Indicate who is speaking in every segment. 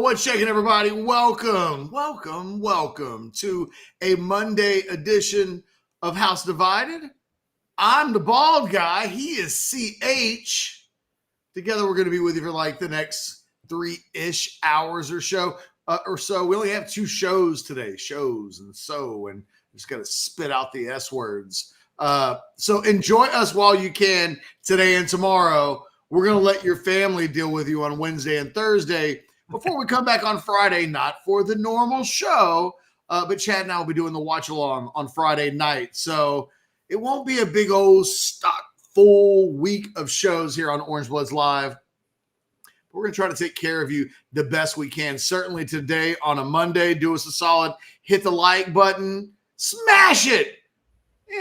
Speaker 1: What's shaking, everybody? Welcome to a Monday edition of House Divided. I'm the bald guy. He is CH. Together, we're going to be with you for like the next 3-ish hours or so. We only have 2 shows today, and just got to spit out the S words. So enjoy us while you can today and tomorrow. We're going to let your family deal with you on Wednesday and Thursday before we come back on Friday, not for the normal show, but Chad and I will be doing the watch along on Friday night. So it won't be a big old stock full week of shows here on Orange Bloods Live. We're going to try to take care of you the best we can. Certainly today on a Monday, do us a solid, hit the like button, smash it,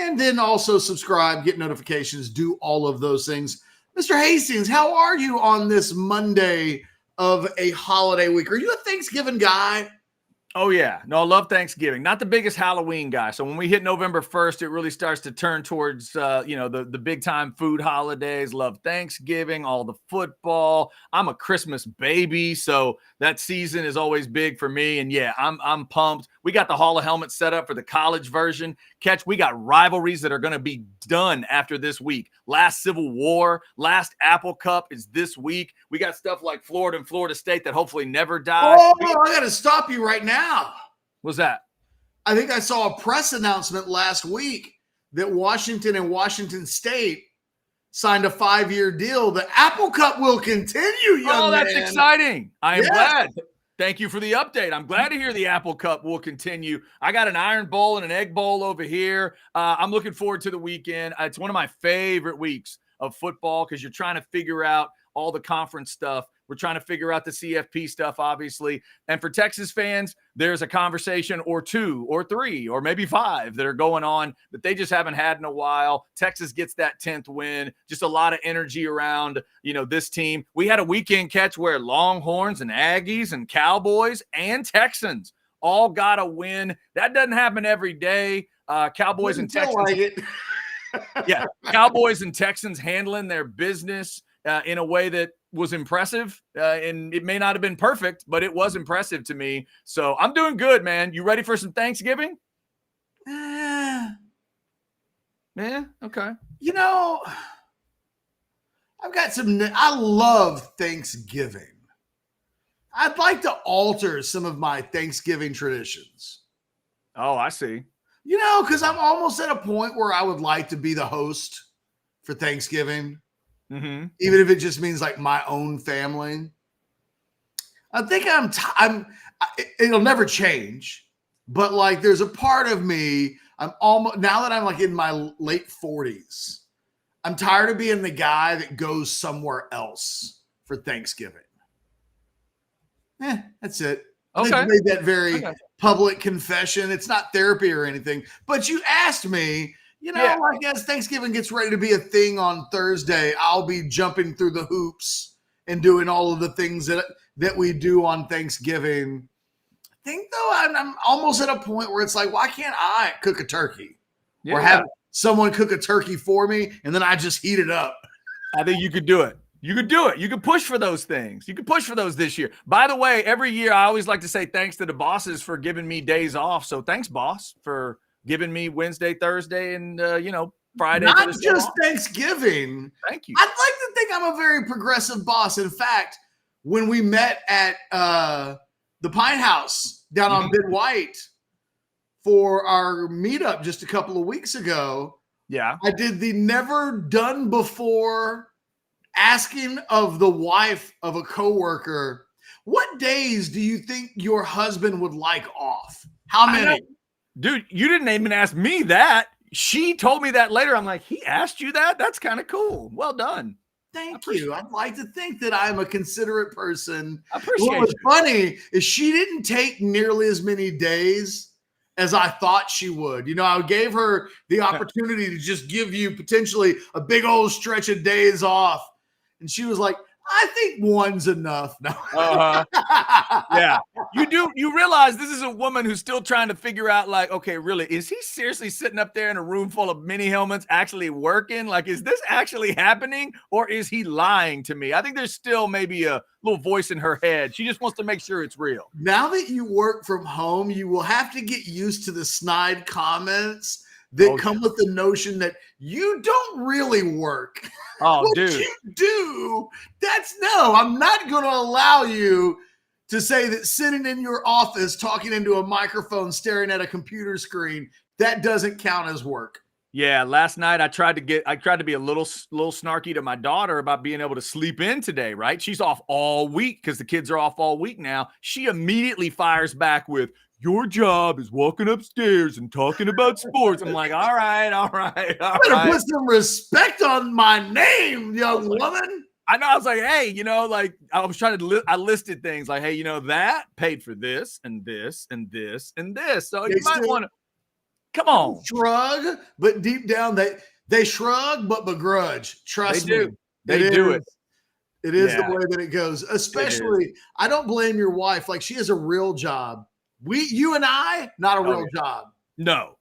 Speaker 1: and then also subscribe, get notifications, do all of those things. Mr. Hastings, how are you on this Monday of a holiday week? Are you a Thanksgiving guy?
Speaker 2: Oh, yeah. No, I love Thanksgiving. Not the biggest Halloween guy. So when we hit November 1st, it really starts to turn towards, the big time food holidays. Love Thanksgiving, all the football. I'm a Christmas baby, so that season is always big for me. And yeah, I'm pumped. We got the Hall of Helmets set up for the college version. Ketch, we got rivalries that are going to be done after this week. Last Civil War, last Apple Cup is this week. We got stuff like Florida and Florida State that hopefully never die.
Speaker 1: Oh, I got to stop you right now.
Speaker 2: What's that?
Speaker 1: I think I saw a press announcement last week that Washington and Washington State signed a 5-year deal. The Apple Cup will continue, young
Speaker 2: that's
Speaker 1: man.
Speaker 2: Exciting. I am glad. Thank you for the update. I'm glad to hear the Apple Cup will continue. I got an iron bowl and an egg bowl over here. I'm looking forward to the weekend. It's one of my favorite weeks of football because you're trying to figure out all the conference stuff. We're trying to figure out the CFP stuff, obviously. And for Texas fans, there's a conversation or 2 or 3 or maybe 5 that are going on that they just haven't had in a while. Texas gets that 10th win. Just a lot of energy around, this team. We had a weekend Catch where Longhorns and Aggies and Cowboys and Texans all got a win. That doesn't happen every day. Cowboys and Texans. Yeah, Cowboys and Texans handling their business in a way that was impressive, and it may not have been perfect, but it was impressive to me. So I'm doing good, man. You ready for some Thanksgiving?
Speaker 1: Yeah,
Speaker 2: okay.
Speaker 1: I've got I love Thanksgiving. I'd like to alter some of my Thanksgiving traditions.
Speaker 2: Oh, I see.
Speaker 1: Because I'm almost at a point where I would like to be the host for Thanksgiving.
Speaker 2: Mm-hmm.
Speaker 1: Even if it just means like my own family. I think it'll never change, but like there's a part of me, now that I'm like in my late 40s, I'm tired of being the guy that goes somewhere else for Thanksgiving. That's it.
Speaker 2: Okay.
Speaker 1: I made that very public confession. It's not therapy or anything, but you asked me. Like as Thanksgiving gets ready to be a thing on Thursday, I'll be jumping through the hoops and doing all of the things that we do on Thanksgiving. I think, though, I'm almost at a point where it's like, why can't I cook a turkey?
Speaker 2: Yeah.
Speaker 1: Or have someone cook a turkey for me, and then I just heat it up?
Speaker 2: I think you could do it. You could do it. You could push for those things. You could push for those this year. By the way, every year I always like to say thanks to the bosses for giving me days off. So thanks, boss, for giving me Wednesday, Thursday, and, Friday.
Speaker 1: Not just Thanksgiving.
Speaker 2: Thank you.
Speaker 1: I'd like to think I'm a very progressive boss. In fact, when we met at the Pine House down on Bid White for our meetup just a couple of weeks ago, I did the never done before asking of the wife of a coworker, what days do you think your husband would like off? How many?
Speaker 2: Dude, you didn't even ask me that. She told me that later. I'm like, he asked you that? That's kind of cool. Well done.
Speaker 1: Thank you. I'd like to think that I'm a considerate person.
Speaker 2: I appreciate it.
Speaker 1: What was funny is she didn't take nearly as many days as I thought she would. I gave her the opportunity to just give you potentially a big old stretch of days off. And she was like, I think one's enough. No.
Speaker 2: Yeah. You realize this is a woman who's still trying to figure out, like, okay, really, is he seriously sitting up there in a room full of mini helmets actually working? Like, is this actually happening, or is he lying to me? I think there's still maybe a little voice in her head. She just wants to make sure it's real.
Speaker 1: Now that you work from home, you will have to get used to the snide comments that come with the notion that you don't really work.
Speaker 2: Oh,
Speaker 1: what
Speaker 2: dude.
Speaker 1: you do, I'm not going to allow you to say that sitting in your office, talking into a microphone, staring at a computer screen, that doesn't count as work.
Speaker 2: Yeah, last night I tried to be a little snarky to my daughter about being able to sleep in today, right? She's off all week because the kids are off all week now. She immediately fires back with, "Your job is walking upstairs and talking about sports." I'm like, all right.
Speaker 1: Better put some respect on my name, young woman.
Speaker 2: I know. I was like, hey, like I was trying to I listed things like, hey, that paid for this and this and this and this. So you might want to come on.
Speaker 1: Shrug, but deep down they shrug but begrudge. Trust me.
Speaker 2: They do it.
Speaker 1: It is the way that it goes. Especially, I don't blame your wife. Like, she has a real job. You and I, not a real job.
Speaker 2: No.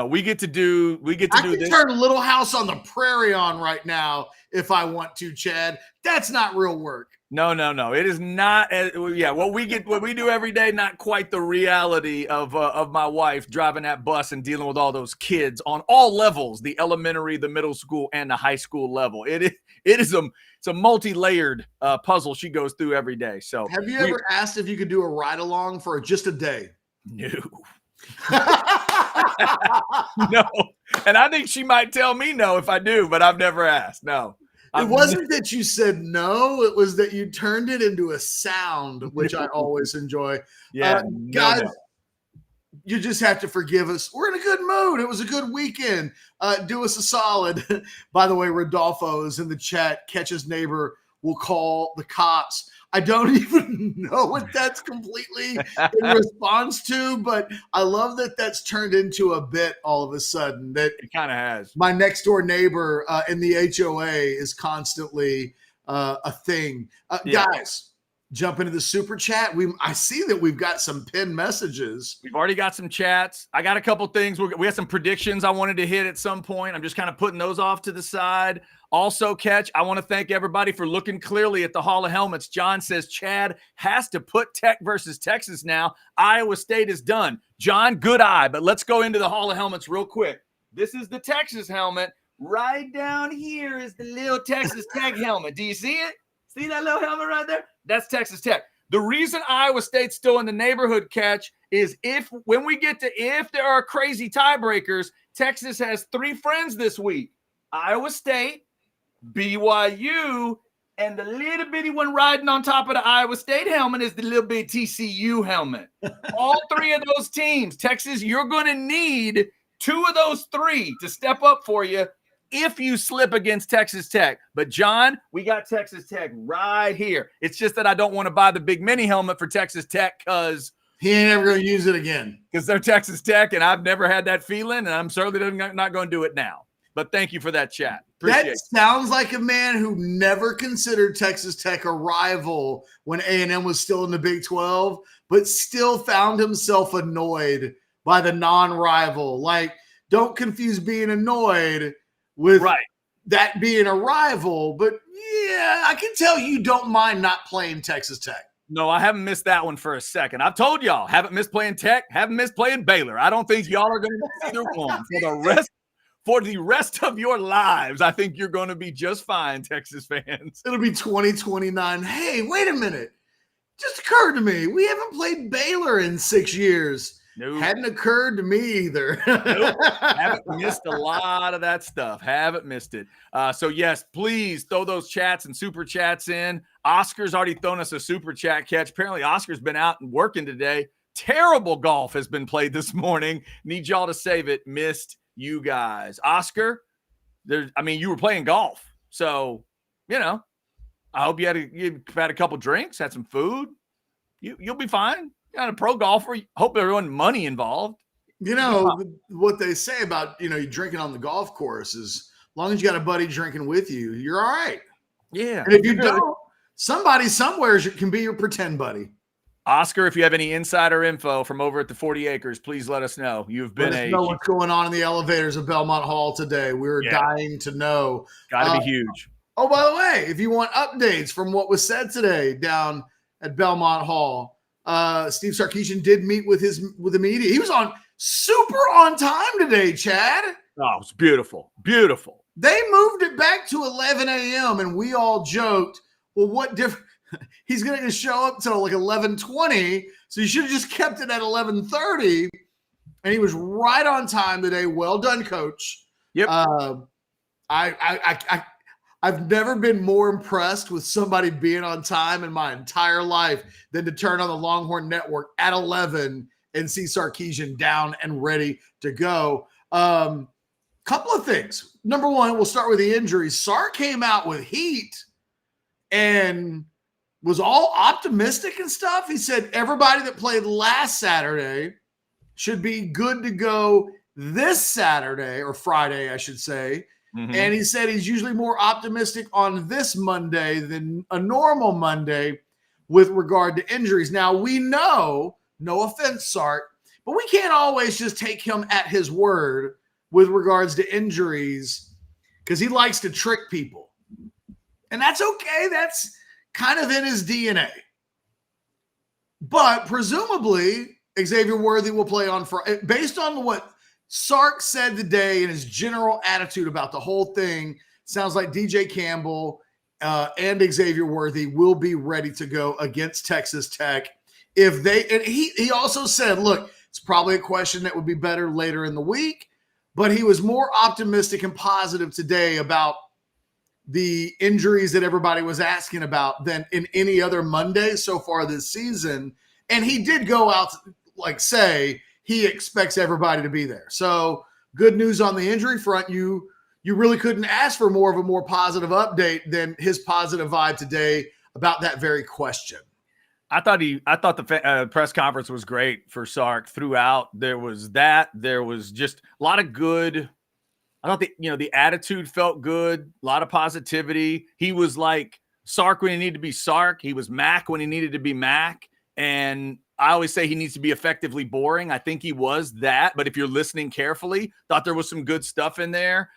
Speaker 2: We get to do this. I can
Speaker 1: turn Little House on the Prairie on right now if I want to, Chad. That's not real work.
Speaker 2: No. It is not. What we do every day, not quite the reality of my wife driving that bus and dealing with all those kids on all levels, the elementary, the middle school, and the high school level. It's a multi-layered puzzle she goes through every day. So
Speaker 1: have you ever asked if you could do a ride along for just a day?
Speaker 2: No. No. And I think she might tell me no if I do, but I've never asked. No.
Speaker 1: It wasn't that you said no. It was that you turned it into a sound, which I always enjoy.
Speaker 2: Yeah.
Speaker 1: Guys, you just have to forgive us. We're in a good mood. It was a good weekend. Do us a solid. By the way, Rodolfo is in the chat. Ketch's neighbor will call the cops. I don't even know what that's completely in response to, but I love that that's turned into a bit all of a sudden. That
Speaker 2: it kind of has.
Speaker 1: My next door neighbor in the HOA is constantly a thing. Guys, jump into the super chat. I see that we've got some pinned messages.
Speaker 2: We've already got some chats. I got a couple things. We have some predictions I wanted to hit at some point. I'm just kind of putting those off to the side. Also, Ketch, I want to thank everybody for looking clearly at the Hall of Helmets. John says Chad has to put Tech versus Texas now. Iowa State is done. John, good eye, but let's go into the Hall of Helmets real quick. This is the Texas helmet. Right down here is the little Texas Tech helmet. Do you see it? See that little helmet right there? That's Texas Tech. The reason Iowa State's still in the neighborhood, Ketch, is if there are crazy tiebreakers, Texas has 3 friends this week. Iowa State, BYU, and the little bitty one riding on top of the Iowa State helmet is the little bitty TCU helmet. All 3 of those teams, Texas, you're going to need 2 of those 3 to step up for you if you slip against Texas Tech. But, John, we got Texas Tech right here. It's just that I don't want to buy the big mini helmet for Texas Tech because
Speaker 1: he ain't ever going to use it again.
Speaker 2: Because they're Texas Tech, and I've never had that feeling, and I'm certainly not going to do it now. But thank you for that chat. Appreciate
Speaker 1: that sounds like a man who never considered Texas Tech a rival when A&M was still in the Big 12, but still found himself annoyed by the non-rival. Like, don't confuse being annoyed with that being a rival. But, yeah, I can tell you don't mind not playing Texas Tech.
Speaker 2: No, I haven't missed that one for a second. I've told y'all, haven't missed playing Tech, haven't missed playing Baylor. I don't think y'all are going to miss either one for the rest of your lives. I think you're going to be just fine, Texas fans.
Speaker 1: It'll be 2029. Hey, wait a minute. Just occurred to me. We haven't played Baylor in 6 years.
Speaker 2: Nope.
Speaker 1: Hadn't occurred to me either.
Speaker 2: Nope. Haven't missed a lot of that stuff. Haven't missed it. So, yes, please throw those chats and super chats in. Oscar's already thrown us a super chat, Ketch. Apparently, Oscar's been out and working today. Terrible golf has been played this morning. Need y'all to save it. Missed you guys. Oscar, you were playing golf. So, I hope you had a couple drinks, had some food. You'll be fine. You're not a pro golfer. Hope there wasn't money involved.
Speaker 1: What they say about, you drinking on the golf course is as long as you got a buddy drinking with you, you're all right.
Speaker 2: Yeah.
Speaker 1: And if you don't, somebody somewhere can be your pretend buddy.
Speaker 2: Oscar, if you have any insider info from over at the 40 Acres, please let us know. You've been
Speaker 1: Let us know what's going on in the elevators of Belmont Hall today. We're dying to know.
Speaker 2: Got to be huge.
Speaker 1: Oh, by the way, if you want updates from what was said today down at Belmont Hall, Steve Sarkeesian did meet with the media. He was super on time today, Chad.
Speaker 2: Oh, it's beautiful. Beautiful.
Speaker 1: They moved it back to 11 a.m. and we all joked, well, what difference? He's going to show up till like 11:20, so you should have just kept it at 11:30. And he was right on time today. Well done, Coach.
Speaker 2: Yep.
Speaker 1: I've never been more impressed with somebody being on time in my entire life than to turn on the Longhorn Network at 11 and see Sarkeesian down and ready to go. Couple of things. Number one, we'll start with the injuries. Sark came out with heat and was all optimistic and stuff. He said everybody that played last Saturday should be good to go this Saturday, or Friday, I should say. Mm-hmm. And he said he's usually more optimistic on this Monday than a normal Monday with regard to injuries. Now, we know, no offense, Sark, but we can't always just take him at his word with regards to injuries because he likes to trick people. And that's okay. That's kind of in his DNA. But presumably, Xavier Worthy will play on Friday. Based on what Sark said today and his general attitude about the whole thing, sounds like DJ Campbell and Xavier Worthy will be ready to go against Texas Tech. And he also said, look, it's probably a question that would be better later in the week, but he was more optimistic and positive today about the injuries that everybody was asking about than in any other Monday so far this season. And he did go out, say he expects everybody to be there. So good news on the injury front. You really couldn't ask for more of a more positive update than his positive vibe today about that very question.
Speaker 2: I thought the press conference was great for Sark throughout. There was just a lot of good. I thought the attitude felt good, a lot of positivity. He was like Sark when he needed to be Sark. He was Mac when he needed to be Mac. And I always say he needs to be effectively boring. I think he was that. But if you're listening carefully, thought there was some good stuff in there.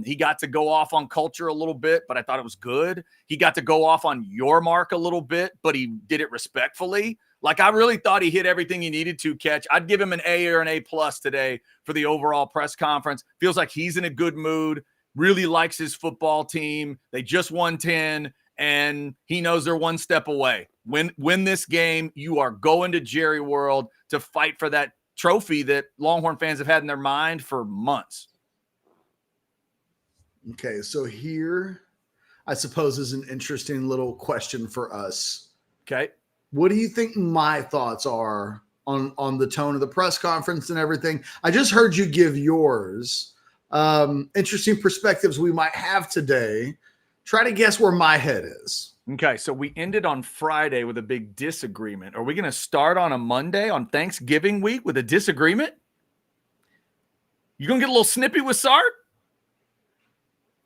Speaker 2: He got to go off on culture a little bit, but I thought it was good. He got to go off on your mark a little bit, but he did it respectfully. I really thought he hit everything he needed to catch. I'd give him an A or an A+ today for the overall press conference. Feels like he's in a good mood, really likes his football team. They just won 10, and he knows they're one step away. Win this game, you are going to Jerry World to fight for that trophy that Longhorn fans have had in their mind for months.
Speaker 1: Okay, so here, I suppose, is an interesting little question for us.
Speaker 2: Okay.
Speaker 1: What do you think my thoughts are on the tone of the press conference and everything? I just heard you give yours. Interesting perspectives we might have today. Try to guess where my head is.
Speaker 2: Okay, so we ended on Friday with a big disagreement. Are we going to start on a Monday on Thanksgiving week with a disagreement? You going to get a little snippy with Sark?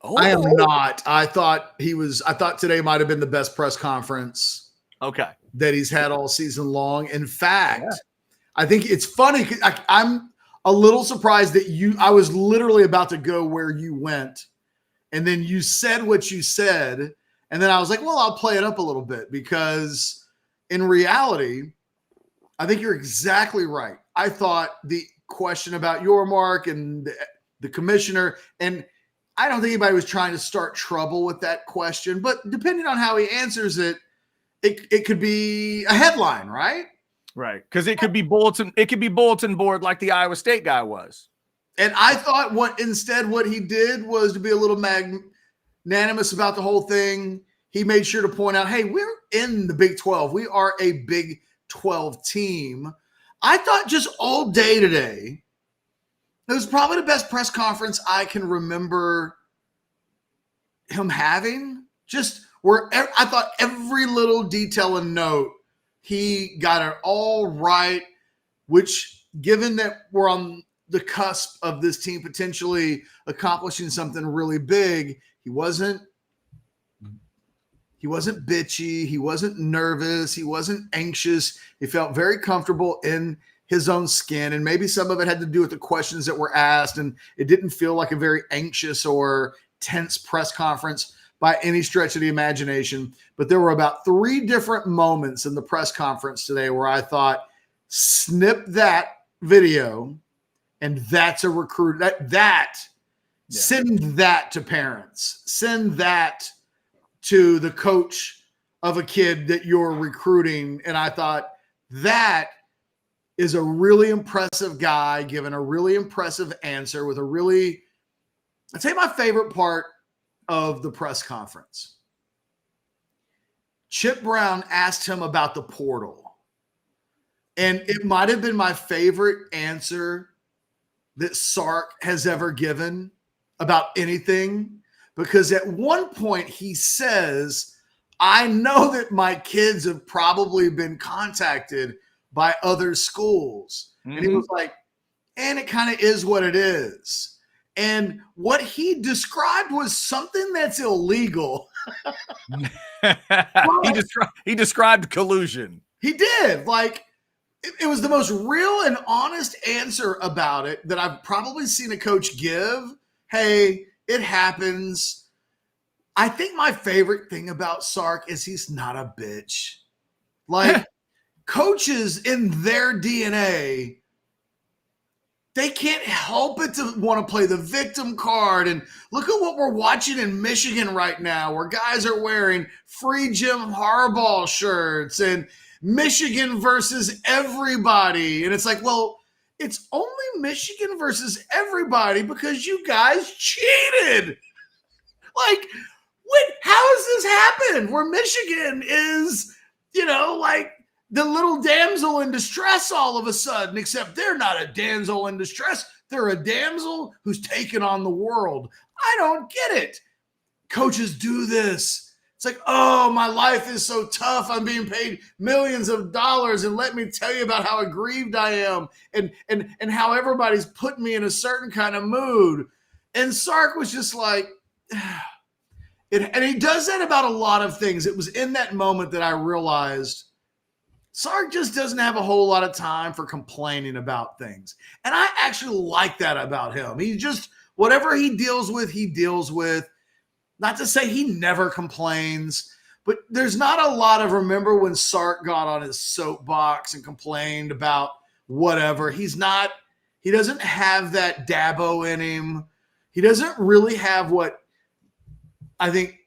Speaker 1: Oh. I am not. I thought today might have been the best press conference that he's had all season long. In fact, I think it's funny. I'm a little surprised that I was literally about to go where you went, and then you said what you said. And then I was like, well, I'll play it up a little bit because in reality, I think you're exactly right. I thought the question about your mark and the commissioner, and I don't think anybody was trying to start trouble with that question, but depending on how he answers it, it could be a headline, right?
Speaker 2: Right. Because it could be bulletin board like the Iowa State guy was.
Speaker 1: And I thought what he did was to be a little magnanimous about the whole thing. He made sure to point out, hey, we're in the Big 12. We are a Big 12 team. I thought just all day today, it was probably the best press conference I can remember him having. Just where I thought every little detail and note, he got it all right, which given that we're on the cusp of this team potentially accomplishing something really big, he wasn't He wasn't bitchy. He wasn't nervous. He wasn't anxious. He felt very comfortable in his own skin. And maybe some of it had to do with the questions that were asked. And it didn't feel like a very anxious or tense press conference by any stretch of the imagination. But there were about 3 different moments in the press conference today where I thought, snip that video, and that's a recruit. Send that to parents. Send that to the coach of a kid that you're recruiting. And I thought, that is a really impressive guy giving a really impressive answer with a really, I'd say my favorite part of the press conference. Chip Brown asked him about the portal. And it might have been my favorite answer that Sark has ever given about anything, because at one point he says, I know that my kids have probably been contacted by other schools. Mm-hmm. And he was like, and it kind of is what it is. And what he described was something that's illegal.
Speaker 2: He described collusion.
Speaker 1: He did. Like, it was the most real and honest answer about it that I've probably seen a coach give. Hey, it happens. I think my favorite thing about Sark is he's not a bitch. Like, coaches in their DNA, they can't help it to want to play the victim card. And look at what we're watching in Michigan right now, where guys are wearing free Jim Harbaugh shirts and Michigan versus everybody. And it's like, well, it's only Michigan versus everybody because you guys cheated. Like, how has this happened? Where Michigan is, like the little damsel in distress all of a sudden, except they're not a damsel in distress. They're a damsel who's taken on the world. I don't get it. Coaches do this. It's like, oh, my life is so tough. I'm being paid millions of dollars. And let me tell you about how aggrieved I am and how everybody's putting me in a certain kind of mood. And Sark was just like, and he does that about a lot of things. It was in that moment that I realized Sark just doesn't have a whole lot of time for complaining about things. And I actually like that about him. He just, whatever he deals with, he deals with. Not to say he never complains, but there's not a lot of, remember when Sark got on his soapbox and complained about whatever. He doesn't have that Dabo in him. He doesn't really have what I think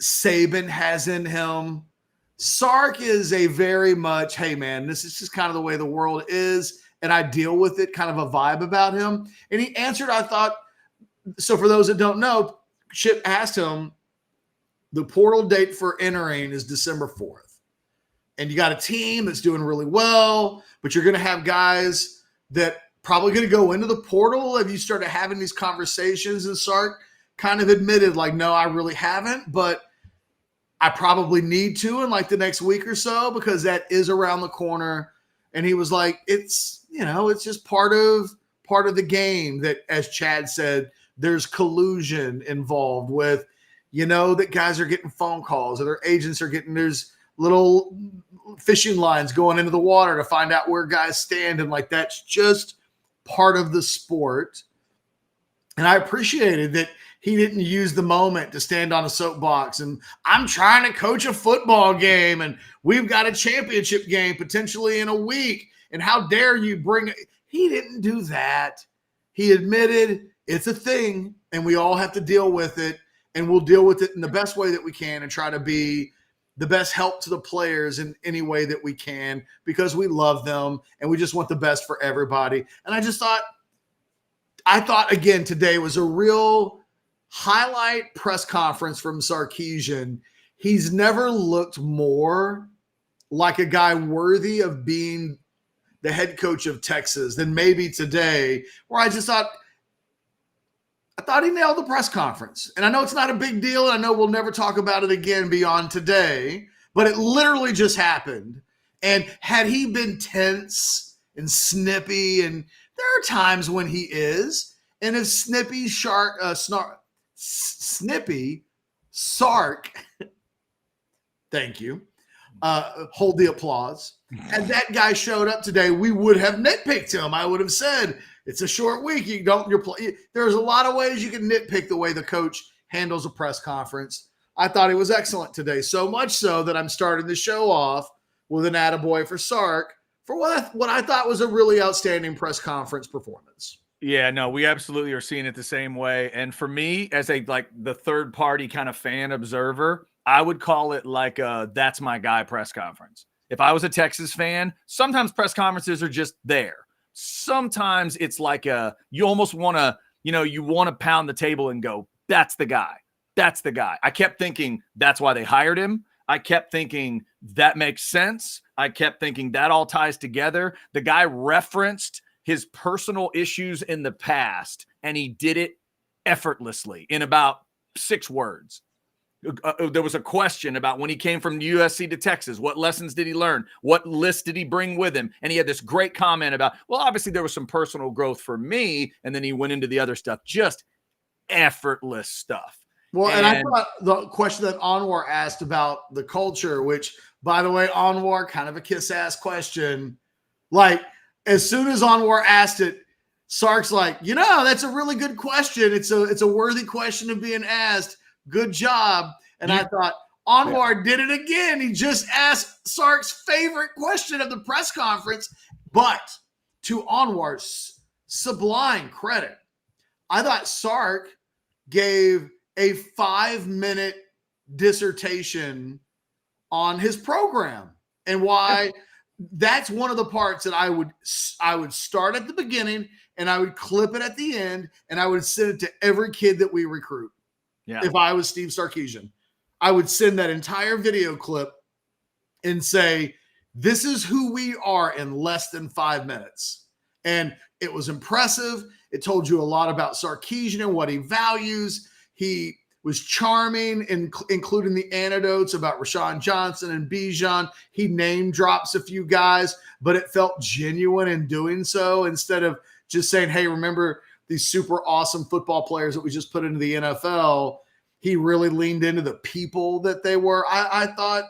Speaker 1: Saban has in him. Sark is a very much, hey man, this is just kind of the way the world is, and I deal with it, kind of a vibe about him. And he answered, I thought, so for those that don't know, Chip asked him, the portal date for entering is December 4th. And you got a team that's doing really well, but you're going to have guys that probably going to go into the portal. Have you started having these conversations? And Sark kind of admitted, like, no, I really haven't, but I probably need to in like the next week or so, because that is around the corner. And he was like, it's just part of the game that, as Chad said, there's collusion involved with, that guys are getting phone calls or their agents are getting, there's little fishing lines going into the water to find out where guys stand. And like, that's just part of the sport. And I appreciated that he didn't use the moment to stand on a soapbox and I'm trying to coach a football game and we've got a championship game potentially in a week. And how dare you bring it? He didn't do that. He admitted it's a thing and we all have to deal with it, and we'll deal with it in the best way that we can and try to be the best help to the players in any way that we can, because we love them and we just want the best for everybody. And I thought again, today was a real highlight press conference from Sarkeesian. He's never looked more like a guy worthy of being the head coach of Texas than maybe today, where I thought he nailed the press conference. And I know it's not a big deal, and I know we'll never talk about it again beyond today, but it literally just happened. And had he been tense and snippy, and there are times when he is, and if Sark Thank you. Hold the applause. Had that guy showed up today, we would have nitpicked him. I would have said, it's a short week. There's a lot of ways you can nitpick the way the coach handles a press conference. I thought he was excellent today, so much so that I'm starting the show off with an attaboy for Sark for what I thought was a really outstanding press conference performance.
Speaker 2: Yeah, no, we absolutely are seeing it the same way. And for me, as the third party kind of fan observer, I would call it like a that's my guy press conference. If I was a Texas fan, sometimes press conferences are just there. Sometimes it's like you almost want to, you want to pound the table and go, that's the guy. That's the guy. I kept thinking that's why they hired him. I kept thinking that makes sense. I kept thinking that all ties together. The guy referenced his personal issues in the past, and he did it effortlessly in about 6 words. There was a question about when he came from USC to Texas, what lessons did he learn? What list did he bring with him? And he had this great comment about, well, obviously there was some personal growth for me. And then he went into the other stuff, just effortless stuff.
Speaker 1: Well, and I thought the question that Anwar asked about the culture, which, by the way, Anwar, kind of a kiss-ass question. Like, as soon as Anwar asked it, Sark's like, that's a really good question. It's a worthy question of being asked. Good job. And I thought, Anwar did it again. He just asked Sark's favorite question of the press conference. But to Anwar's sublime credit, I thought Sark gave a 5-minute dissertation on his program and why that's one of the parts that I would start at the beginning and I would clip it at the end and I would send it to every kid that we recruit. Yeah. If I was Steve Sarkeesian, I would send that entire video clip and say, this is who we are in less than 5 minutes. And it was impressive. It told you a lot about Sarkeesian and what he values. He was charming, including the anecdotes about Rashawn Johnson and Bijan. He name drops a few guys, but it felt genuine in doing so instead of just saying, hey, remember these super awesome football players that we just put into the NFL. He really leaned into the people that they were. I thought,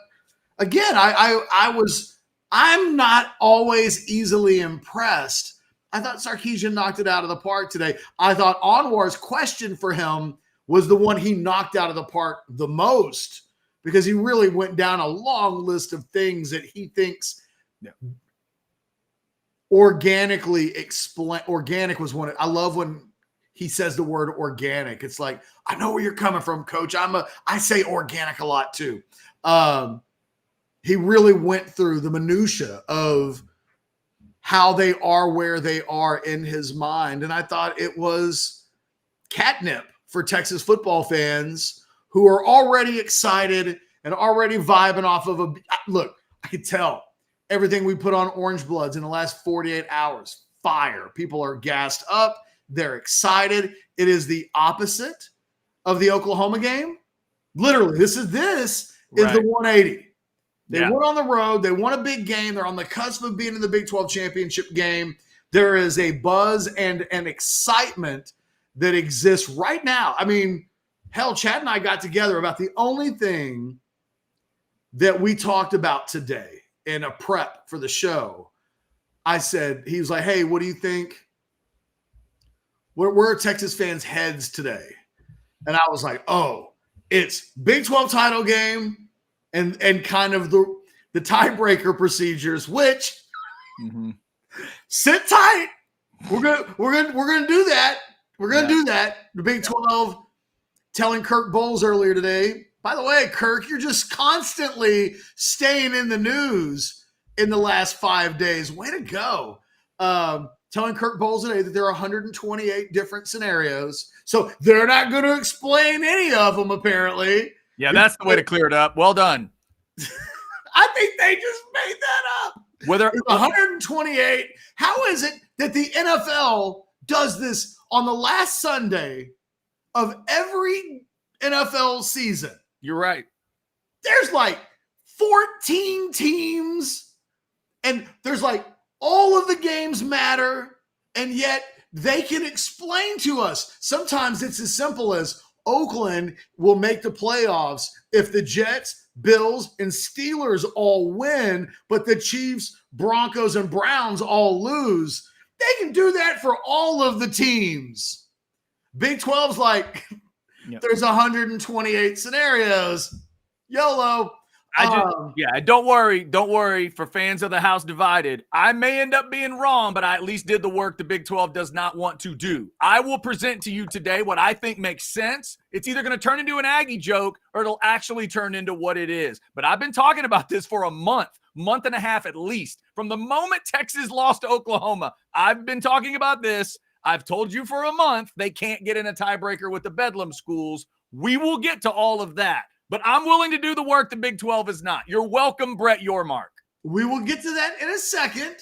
Speaker 1: again, I'm not always easily impressed. I thought Sarkeesian knocked it out of the park today. I thought Anwar's question for him was the one he knocked out of the park the most because he really went down a long list of things that he thinks organically explain. Organic was one. I love when he says the word organic. It's like, I know where you're coming from, coach. I say organic a lot too. He really went through the minutia of how they are where they are in his mind. And I thought it was catnip for Texas football fans who are already excited and already vibing off of look, I could tell everything we put on Orange Bloods in the last 48 hours, fire. People are gassed up. They're excited. It is the opposite of the Oklahoma game. Literally, this is right. The 180. They went on the road. They won a big game. They're on the cusp of being in the Big 12 championship game. There is a buzz and an excitement that exists right now. I mean, hell, Chad and I got together about the only thing that we talked about today in a prep for the show. I said, he was like, hey, what do you think? Where are Texas fans' heads today? And I was like, oh, it's Big 12 title game and kind of the tiebreaker procedures, which sit tight. We're gonna do that. We're gonna do that. The Big 12 telling Kirk Bowles earlier today. By the way, Kirk, you're just constantly staying in the news in the last 5 days. Way to go. Telling Kirk Bowles today that there are 128 different scenarios. So they're not going to explain any of them, apparently.
Speaker 2: Yeah, that's the way to clear it up. Well done.
Speaker 1: I think they just made that up.
Speaker 2: Whether
Speaker 1: 128. How is it that the NFL does this on the last Sunday of every NFL season?
Speaker 2: You're right.
Speaker 1: There's like 14 teams, and there's like all of the games matter, and yet they can explain to us. Sometimes it's as simple as, Oakland will make the playoffs if the Jets, Bills, and Steelers all win, but the Chiefs, Broncos, and Browns all lose. They can do that for all of the teams. Big 12's like, there's 128 scenarios. YOLO.
Speaker 2: Don't worry for fans of the House Divided. I may end up being wrong, but I at least did the work the Big 12 does not want to do. I will present to you today what I think makes sense. It's either going to turn into an Aggie joke or it'll actually turn into what it is. But I've been talking about this for a month and a half at least. From the moment Texas lost to Oklahoma, I've been talking about this. I've told you for a month they can't get in a tiebreaker with the Bedlam schools. We will get to all of that. But I'm willing to do the work the Big 12 is not. You're welcome, Brett Yormark.
Speaker 1: We will get to that in a second.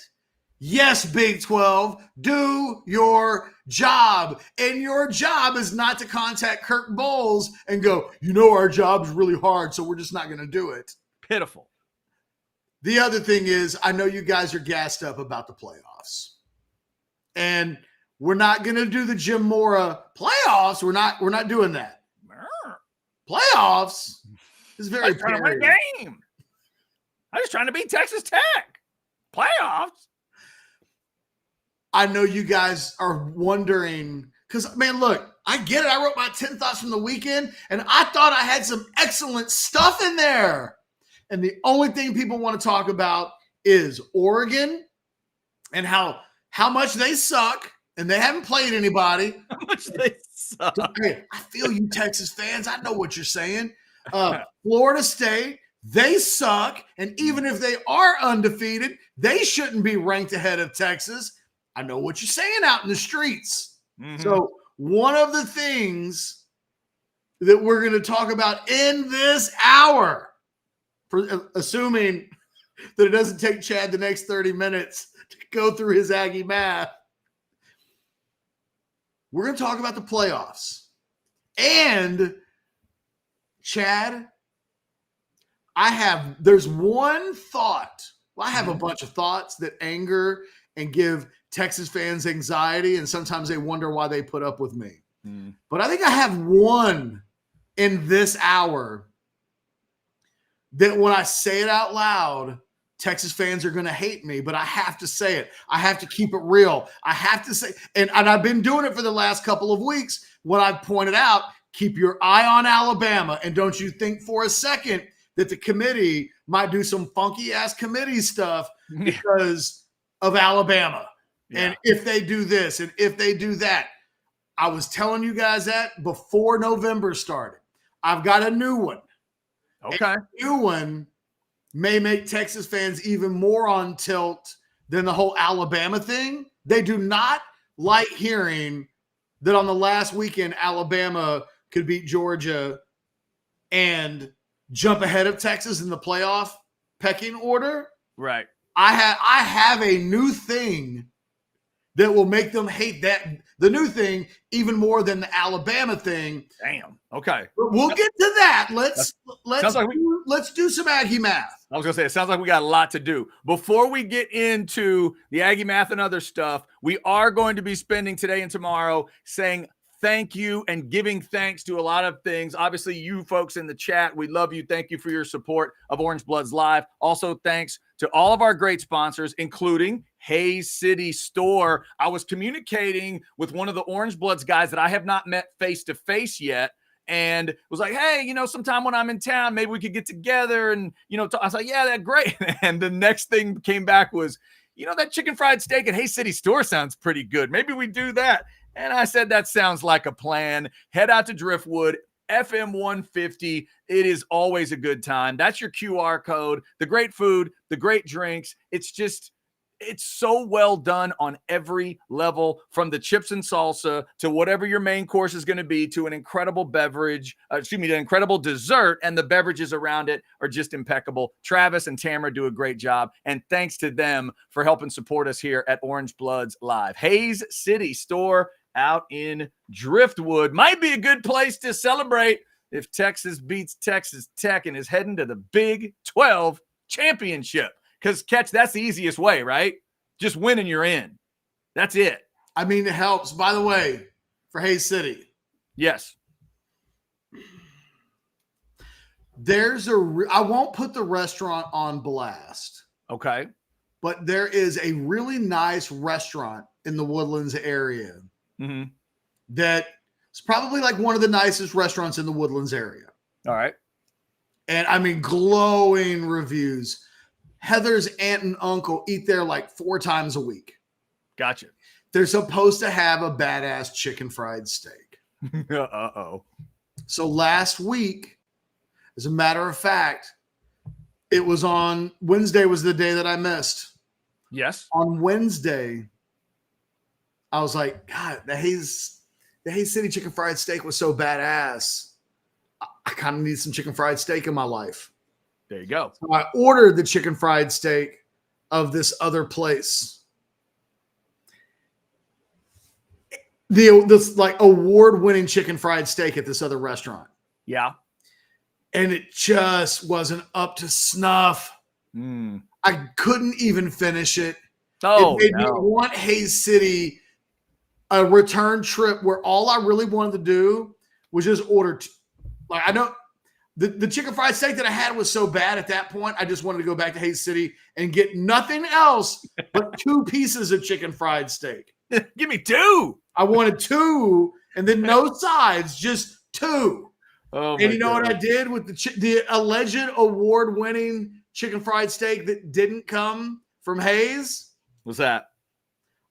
Speaker 1: Yes, Big 12, do your job. And your job is not to contact Kirk Bowles and go, our job's really hard, so we're just not going to do it.
Speaker 2: Pitiful.
Speaker 1: The other thing is, I know you guys are gassed up about the playoffs. And we're not going to do the Jim Mora playoffs. We're not doing that. Playoffs is very
Speaker 2: trying to win a game. I'm just trying to beat Texas Tech. Playoffs.
Speaker 1: I know you guys are wondering because, man, look, I get it. I wrote my 10 thoughts from the weekend, and I thought I had some excellent stuff in there. And the only thing people want to talk about is Oregon and how much they suck, and they haven't played anybody.
Speaker 2: How much they suck.
Speaker 1: Hey, I feel you, Texas fans. I know what you're saying. Florida State, they suck. And even if they are undefeated, they shouldn't be ranked ahead of Texas. I know what you're saying out in the streets. Mm-hmm. So one of the things that we're going to talk about in this hour, assuming that it doesn't take Chad the next 30 minutes to go through his Aggie math, we're going to talk about the playoffs. And, Chad, there's one thought. Well, I have a bunch of thoughts that anger and give Texas fans anxiety, and sometimes they wonder why they put up with me. But I think I have one in this hour that when I say it out loud, Texas fans are going to hate me, but I have to say it. I have to keep it real. I have to say, and I've been doing it for the last couple of weeks when I've pointed out, keep your eye on Alabama. And don't you think for a second that the committee might do some funky ass committee stuff because of Alabama. Yeah. And if they do this and if they do that, I was telling you guys that before November started. I've got a new one.
Speaker 2: Okay.
Speaker 1: And the new one may make Texas fans even more on tilt than the whole Alabama thing. They do not like hearing that on the last weekend, Alabama could beat Georgia and jump ahead of Texas in the playoff pecking order.
Speaker 2: Right.
Speaker 1: I have a new thing that will make them hate the new thing even more than the Alabama thing.
Speaker 2: Damn. Okay.
Speaker 1: But we'll get to that. Let's do some Aggie math.
Speaker 2: I was going to say, it sounds like we got a lot to do. Before we get into the Aggie math and other stuff, we are going to be spending today and tomorrow saying thank you and giving thanks to a lot of things. Obviously, you folks in the chat, we love you. Thank you for your support of Orange Bloods Live. Also, thanks to all of our great sponsors, including Hayes City Store. I was communicating with one of the Orange Bloods guys that I have not met face-to-face yet, and was like, hey, sometime when I'm in town, maybe we could get together. And, I was like, yeah, that's great. And the next thing came back was, that chicken fried steak at Hayes City Store sounds pretty good. Maybe we do that. And I said, that sounds like a plan. Head out to Driftwood, FM 150. It is always a good time. That's your QR code. The great food, the great drinks. It's so well done on every level, from the chips and salsa to whatever your main course is going to be, to an incredible an incredible dessert, and the beverages around it are just impeccable. Travis and Tamara do a great job, and thanks to them for helping support us here at Orange Bloods Live. Hayes City Store out in Driftwood might be a good place to celebrate if Texas beats Texas Tech and is heading to the Big 12 championship. Because, Ketch, that's the easiest way, right? Just win and you're in. That's it.
Speaker 1: I mean, it helps. By the way, for Hayes City.
Speaker 2: Yes.
Speaker 1: I won't put the restaurant on blast,
Speaker 2: Okay.
Speaker 1: but there is a really nice restaurant in the Woodlands area
Speaker 2: Mm-hmm.
Speaker 1: that is probably like one of the nicest restaurants in the Woodlands area.
Speaker 2: All right.
Speaker 1: And I mean, glowing reviews. Heather's aunt and uncle eat there like 4 times a week.
Speaker 2: Gotcha.
Speaker 1: They're supposed to have a badass chicken fried steak.
Speaker 2: Uh-oh.
Speaker 1: So last week, as a matter of fact, it was on Wednesday was the day that I missed.
Speaker 2: Yes.
Speaker 1: On Wednesday, I was like, God, the Hayes City chicken fried steak was so badass. I kind of need some chicken fried steak in my life.
Speaker 2: There you go.
Speaker 1: So I ordered the chicken fried steak of this other place. This like award-winning chicken fried steak at this other restaurant.
Speaker 2: Yeah.
Speaker 1: And it just wasn't up to snuff.
Speaker 2: Mm.
Speaker 1: I couldn't even finish it.
Speaker 2: Oh,
Speaker 1: It made me want Hayes City a return trip where all I really wanted to do was just order. I know the chicken fried steak that I had was so bad at that point. I just wanted to go back to Hayes City and get nothing else but 2 pieces of chicken fried steak.
Speaker 2: Give me 2.
Speaker 1: I wanted 2 and then no sides, just 2.
Speaker 2: Oh,
Speaker 1: and you know what I did with the alleged award-winning chicken fried steak that didn't come from Hayes?
Speaker 2: What's that?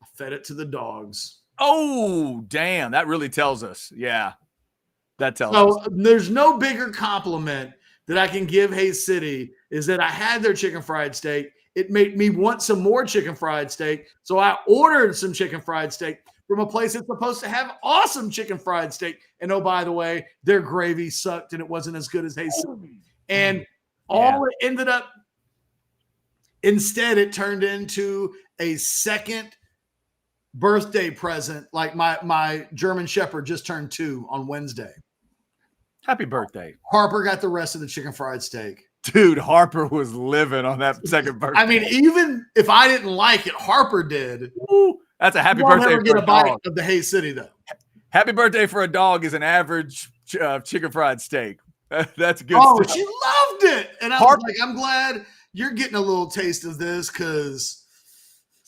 Speaker 1: I fed it to the dogs.
Speaker 2: Oh, damn. That really tells us. Yeah. That tells us.
Speaker 1: So there's no bigger compliment that I can give Hayes City is that I had their chicken fried steak. It made me want some more chicken fried steak. So I ordered some chicken fried steak from a place that's supposed to have awesome chicken fried steak. And oh, by the way, their gravy sucked and it wasn't as good as Hayes City. And all it ended up, instead, it turned into a second birthday present. Like my German Shepherd just turned 2 on Wednesday.
Speaker 2: Happy birthday.
Speaker 1: Harper got the rest of the chicken fried steak.
Speaker 2: Dude, Harper was living on that second birthday.
Speaker 1: I mean, even if I didn't like it, Harper did.
Speaker 2: Ooh, that's a happy
Speaker 1: You won't
Speaker 2: birthday
Speaker 1: ever
Speaker 2: for
Speaker 1: get
Speaker 2: a
Speaker 1: a bite
Speaker 2: dog.
Speaker 1: of the Hayes City, though.
Speaker 2: Happy birthday for a dog is an average chicken fried steak. That's good
Speaker 1: Oh,
Speaker 2: stuff.
Speaker 1: she loved it. And I was
Speaker 2: Harper-
Speaker 1: like, I'm glad you're getting a little taste of this because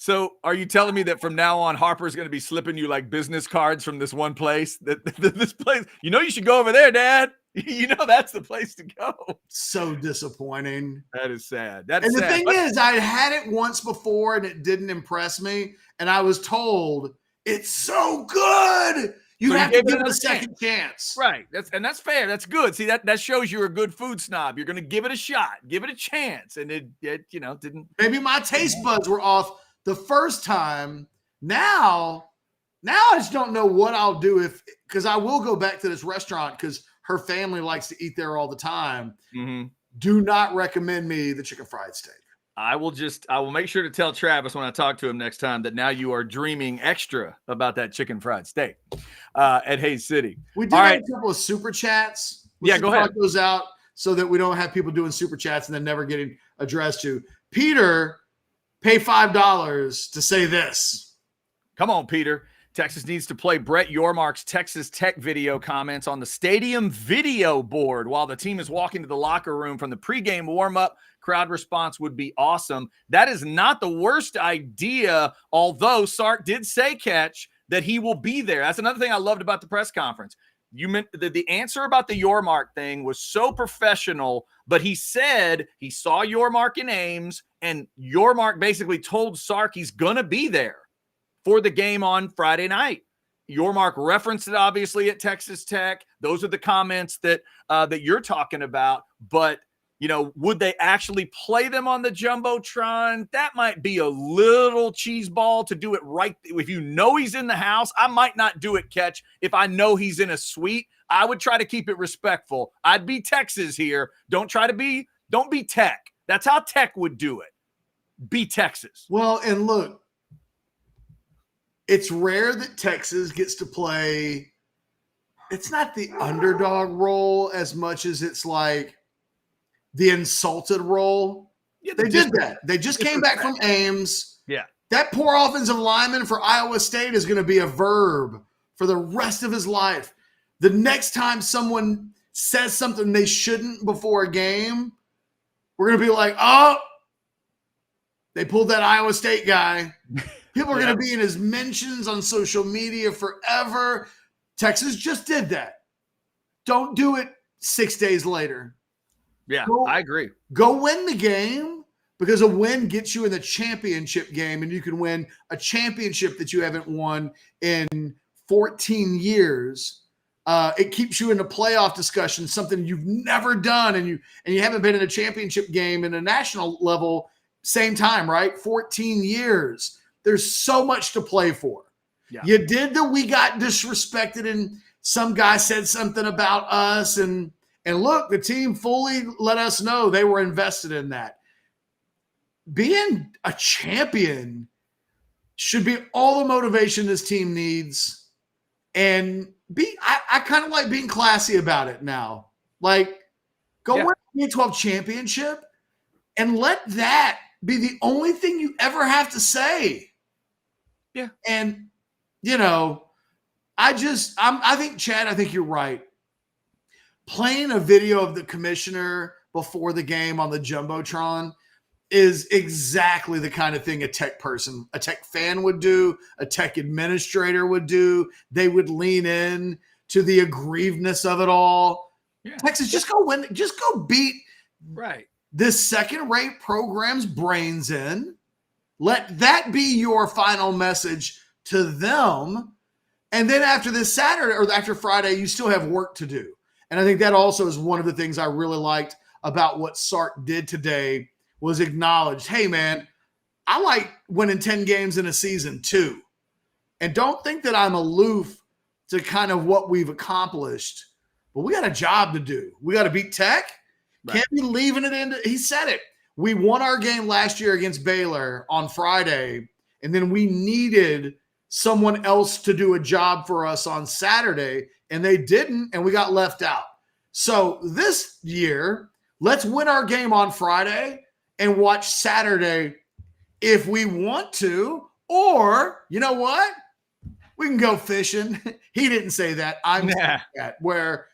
Speaker 2: So are you telling me that from now on, Harper's going to be slipping you like business cards from this one place? This place, you should go over there, Dad. That's the place to go.
Speaker 1: so disappointing.
Speaker 2: That is sad. That's
Speaker 1: And the
Speaker 2: sad.
Speaker 1: thing is, I had it once before and it didn't impress me. And I was told it's so good. You
Speaker 2: So
Speaker 1: have
Speaker 2: you
Speaker 1: to
Speaker 2: gave it
Speaker 1: give it a
Speaker 2: another
Speaker 1: second chance.
Speaker 2: Right. That's fair. That's good. See, that shows you're a good food snob. You're going to give it a shot, give it a chance. And it didn't.
Speaker 1: Maybe my taste buds were off the first time. Now I just don't know what I'll do because I will go back to this restaurant because her family likes to eat there all the time.
Speaker 2: Mm-hmm.
Speaker 1: Do not recommend me the chicken fried steak.
Speaker 2: I will make sure to tell Travis when I talk to him next time that now you are dreaming extra about that chicken fried steak at Hayes City.
Speaker 1: We did
Speaker 2: All
Speaker 1: have
Speaker 2: right.
Speaker 1: a couple of super chats.
Speaker 2: Yeah, go ahead.
Speaker 1: Talk those out so that we don't have people doing super chats and then never getting addressed to. Peter, pay $5 to say this.
Speaker 2: Come on, Peter. Texas needs to play Brett Yormark's Texas Tech video comments on the stadium video board while the team is walking to the locker room from the pregame warm-up. Crowd response would be awesome. That is not the worst idea, although Sark did say, Ketch, that he will be there. That's another thing I loved about the press conference. You meant the answer about the Yormark thing was so professional, but he said he saw Yormark in Ames, and Yormark basically told Sark he's going to be there for the game on Friday night. Yormark referenced it, obviously, at Texas Tech. Those are the comments that you're talking about. But, would they actually play them on the Jumbotron? That might be a little cheese ball to do it right. If he's in the house, I might not do it, Ketch. If I know he's in a suite, I would try to keep it respectful. I'd be Texas here. Don't be Tech. That's how Tech would do it. Be Texas.
Speaker 1: Well, and look, it's rare that Texas gets to play. It's not the underdog role as much as it's like the insulted role.
Speaker 2: Yeah,
Speaker 1: they did that. They just came back from Ames.
Speaker 2: Yeah.
Speaker 1: That poor offensive lineman for Iowa State is going to be a verb for the rest of his life. The next time someone says something they shouldn't before a game, we're going to be like, oh, they pulled that Iowa State guy. People are going to be in his mentions on social media forever. Texas just did that. Don't do it 6 days later.
Speaker 2: Yeah, I agree.
Speaker 1: Go win the game, because a win gets you in the championship game, and you can win a championship that you haven't won in 14 years. It keeps you in a playoff discussion, something you've never done, and you haven't been in a championship game in a national level same time, right? 14 years. There's so much to play for. Yeah. You did the we got disrespected and some guy said something about us, and look, the team fully let us know they were invested in that. Being a champion should be all the motivation this team needs. And I kind of like being classy about it now. Like, go win the Big 12 championship and let that be the only thing you ever have to say.
Speaker 2: Yeah.
Speaker 1: And, you know, I think, Chad, I think you're right. Playing a video of the commissioner before the game on the Jumbotron is exactly the kind of thing a Tech fan would do, a Tech administrator would do. They would lean in to the aggrievedness of it all. Yeah. Texas, just go win. Just go beat this second-rate program's brains in. Let that be your final message to them. And then after this Saturday or after Friday, you still have work to do. And I think that also is one of the things I really liked about what Sark did today, was acknowledged, hey, man, I like winning 10 games in a season too. And don't think that I'm aloof to kind of what we've accomplished. But we got a job to do. We got to beat Tech. Can't be leaving it into – he said it. We won our game last year against Baylor on Friday, and then we needed someone else to do a job for us on Saturday, and they didn't, and we got left out. So this year, let's win our game on Friday and watch Saturday if we want to, or you know what? We can go fishing. He didn't say that. I'm saying that, where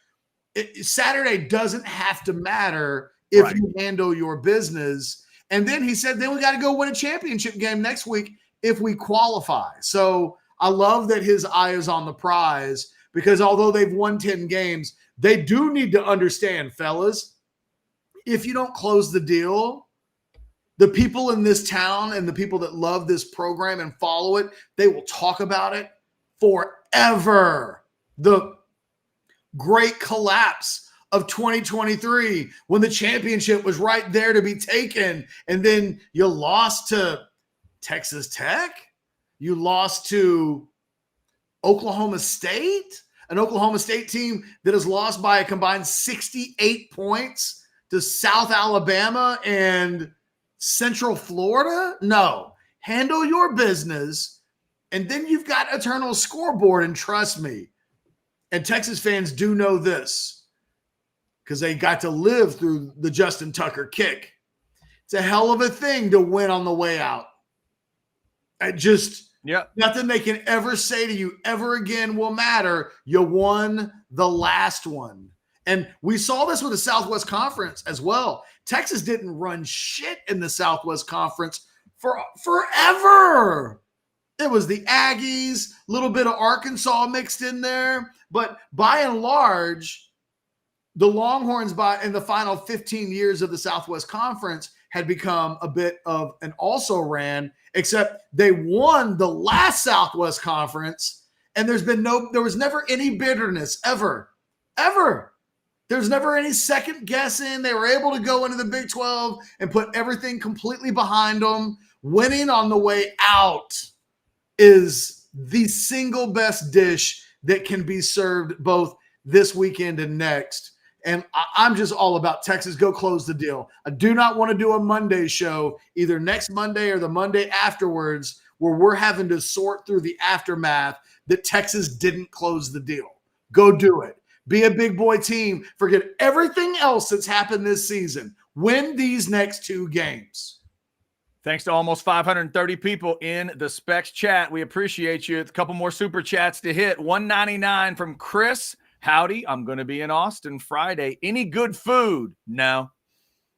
Speaker 1: Saturday doesn't have to matter if you handle your business. And then he said, then we got to go win a championship game next week if we qualify. So I love that his eye is on the prize, because although they've won 10 games, they do need to understand, fellas, if you don't close the deal, the people in this town and the people that love this program and follow it, they will talk about it forever. The great collapse of 2023, when the championship was right there to be taken, and then you lost to Texas Tech, you lost to Oklahoma State, an Oklahoma State team that has lost by a combined 68 points to South Alabama and Central Florida. No, handle your business, and then you've got eternal scoreboard. And trust me, and Texas fans do know this, because they got to live through the Justin Tucker kick. It's a hell of a thing to win on the way out. Nothing they can ever say to you ever again will matter. You won the last one. And we saw this with the Southwest Conference as well. Texas didn't run shit in the Southwest Conference for forever. It was the Aggies, a little bit of Arkansas mixed in there. But by and large, the Longhorns, in the final 15 years of the Southwest Conference, had become a bit of an also-ran, except they won the last Southwest Conference, and there was never any bitterness, ever. There's never any second guessing. They were able to go into the Big 12 and put everything completely behind them. Winning on the way out is the single best dish that can be served both this weekend and next. And I'm just all about Texas. Go close the deal. I do not want to do a Monday show, either next Monday or the Monday afterwards, where we're having to sort through the aftermath that Texas didn't close the deal. Go do it. Be a big boy team. Forget everything else that's happened this season. Win these next 2 games.
Speaker 2: Thanks to almost 530 people in the Specs chat. We appreciate you. A couple more super chats to hit. $1.99 from Chris. Howdy, I'm going to be in Austin Friday. Any good food? No.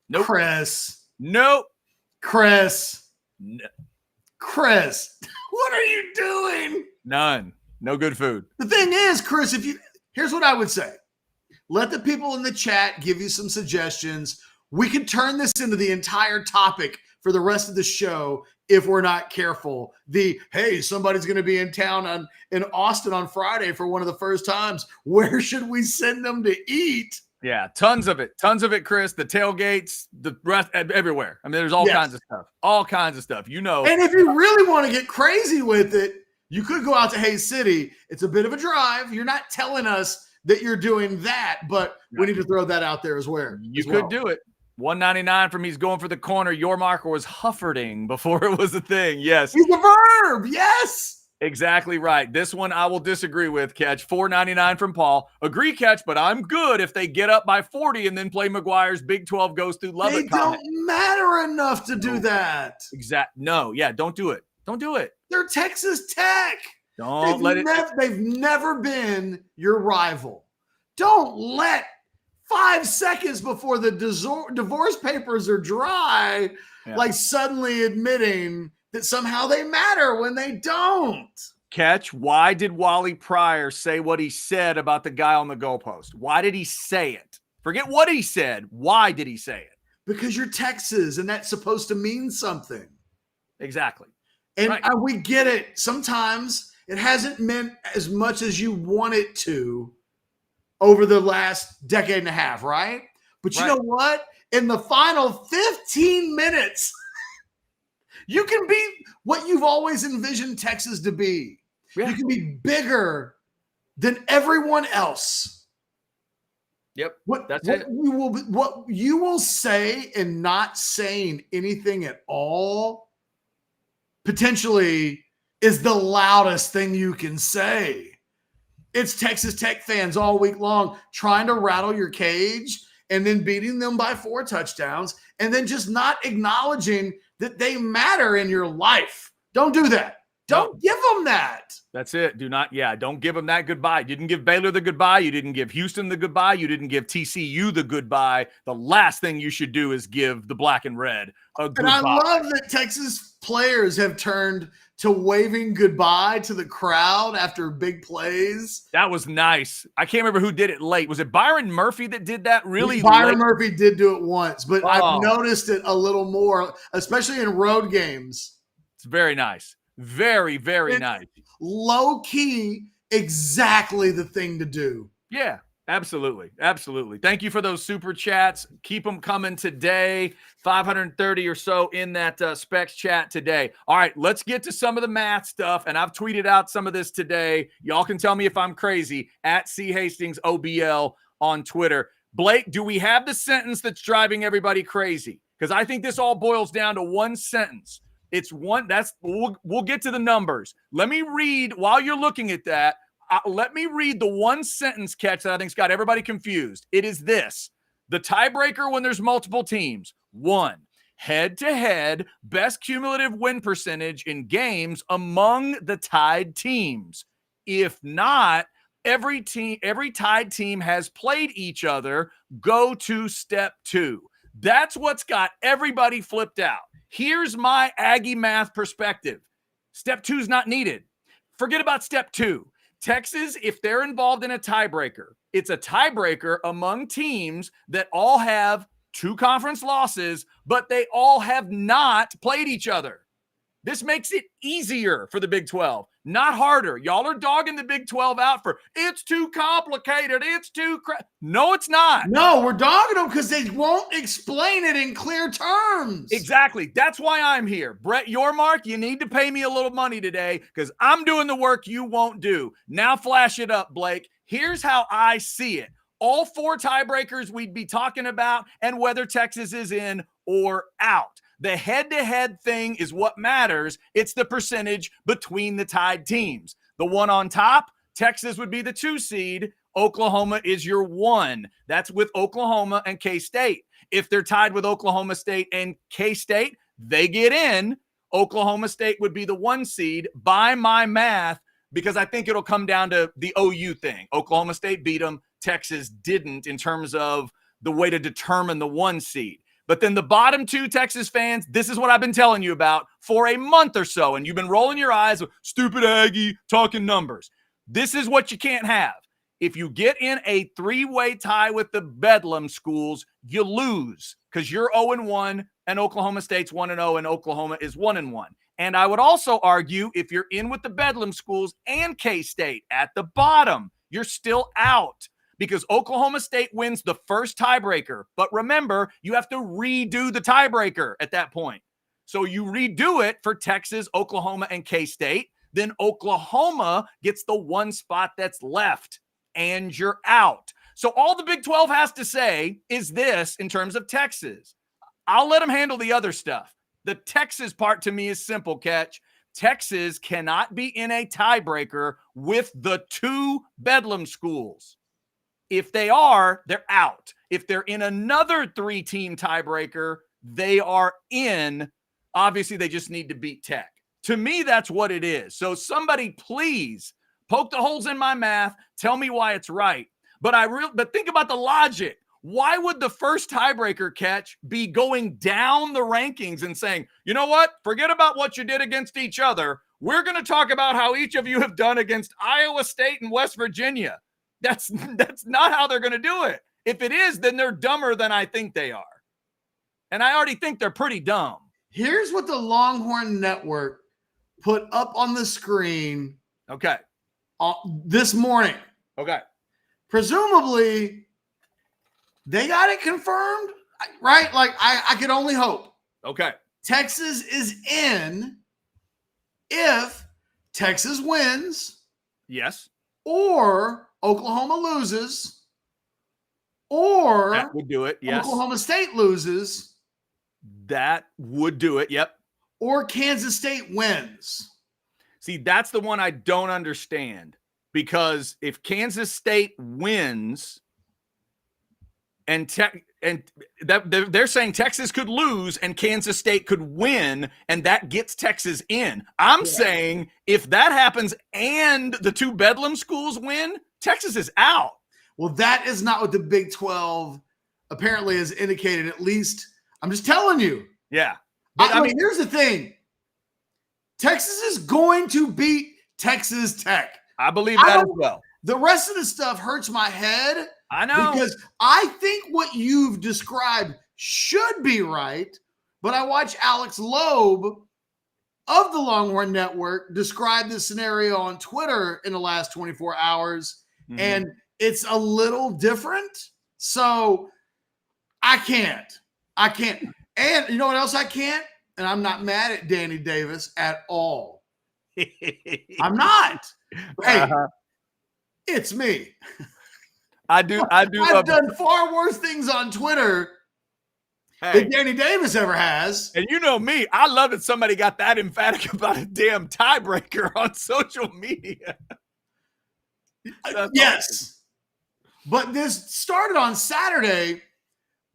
Speaker 2: Nope.
Speaker 1: Chris.
Speaker 2: Nope.
Speaker 1: Chris.
Speaker 2: No.
Speaker 1: Chris, what are you doing?
Speaker 2: None. No good food.
Speaker 1: The thing is, Chris, here's what I would say. Let the people in the chat give you some suggestions. We could turn this into the entire topic for the rest of the show if we're not careful. Hey, somebody's going to be in town in Austin on Friday for one of the first times. Where should we send them to eat?
Speaker 2: Yeah, tons of it, Chris. The tailgates, the rest, everywhere. I mean, there's all kinds of stuff.
Speaker 1: And if you really want to get crazy with it, you could go out to Hayes City. It's a bit of a drive. You're not telling us that you're doing that, but we need to throw that out there as well.
Speaker 2: You could do it. $1.99 from he's going for the corner. Your marker was Huffording before it was a thing. Yes.
Speaker 1: He's a verb. Yes.
Speaker 2: Exactly right. This one I will disagree with, Ketch. $4.99 from Paul. Agree, Ketch, but I'm good if they get up by 40 and then play McGuire's Big 12 goes through Lubbock.
Speaker 1: They don't matter enough to do that.
Speaker 2: No, yeah, don't do it. Don't do it.
Speaker 1: They're Texas Tech. They've never been your rival. Don't let 5 seconds before the divorce papers are dry, like suddenly admitting that somehow they matter when they don't.
Speaker 2: Ketch, why did Wally Pryor say what he said about the guy on the goalpost? Why did he say it? Forget what he said. Why did he say it?
Speaker 1: Because you're Texas, and that's supposed to mean something.
Speaker 2: Exactly.
Speaker 1: And we get it. Sometimes it hasn't meant as much as you want it to over the last decade and a half, right? But you know what? In the final 15 minutes, you can be what you've always envisioned Texas to be. Yeah. You can be bigger than everyone else.
Speaker 2: Yep.
Speaker 1: What you will say and not saying anything at all potentially is the loudest thing you can say. It's Texas Tech fans all week long trying to rattle your cage and then beating them by 4 touchdowns and then just not acknowledging that they matter in your life. Don't do that. Don't give them that.
Speaker 2: That's it. Don't give them that goodbye. You didn't give Baylor the goodbye. You didn't give Houston the goodbye. You didn't give TCU the goodbye. The last thing you should do is give the black and red a goodbye.
Speaker 1: And I love that Texas players have turned to waving goodbye to the crowd after big plays.
Speaker 2: That was nice. I can't remember who did it late. Was it Byron Murphy that did that really
Speaker 1: Byron Murphy did do it once, but I've noticed it a little more, especially in road games.
Speaker 2: It's very nice. Very, very nice.
Speaker 1: Low key, exactly the thing to do.
Speaker 2: Yeah, absolutely. Absolutely. Thank you for those super chats. Keep them coming today. 530 or so in that Specs chat today. All right, let's get to some of the math stuff. And I've tweeted out some of this today. Y'all can tell me if I'm crazy at C Hastings OBL on Twitter. Blake, do we have the sentence that's driving everybody crazy? Because I think this all boils down to one sentence. It's one we'll get to the numbers. Let me read while you're looking at that. Let me read the one sentence, Catch, that I think's got everybody confused. It is this: the tiebreaker when there's multiple teams. 1, head-to-head best cumulative win percentage in games among the tied teams. If not, every tied team has played each other. Go to step 2. That's what's got everybody flipped out. Here's my Aggie math perspective. Step 2 is not needed. Forget about step 2. Texas, if they're involved in a tiebreaker, it's a tiebreaker among teams that all have 2 conference losses, but they all have not played each other. This makes it easier for the Big 12, not harder. Y'all are dogging the Big 12 out for it's too complicated. It's too No, it's not.
Speaker 1: No, we're dogging them because they won't explain it in clear terms.
Speaker 2: Exactly. That's why I'm here. Brett Yormark, you need to pay me a little money today because I'm doing the work you won't do. Now flash it up, Blake. Here's how I see it. All 4 tiebreakers we'd be talking about and whether Texas is in or out. The head-to-head thing is what matters. It's the percentage between the tied teams. The one on top, Texas would be the 2 seed. Oklahoma is your 1. That's with Oklahoma and K-State. If they're tied with Oklahoma State and K-State, they get in. Oklahoma State would be the 1 seed. By my math, because I think it'll come down to the OU thing. Oklahoma State beat them. Texas didn't in terms of the way to determine the 1 seed. But then the bottom 2 Texas fans, this is what I've been telling you about for a month or so. And you've been rolling your eyes with stupid Aggie talking numbers. This is what you can't have. If you get in a 3-way tie with the Bedlam schools, you lose because you're 0-1 and Oklahoma State's 1-0 and Oklahoma is 1-1. And I would also argue if you're in with the Bedlam schools and K-State at the bottom, you're still out because Oklahoma State wins the first tiebreaker. But remember, you have to redo the tiebreaker at that point. So you redo it for Texas, Oklahoma, and K-State. Then Oklahoma gets the 1 spot that's left, and you're out. So all the Big 12 has to say is this in terms of Texas. I'll let them handle the other stuff. The Texas part to me is simple, Ketch. Texas cannot be in a tiebreaker with the 2 Bedlam schools. If they are, they're out. If they're in another 3-team tiebreaker, they are in. Obviously, they just need to beat Tech. To me, that's what it is. So somebody please poke the holes in my math. Tell me why it's right. But think about the logic. Why would the first tiebreaker Ketch be going down the rankings and saying, you know what? Forget about what you did against each other. We're going to talk about how each of you have done against Iowa State and West Virginia. That's not how they're going to do it. If it is, then they're dumber than I think they are. And I already think they're pretty dumb.
Speaker 1: Here's what the Longhorn Network put up on the screen.
Speaker 2: Okay.
Speaker 1: This morning.
Speaker 2: Okay.
Speaker 1: Presumably, they got it confirmed, right? Like, I could only hope.
Speaker 2: Okay.
Speaker 1: Texas is in if Texas wins.
Speaker 2: Yes.
Speaker 1: Or Oklahoma loses. Or
Speaker 2: that would do it. Yes.
Speaker 1: Oklahoma State loses.
Speaker 2: That would do it. Yep.
Speaker 1: Or Kansas State wins.
Speaker 2: See, that's the one I don't understand. Because if Kansas State wins and they're saying Texas could lose and Kansas State could win, and that gets Texas in. I'm saying if that happens and the 2 Bedlam schools win, Texas is out.
Speaker 1: Well, that is not what the Big 12 apparently has indicated, at least. I'm just telling you.
Speaker 2: Yeah.
Speaker 1: But I mean, here's the thing. Texas is going to beat Texas Tech.
Speaker 2: I believe that as well.
Speaker 1: The rest of the stuff hurts my head.
Speaker 2: I know.
Speaker 1: Because I think what you've described should be right, but I watched Alex Loeb of the Longhorn Network describe this scenario on Twitter in the last 24 hours, and it's a little different. So I can't. And you know what else I can't? And I'm not mad at Danny Davis at all. I'm not. Hey, it's me.
Speaker 2: I do.
Speaker 1: I've done far worse things on Twitter than Danny Davis ever has.
Speaker 2: And you know me, I love that somebody got that emphatic about a damn tiebreaker on social media.
Speaker 1: Yes. Awesome. But this started on Saturday.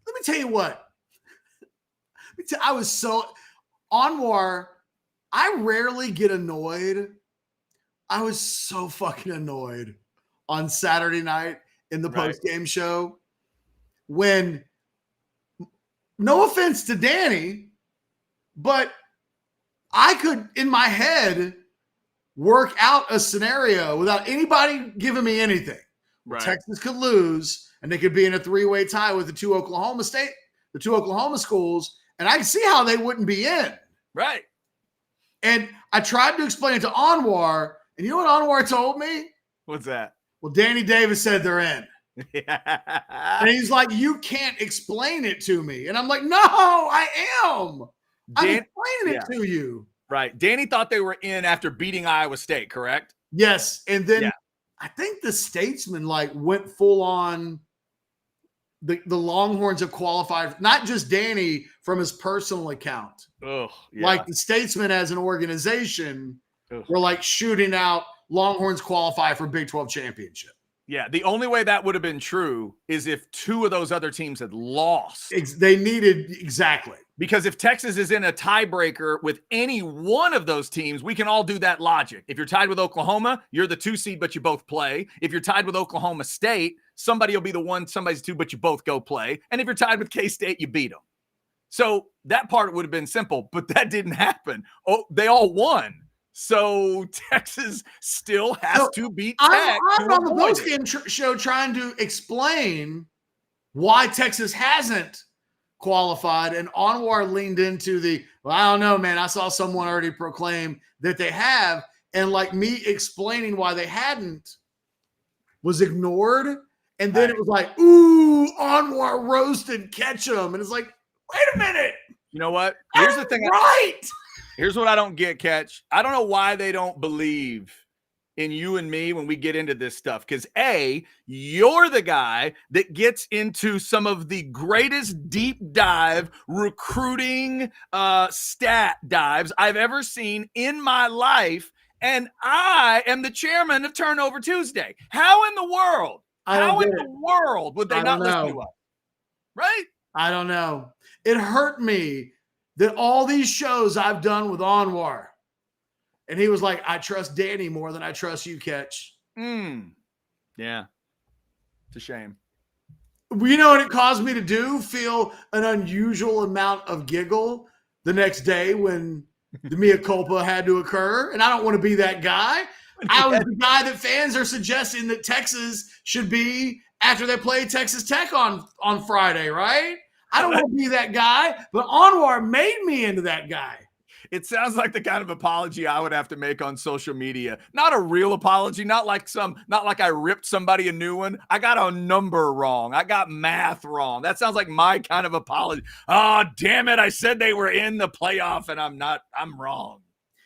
Speaker 1: Let me tell you what. I was so Anwar. I rarely get annoyed. I was so fucking annoyed on Saturday night in the post-game show when, no offense to Danny, but I could, in my head, work out a scenario without anybody giving me anything. Right. Texas could lose, and they could be in a 3-way tie with the 2 Oklahoma schools, and I can see how they wouldn't be in.
Speaker 2: Right.
Speaker 1: And I tried to explain it to Anwar, and you know what Anwar told me?
Speaker 2: What's that?
Speaker 1: Well, Danny Davis said they're in. And he's like, you can't explain it to me. And I'm like, no, I am. I'm explaining it to you.
Speaker 2: Right. Danny thought they were in after beating Iowa State, correct?
Speaker 1: Yes. And then I think the Statesman went full on. The Longhorns have qualified, not just Danny from his personal account.
Speaker 2: Oh, yeah.
Speaker 1: Like the Statesman as an organization were shooting out Longhorns qualify for Big 12 championship.
Speaker 2: Yeah, the only way that would have been true is if two of those other teams had lost.
Speaker 1: They needed exactly.
Speaker 2: Because if Texas is in a tiebreaker with any one of those teams, we can all do that logic. If you're tied with Oklahoma, you're the 2 seed, but you both play. If you're tied with Oklahoma State, somebody will be the 1, somebody's 2, but you both go play. And if you're tied with K-State, you beat them. So that part would have been simple, but that didn't happen. Oh, they all won. So Texas still has to beat Tech.
Speaker 1: I'm on the postgame show trying to explain why Texas hasn't qualified, and Anwar leaned into well, I don't know, man. I saw someone already proclaim that they have, and like me explaining why they hadn't was ignored. And then it was like, ooh, Anwar roasted Ketchum. And it's like, wait a minute.
Speaker 2: You know what? Here's the thing.
Speaker 1: Right.
Speaker 2: Here's what I don't get, Ketch. I don't know why they don't believe in you and me when we get into this stuff. Because A, you're the guy that gets into some of the greatest deep dive recruiting stat dives I've ever seen in my life. And I am the chairman of Turnover Tuesday. How in the world? How in the world would they not listen to us? Right?
Speaker 1: I don't know. It hurt me that all these shows I've done with Anwar, and he was like, I trust Danny more than I trust you, Ketch.
Speaker 2: Yeah. It's a shame.
Speaker 1: You know what it caused me to do? Feel an unusual amount of giggle the next day when the mea culpa had to occur. And I don't want to be that guy. I was the guy that fans are suggesting that Texas should be after they play Texas Tech on Friday, right? I don't want to be that guy, but Anwar made me into that guy.
Speaker 2: It sounds like the kind of apology I would have to make on social media. Not a real apology, not like I ripped somebody a new one. I got a number wrong. I got math wrong. That sounds like my kind of apology. Oh, damn it. I said they were in the playoff and I'm wrong.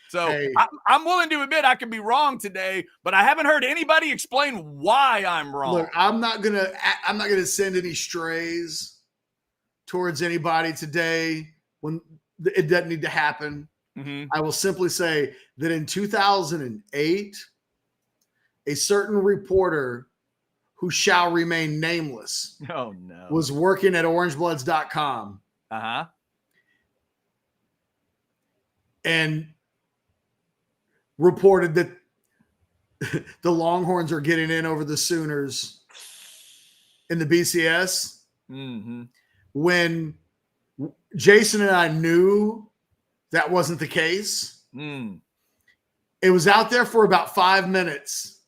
Speaker 2: So hey. I'm willing to admit I could be wrong today, but I haven't heard anybody explain why I'm wrong.
Speaker 1: Look, I'm not gonna send any strays towards anybody today when it doesn't need to happen. Mm-hmm. I will simply say that in 2008, a certain reporter who shall remain nameless was working at orangebloods.com.
Speaker 2: Uh-huh.
Speaker 1: And reported that the Longhorns are getting in over the Sooners in the BCS.
Speaker 2: Mm-hmm.
Speaker 1: When Jason and I knew that wasn't the case. It was out there for about 5 minutes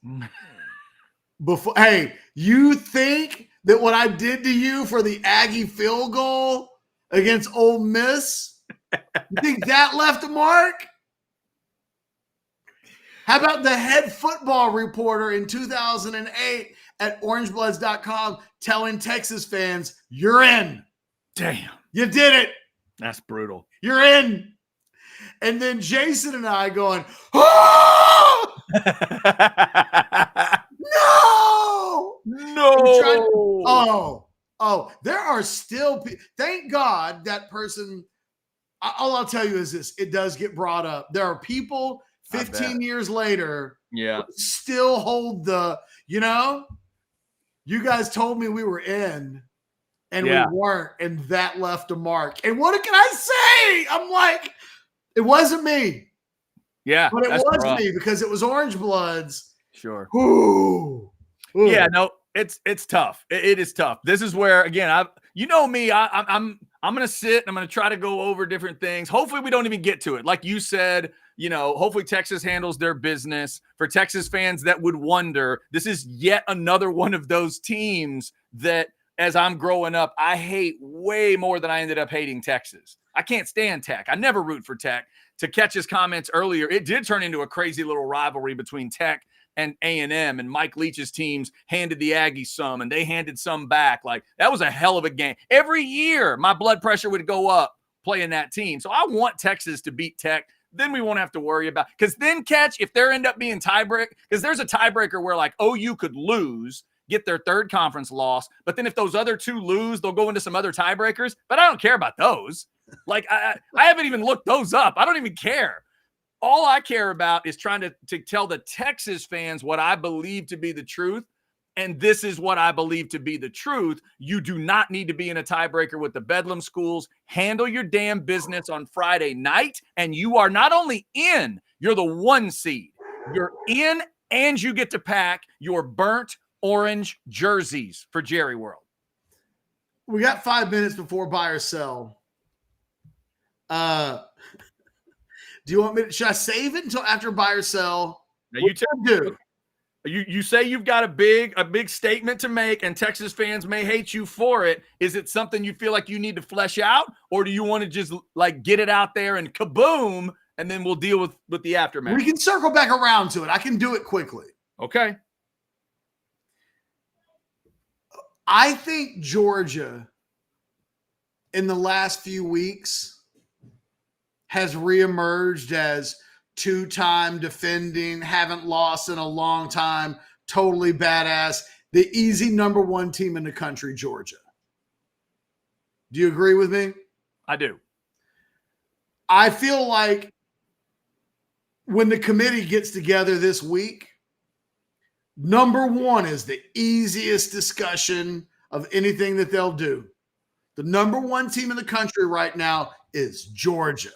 Speaker 1: before. Hey, you think that what I did to you for the Aggie field goal against Ole Miss, you think that left a mark? How about the head football reporter in 2008 at orangebloods.com telling Texas fans, you're in.
Speaker 2: Damn.
Speaker 1: You did it.
Speaker 2: That's brutal.
Speaker 1: You're in. And then Jason and I going, oh! No! Oh, there are still people. Thank God that person. All I'll tell you is this. It does get brought up. There are people 15 years later still hold you guys told me we were in and we weren't, and that left a mark. And what can I say? I'm like, it wasn't me.
Speaker 2: Yeah.
Speaker 1: But it was me because it was Orange Bloods.
Speaker 2: Sure.
Speaker 1: Ooh.
Speaker 2: Yeah, no, it's tough. It is tough. This is where, again, I'm going to sit and I'm going to try to go over different things. Hopefully we don't even get to it. Like you said, hopefully Texas handles their business. For Texas fans that would wonder, this is yet another one of those teams that, as I'm growing up, I hate way more than I ended up hating Texas. I can't stand Tech. I never root for Tech. To catch his comments earlier, it did turn into a crazy little rivalry between Tech and A&M, and Mike Leach's teams handed the Aggies some, and they handed some back. Like, that was a hell of a game. Every year, my blood pressure would go up playing that team. So I want Texas to beat Tech. Then we won't have to worry about – because then, Catch, if there end up being tiebreak – because there's a tiebreaker where, like, OU could lose, get their third conference loss, but then if those other two lose, they'll go into some other tiebreakers. But I don't care about those. Like, I haven't even looked those up. I don't even care. All I care about is trying to tell the Texas fans what I believe to be the truth. And this is what I believe to be the truth. You do not need to be in a tiebreaker with the Bedlam schools. Handle your damn business on Friday night. And you are not only in, you're the 1 seed. You're in, and you get to pack your burnt orange jerseys for Jerry World.
Speaker 1: We got 5 minutes before buy or sell. Do you want me to, should I save it until after buy or sell?
Speaker 2: Now you
Speaker 1: do.
Speaker 2: You say you've got a big statement to make, and Texas fans may hate you for it. Is it something you feel like you need to flesh out, or do you want to just like get it out there and kaboom, and then we'll deal with the aftermath?
Speaker 1: We can circle back around to it. I can do it quickly.
Speaker 2: Okay.
Speaker 1: I think Georgia in the last few weeks has reemerged as two-time defending, haven't lost in a long time, totally badass, the easy number 1 team in the country, Georgia. Do you agree with me?
Speaker 2: I do.
Speaker 1: I feel like when the committee gets together this week, number 1 is the easiest discussion of anything that they'll do. The number 1 team in the country right now is Georgia.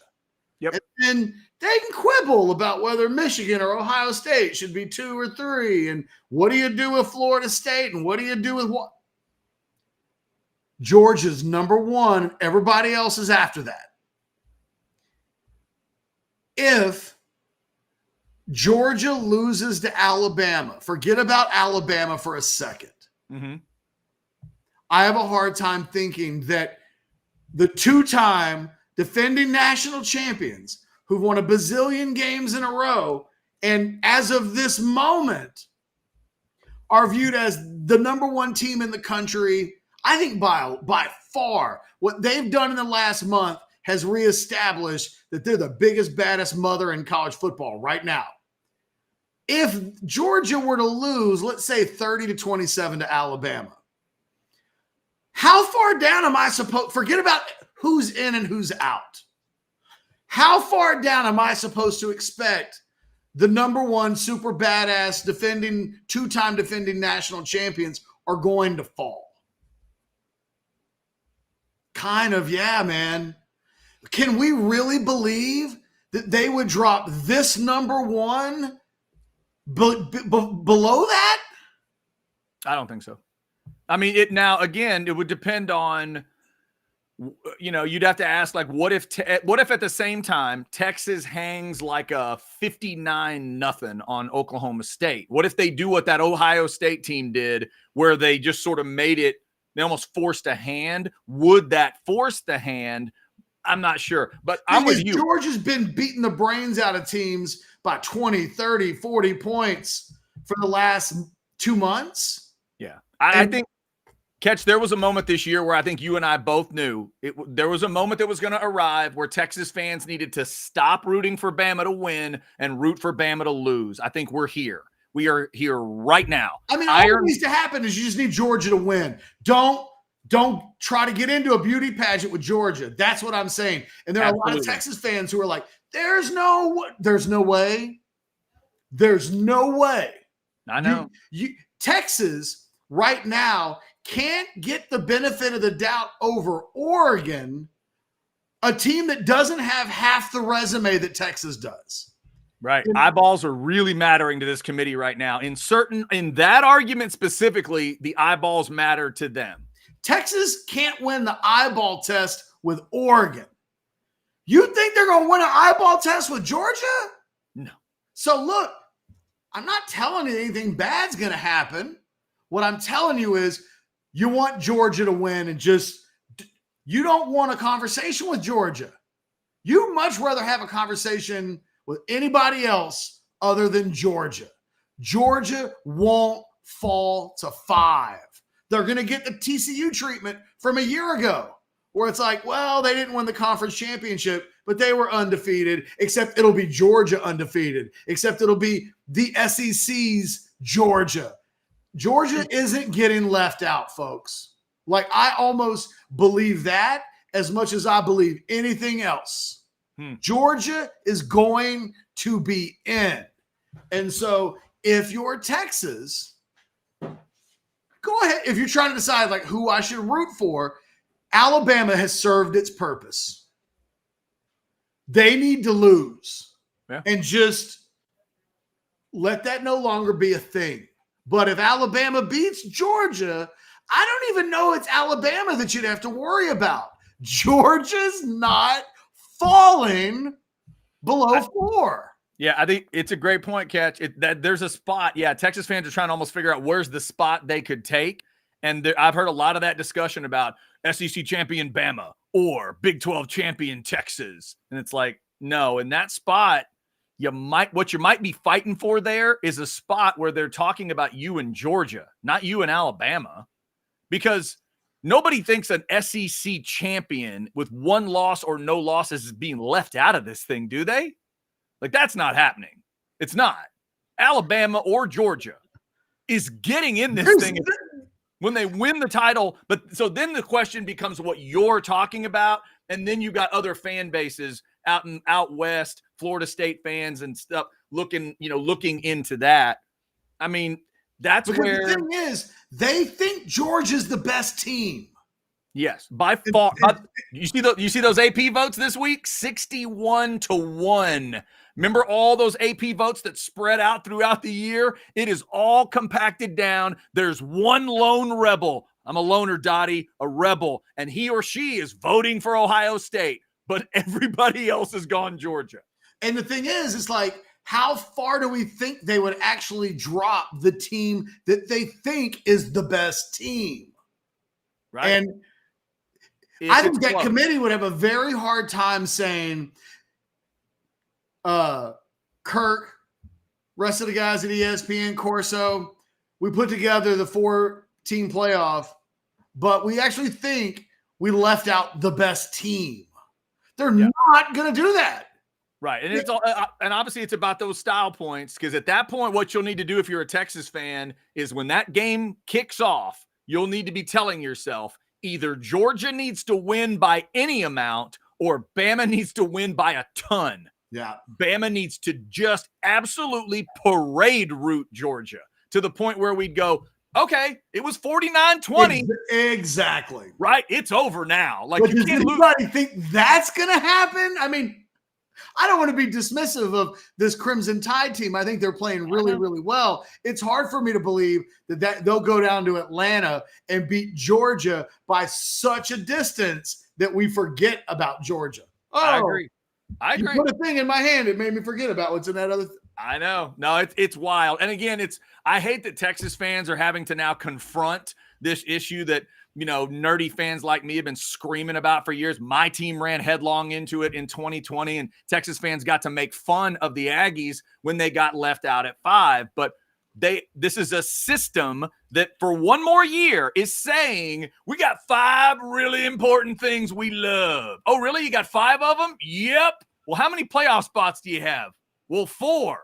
Speaker 2: Yep.
Speaker 1: And then they can quibble about whether Michigan or Ohio State should be 2 or 3. And what do you do with Florida State? And what do you do with what? Georgia's number 1. And everybody else is after that. If Georgia loses to Alabama, forget about Alabama for a second.
Speaker 2: Mm-hmm.
Speaker 1: I have a hard time thinking that the 2-time defending national champions who've won a bazillion games in a row and as of this moment are viewed as the number 1 team in the country. I think by far what they've done in the last month has reestablished that they're the biggest, baddest mother in college football right now. If Georgia were to lose, let's say 30-27 to Alabama, how far down am I supposed, forget about who's in and who's out. How far down am I supposed to expect the number 1 super badass defending, 2-time defending national champions are going to fall? Kind of, yeah, man. Can we really believe that they would drop this number 1 below that?
Speaker 2: I don't think so. I mean, it would depend on, you'd have to ask, like, what if at the same time Texas hangs like a 59-0 on Oklahoma State? What if they do what that Ohio State team did, where they just sort of made it, they almost forced a hand? Would that force the hand? I'm not sure, but I'm with you.
Speaker 1: Georgia's been beating the brains out of teams by 20, 30, 40 points for the last 2 months.
Speaker 2: Yeah. I think, Ketch, there was a moment this year where I think you and I both knew there was a moment that was going to arrive where Texas fans needed to stop rooting for Bama to win and root for Bama to lose. I think we're here. We are here right now.
Speaker 1: I mean, all that needs to happen is you just need Georgia to win. Don't try to get into a beauty pageant with Georgia. That's what I'm saying. And there are a lot of Texas fans who are like, there's no way. There's no way.
Speaker 2: I know.
Speaker 1: Texas right now can't get the benefit of the doubt over Oregon, a team that doesn't have half the resume that Texas does.
Speaker 2: Right. Eyeballs are really mattering to this committee right now. In that argument specifically, the eyeballs matter to them.
Speaker 1: Texas can't win the eyeball test with Oregon. You think they're going to win an eyeball test with Georgia?
Speaker 2: No.
Speaker 1: So look, I'm not telling you anything bad's going to happen. What I'm telling you is you want Georgia to win and you don't want a conversation with Georgia. You'd much rather have a conversation with anybody else other than Georgia. Georgia won't fall to 5. They're going to get the TCU treatment from a year ago where it's like, well, they didn't win the conference championship, but they were undefeated, except it'll be Georgia undefeated, except it'll be the SEC's Georgia. Georgia isn't getting left out, folks. Like, I almost believe that as much as I believe anything else. Georgia is going to be in. And so if you're Texas, go ahead. If you're trying to decide like who I should root for, Alabama has served its purpose. They need to lose and just let that no longer be a thing. But if Alabama beats Georgia, I don't even know it's Alabama that you'd have to worry about. Georgia's not falling below 4.
Speaker 2: Yeah, I think it's a great point, Ketch. That there's a spot. Yeah, Texas fans are trying to almost figure out where's the spot they could take. And I've heard a lot of that discussion about SEC champion Bama or Big 12 champion Texas. And it's like, no, in that spot, what you might be fighting for there is a spot where they're talking about you and Georgia, not you and Alabama. Because nobody thinks an SEC champion with 1 loss or no losses is being left out of this thing, do they? Like, that's not happening. It's not. Alabama or Georgia is getting in this thing when they win the title. But so then the question becomes what you're talking about. And then you've got other fan bases out west, Florida State fans and stuff looking into that. I mean, that's because where
Speaker 1: the thing is, they think Georgia's the best team.
Speaker 2: Yes, by far. You see those AP votes this week? 61-1. Remember all those AP votes that spread out throughout the year? It is all compacted down. There's one lone rebel. I'm a loner, Dottie, a rebel, and he or she is voting for Ohio State, but everybody else has gone Georgia.
Speaker 1: And the thing is, it's like, how far do we think they would actually drop the team that they think is the best team?
Speaker 2: Right.
Speaker 1: And I think that committee would have a very hard time saying, Kirk, rest of the guys at ESPN, Corso, we put together the 4-team playoff, but we actually think we left out the best team. They're not going to do that.
Speaker 2: Right. And it's all, and obviously it's about those style points, because at that point, what you'll need to do if you're a Texas fan is when that game kicks off, you'll need to be telling yourself either Georgia needs to win by any amount or Bama needs to win by a ton.
Speaker 1: Yeah.
Speaker 2: Bama needs to just absolutely parade route Georgia to the point where we'd go, okay, it was 49-20.
Speaker 1: Exactly.
Speaker 2: Right. It's over now. Like,
Speaker 1: but you can't lose. Anybody think that's going to happen? I mean, I don't want to be dismissive of this Crimson Tide team. I think they're playing really, really well. It's hard for me to believe that they'll go down to Atlanta and beat Georgia by such a distance that we forget about Georgia. Oh,
Speaker 2: I agree.
Speaker 1: You put a thing in my hand. It made me forget about what's in that other thing.
Speaker 2: I know. No, it's wild. And again, I hate that Texas fans are having to now confront this issue that, nerdy fans like me have been screaming about for years. My team ran headlong into it in 2020, and Texas fans got to make fun of the Aggies when they got left out at 5. But this is a system that for one more year is saying we got 5 really important things we love. Oh, really? You got 5 of them? Yep. Well, how many playoff spots do you have? Well, 4.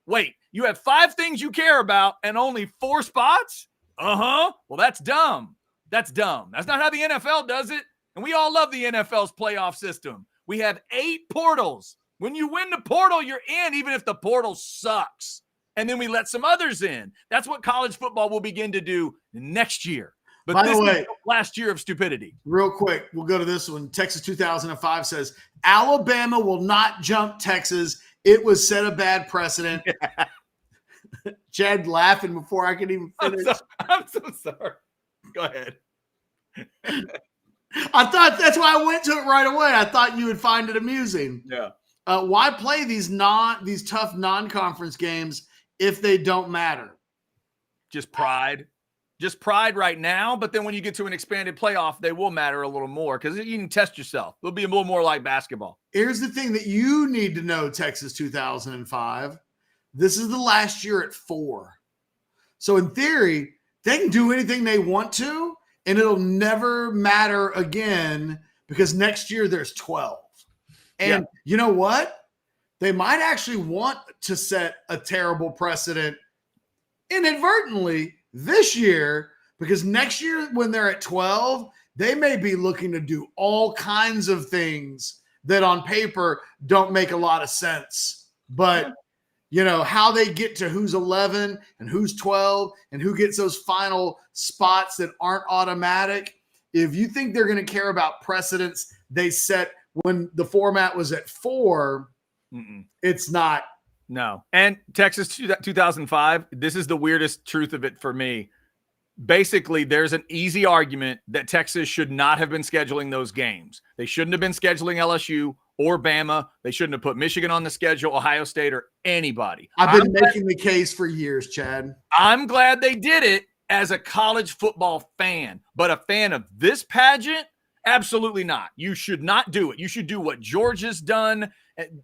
Speaker 2: Wait, you have 5 things you care about and only 4 spots? Uh-huh. Well, that's dumb. That's dumb. That's not how the NFL does it. And we all love the NFL's playoff system. We have 8 portals. When you win the portal, you're in, even if the portal sucks. And then we let some others in. That's what college football will begin to do next year. But this is the last year of stupidity.
Speaker 1: Real quick, we'll go to this one. Texas 2005 says, Alabama will not jump Texas. It was set a bad precedent. Chad laughing before I could even finish.
Speaker 2: I'm so sorry. Go ahead.
Speaker 1: I thought that's why I went to it right away. I thought you would find it amusing.
Speaker 2: Yeah.
Speaker 1: Why play these tough non-conference games if they don't matter?
Speaker 2: Just pride. Just pride right now, but then when you get to an expanded playoff, they will matter a little more because you can test yourself. It'll be a little more like basketball.
Speaker 1: Here's the thing that you need to know, Texas 2005. This is the last year at 4. So in theory, they can do anything they want to, and it'll never matter again because next year there's 12. And you know what? They might actually want to set a terrible precedent inadvertently this year, because next year when they're at 12, they may be looking to do all kinds of things that on paper don't make a lot of sense. But how they get to who's 11 and who's 12 and who gets those final spots that aren't automatic. If you think they're going to care about precedents they set when the format was at 4, it's not.
Speaker 2: No. And Texas 2005, this is the weirdest truth of it for me. Basically, there's an easy argument that Texas should not have been scheduling those games. They shouldn't have been scheduling LSU or Bama. They shouldn't have put Michigan on the schedule, Ohio State, or anybody.
Speaker 1: I've been making the case for years, Chad.
Speaker 2: I'm glad they did it as a college football fan, but a fan of this pageant, absolutely not. You should not do it. You should do what Georgia's done.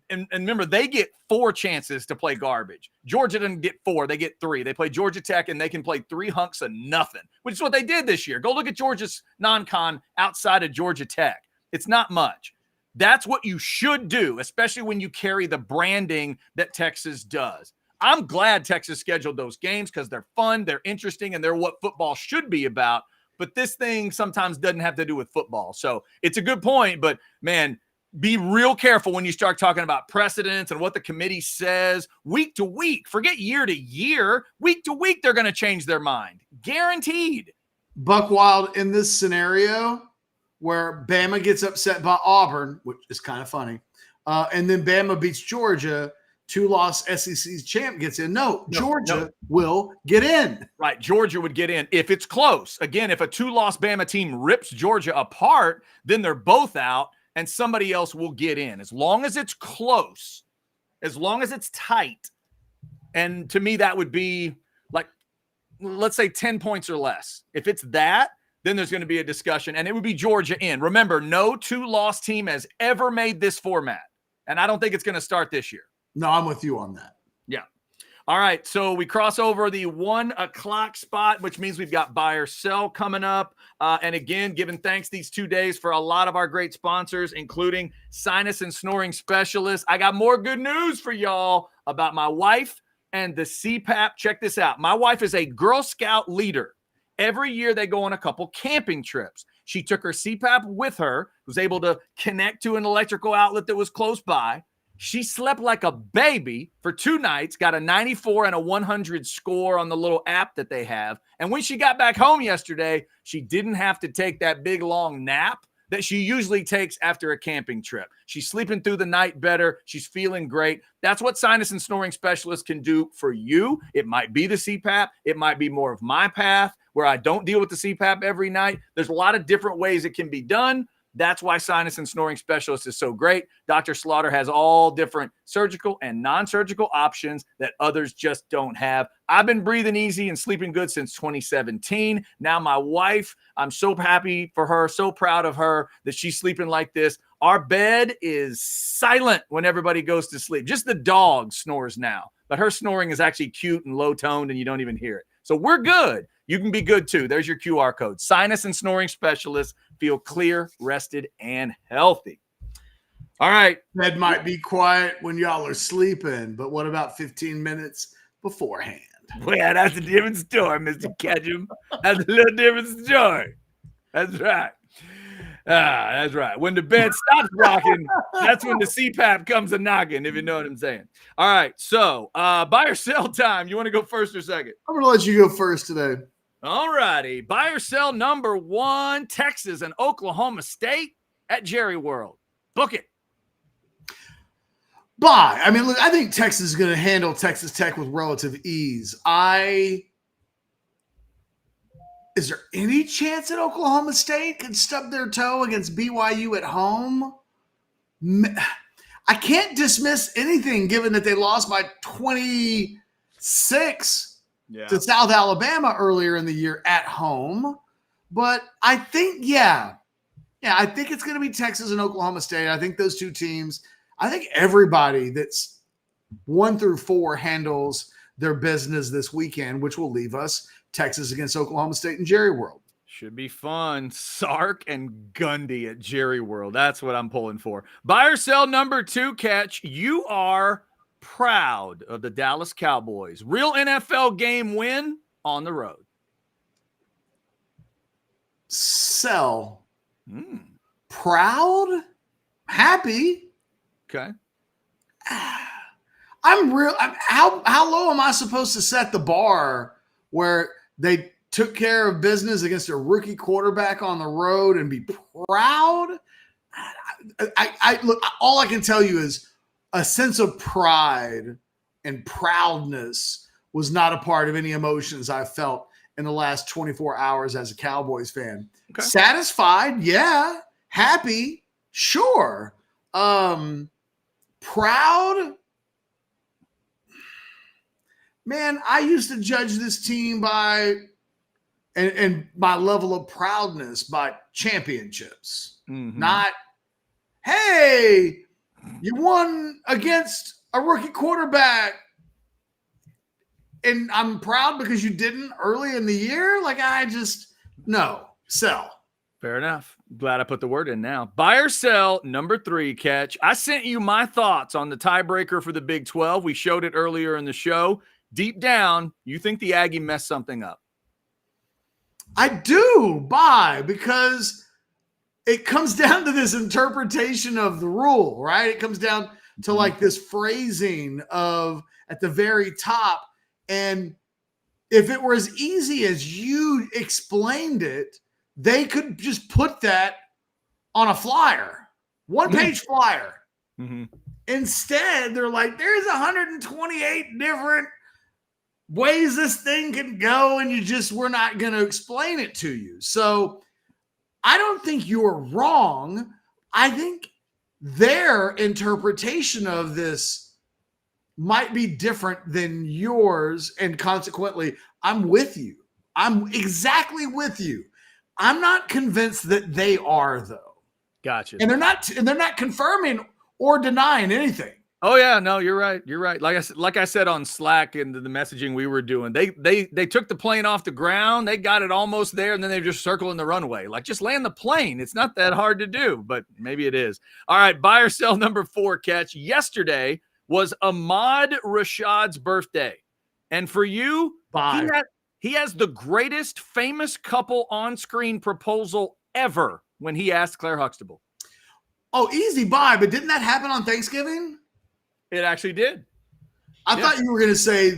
Speaker 2: And remember, they get 4 chances to play garbage. Georgia doesn't get 4. They get 3. They play Georgia Tech, and they can play 3 hunks of nothing, which is what they did this year. Go look at Georgia's non-con outside of Georgia Tech. It's not much. That's what you should do, especially when you carry the branding that Texas does. I'm glad Texas scheduled those games because they're fun, they're interesting, and they're what football should be about. But this thing sometimes doesn't have to do with football. So it's a good point, but, man, be real careful when you start talking about precedents and what the committee says week to week. Forget year to year. Week to week, they're going to change their mind. Guaranteed.
Speaker 1: Buck Wild, in this scenario where Bama gets upset by Auburn, which is kind of funny, and then Bama beats Georgia, 2-loss SEC champ gets in. No, Georgia will get in.
Speaker 2: Right, Georgia would get in if it's close. Again, if a 2-loss Bama team rips Georgia apart, then they're both out, and somebody else will get in. As long as it's close, as long as it's tight, and to me that would be like, let's say 10 points or less. If it's that, then there's going to be a discussion, and it would be Georgia in. Remember, no 2-loss team has ever made this format, and I don't think it's going to start this year.
Speaker 1: No, I'm with you on that.
Speaker 2: Yeah. All right, so we cross over the 1 o'clock spot, which means we've got buy or sell coming up. And again, giving thanks these 2 days for a lot of our great sponsors, including Sinus and Snoring Specialists. I got more good news for y'all about my wife and the CPAP. Check this out. My wife is a Girl Scout leader. Every year they go on a couple camping trips. She took her CPAP with her, was able to connect to an electrical outlet that was close by. She slept like a baby for 2 nights, got a 94 and a 100 score on the little app that they have. And when she got back home yesterday, she didn't have to take that big, long nap that she usually takes after a camping trip. She's sleeping through the night better. She's feeling great. That's what Sinus and Snoring Specialists can do for you. It might be the CPAP. It might be more of my path where I don't deal with the CPAP every night. There's a lot of different ways it can be done. That's why Sinus and Snoring Specialists is so great. Dr. Slaughter has all different surgical and non-surgical options that others just don't have. I've been breathing easy and sleeping good since 2017. Now my wife, I'm so happy for her, so proud of her that she's sleeping like this. Our bed is silent when everybody goes to sleep. Just the dog snores now, but her snoring is actually cute and low-toned and you don't even hear it. So we're good. You can be good too. There's your QR code. Sinus and Snoring Specialists. Feel clear, rested, and healthy. All right.
Speaker 1: Bed might be quiet when y'all are sleeping, but what about 15 minutes beforehand?
Speaker 2: Well, that's a different story, Mr. Ketchum. That's a little different story. That's right. That's right. When the bed stops rocking, that's when the CPAP comes a knocking, if you know what I'm saying. All right. So buy or sell time. You want to go first or second?
Speaker 1: I'm going to let you go first today.
Speaker 2: All righty. Buy or sell number 1, Texas and Oklahoma State at Jerry World. Book it.
Speaker 1: Buy. I mean, look, I think Texas is going to handle Texas Tech with relative ease. Is there any chance that Oklahoma State could stub their toe against BYU at home? I can't dismiss anything given that they lost by 26 to South Alabama earlier in the year at home. But I think, I think it's going to be Texas and Oklahoma State. I think those 2 teams, I think everybody that's 1 through 4 handles their business this weekend, which will leave us Texas against Oklahoma State and Jerry World.
Speaker 2: Should be fun. Sark and Gundy at Jerry World. That's what I'm pulling for. Buy or sell number 2, Ketch. You are proud of the Dallas Cowboys. Real NFL game win on the road.
Speaker 1: Sell. Proud? Happy?
Speaker 2: Okay.
Speaker 1: How low am I supposed to set the bar where they took care of business against a rookie quarterback on the road and be proud? I look, all I can tell you is a sense of pride and proudness was not a part of any emotions I felt in the last 24 hours as a Cowboys fan.
Speaker 2: Okay.
Speaker 1: Satisfied, yeah. Happy, sure. Proud. Man, I used to judge this team by and my level of proudness by championships. Not, hey, you won against a rookie quarterback and I'm proud because you didn't early in the year. Like, no, sell.
Speaker 2: Fair enough. Glad I put the word in now. Buy or sell, number 3, Ketch. I sent you my thoughts on the tiebreaker for the Big 12. We showed it earlier in the show. Deep down, you think the Aggie messed something up?
Speaker 1: I do buy, because it comes down to this interpretation of the rule, right? It comes down to like this phrasing of at the very top. And if it were as easy as you explained it, they could just put that on a flyer, one-page flyer. Instead, they're like, there's 128 different ways this thing can go, and we're not going to explain it to you. So I don't think you're wrong. I think their interpretation of this might be different than yours, and consequently, I'm with you. I'm exactly with you. I'm not convinced that they are, though.
Speaker 2: Gotcha.
Speaker 1: And they're not confirming or denying anything.
Speaker 2: Oh yeah, no, you're right. You're right. Like I said on Slack and the messaging we were doing, they took the plane off the ground, they got it almost there, and then they're just circling the runway. Like, just land the plane. It's not that hard to do, but maybe it is. All right, buy or sell, number 4, Ketch. Yesterday was Ahmad Rashad's birthday, and for you,
Speaker 1: buy.
Speaker 2: He has the greatest famous couple on-screen proposal ever when he asked Claire Huxtable.
Speaker 1: Oh, easy buy, but didn't that happen on Thanksgiving?
Speaker 2: It actually did.
Speaker 1: I thought you were going to say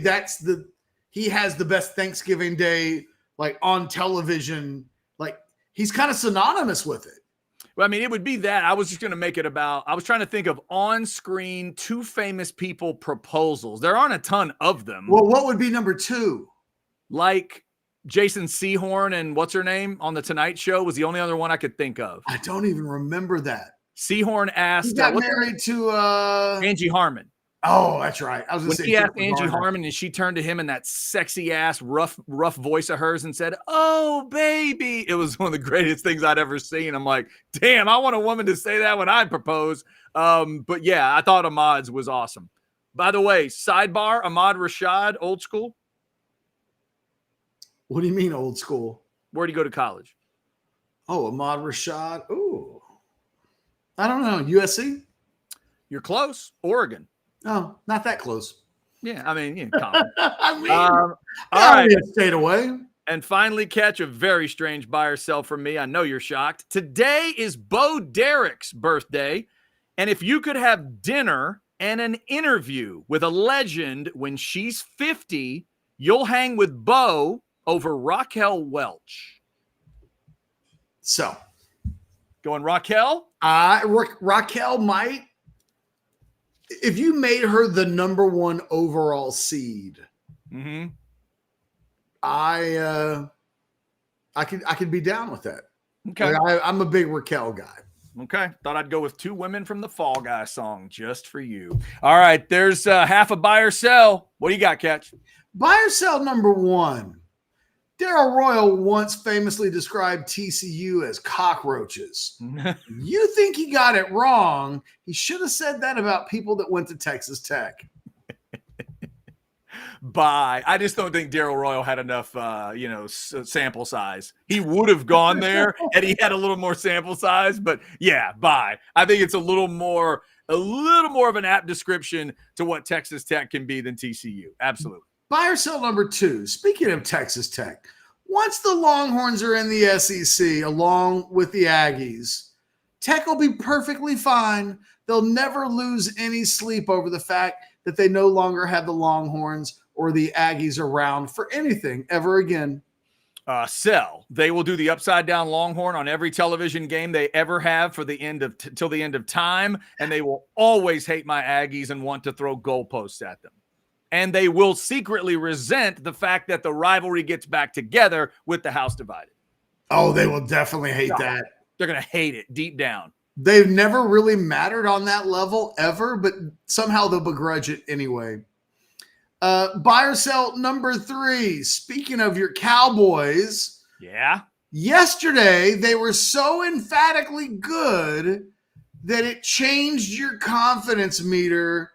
Speaker 1: he has the best Thanksgiving Day, like, on television. Like, he's kind of synonymous with it.
Speaker 2: Well, I mean, it would be that. I was just going to make it about, I was trying to think of on-screen 2 famous people proposals. There aren't a ton of them.
Speaker 1: Well, what would be number 2?
Speaker 2: Like Jason Sehorn and what's her name on the Tonight Show was the only other one I could think of.
Speaker 1: I don't even remember that.
Speaker 2: Sehorn asked.
Speaker 1: He got married to
Speaker 2: Angie Harmon.
Speaker 1: Oh, that's right. I was going to say
Speaker 2: he asked Angie Harmon, and she turned to him in that sexy ass rough voice of hers and said, "Oh, baby." It was one of the greatest things I'd ever seen. I'm like, damn, I want a woman to say that when I propose. But yeah, I thought Ahmad's was awesome. By the way, sidebar, Ahmad Rashad, old school.
Speaker 1: What do you mean old school?
Speaker 2: Where'd he go to college?
Speaker 1: Oh, Ahmad Rashad. Ooh. I don't know. USC?
Speaker 2: You're close. Oregon.
Speaker 1: Oh, not that close.
Speaker 2: Yeah, I mean,
Speaker 1: I mean,
Speaker 2: all right.
Speaker 1: Stayed away.
Speaker 2: And finally, Ketch, a very strange buy or sell from me. I know you're shocked. Today is Bo Derrick's birthday. And if you could have dinner and an interview with a legend when she's 50, you'll hang with Bo over Raquel Welch.
Speaker 1: So,
Speaker 2: going Raquel?
Speaker 1: Raquel might. If you made her the number 1 overall seed, I could be down with that.
Speaker 2: Okay,
Speaker 1: like, I'm a big Raquel guy.
Speaker 2: Okay, thought I'd go with 2 women from the Fall Guy song just for you. All right, there's half a buy or sell. What do you got, Ketch?
Speaker 1: Buy or sell number 1. Darrell Royal once famously described TCU as cockroaches. You think he got it wrong? He should have said that about people that went to Texas Tech.
Speaker 2: Bye. I just don't think Darrell Royal had enough, sample size. He would have gone there and he had a little more sample size, but yeah, bye. I think it's a little more of an apt description to what Texas Tech can be than TCU. Absolutely.
Speaker 1: Buy or sell number 2. Speaking of Texas Tech, once the Longhorns are in the SEC along with the Aggies, Tech will be perfectly fine. They'll never lose any sleep over the fact that they no longer have the Longhorns or the Aggies around for anything ever again.
Speaker 2: Sell. They will do the upside down Longhorn on every television game they ever have for the end of till the end of time, and they will always hate my Aggies and want to throw goalposts at them. And they will secretly resent the fact that the rivalry gets back together with the house divided.
Speaker 1: Oh, they will definitely hate that.
Speaker 2: They're going to hate it deep down.
Speaker 1: They've never really mattered on that level ever, but somehow they'll begrudge it anyway. Buy or sell number 3. Speaking of your Cowboys.
Speaker 2: Yeah.
Speaker 1: Yesterday, they were so emphatically good that it changed your confidence meter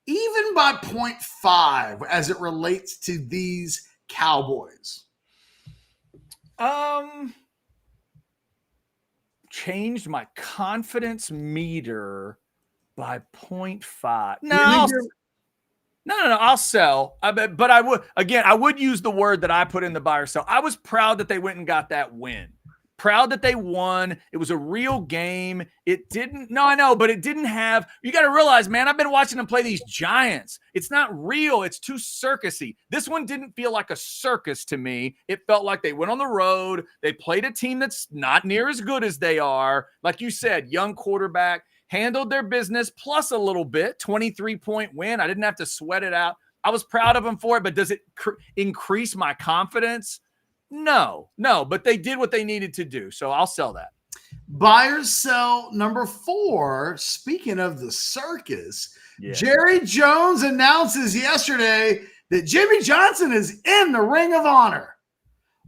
Speaker 1: even by 0.5 as it relates to these Cowboys.
Speaker 2: Changed my confidence meter by 0.5. No, I'll sell. But I would use the word that I put in the buy or sell. I was proud that they went and got that win. Proud that they won. It was a real game. It didn't have, you got to realize, man, I've been watching them play these Giants. It's not real. It's too circusy. This one didn't feel like a circus to me. It felt like they went on the road. They played a team that's not near as good as they are. Like you said, young quarterback, handled their business plus a little bit, 23-point win. I didn't have to sweat it out. I was proud of them for it, but does it increase my confidence? No, but they did what they needed to do. So I'll sell that.
Speaker 1: Buy or sell number 4. Speaking of the circus, Jerry Jones announces yesterday that Jimmy Johnson is in the Ring of Honor.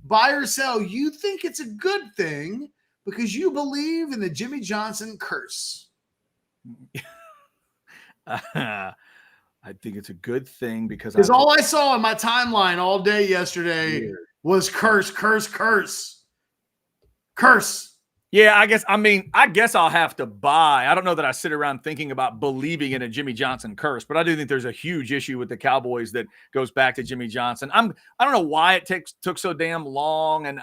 Speaker 1: Buy or sell, you think it's a good thing because you believe in the Jimmy Johnson curse.
Speaker 2: I think it's a good thing because
Speaker 1: all I saw in my timeline all day yesterday was curse.
Speaker 2: Yeah, I guess I'll have to buy. I don't know that I sit around thinking about believing in a Jimmy Johnson curse, but I do think there's a huge issue with the Cowboys that goes back to Jimmy Johnson. I don't know why it took so damn long, and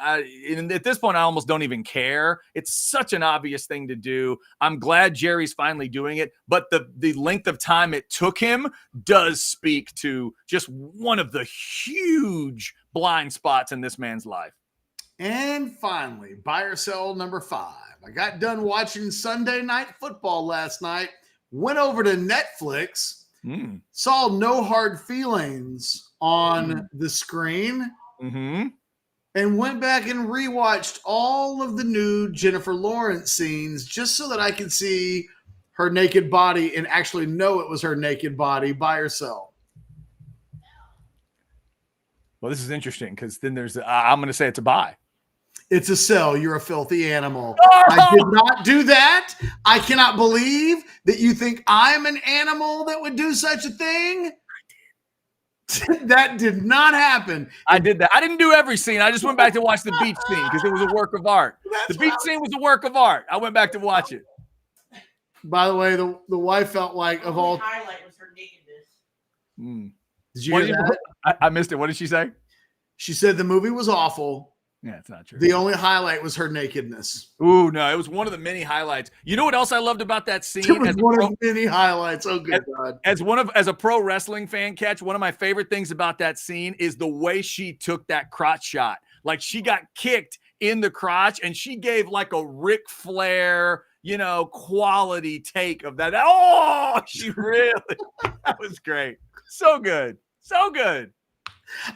Speaker 2: at this point I almost don't even care. It's such an obvious thing to do. I'm glad Jerry's finally doing it, but the length of time it took him does speak to just one of the huge blind spots in this man's life.
Speaker 1: And finally, buy or sell number 5. I got done watching Sunday Night Football last night, went over to Netflix, saw No Hard Feelings on the screen, and went back and rewatched all of the new Jennifer Lawrence scenes just so that I could see her naked body and actually know it was her naked body. Buy or sell?
Speaker 2: Well, this is interesting because then there's I'm going to say it's a buy.
Speaker 1: It's a sell. You're a filthy animal. I did not do that. I cannot believe that you think I'm an animal that would do such a thing. That did not happen.
Speaker 2: I did that. I didn't do every scene. I just went back to watch the beach scene because it was a work of art. The beach scene was a work of art. I went back to watch it.
Speaker 1: By the way, the wife felt like of all
Speaker 3: highlight was her nakedness.
Speaker 1: Did you hear that?
Speaker 2: I missed it. What did she say?
Speaker 1: She said the movie was awful.
Speaker 2: Yeah, it's not true.
Speaker 1: The only highlight was her nakedness.
Speaker 2: Ooh, no, it was one of the many highlights. You know what else I loved about that scene?
Speaker 1: It was one of many highlights. Oh, good God.
Speaker 2: As a pro wrestling fan, Ketch, one of my favorite things about that scene is the way she took that crotch shot. Like she got kicked in the crotch and she gave like a Ric Flair, quality take of that. Oh, she really, that was great. So good. So good.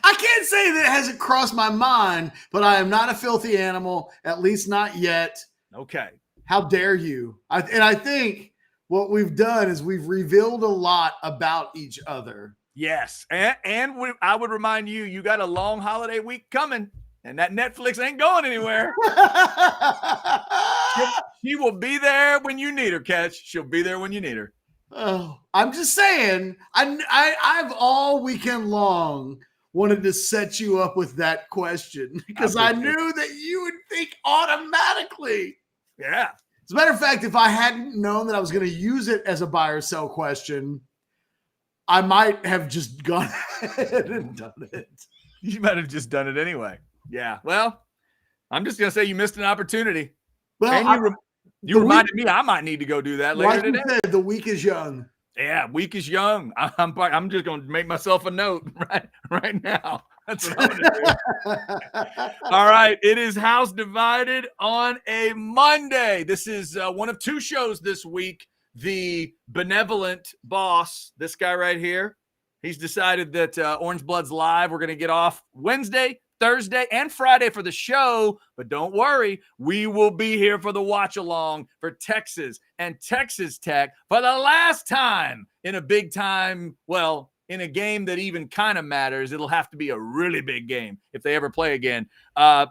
Speaker 1: I can't say that it hasn't crossed my mind, but I am not a filthy animal, at least not yet.
Speaker 2: Okay.
Speaker 1: How dare you? I think what we've done is we've revealed a lot about each other.
Speaker 2: Yes. And I would remind you, you got a long holiday week coming, and that Netflix ain't going anywhere. She will be there when you need her, Ketch. She'll be there when you need her.
Speaker 1: Oh, I'm just saying, I've all weekend long wanted to set you up with that question because I knew that you would think automatically.
Speaker 2: Yeah.
Speaker 1: As a matter of fact, if I hadn't known that I was going to use it as a buy or sell question, I might have just gone ahead and done it.
Speaker 2: You might have just done it anyway. Yeah. Well, I'm just going to say you missed an opportunity.
Speaker 1: Well,
Speaker 2: and you reminded me I might need to go do that later today.
Speaker 1: Said, the week is young.
Speaker 2: Yeah, week is young. I'm just going to make myself a note right now. That's what I'm going to do. All right, it is House Divided on a Monday. This is one of two shows this week. The benevolent boss, this guy right here, he's decided that Orange Blood's live. We're going to get off Wednesday, Thursday, and Friday for the show. But don't worry, we will be here for the watch along for Texas and Texas Tech for the last time in a big time, well, in a game that even kind of matters. It'll have to be a really big game if they ever play again.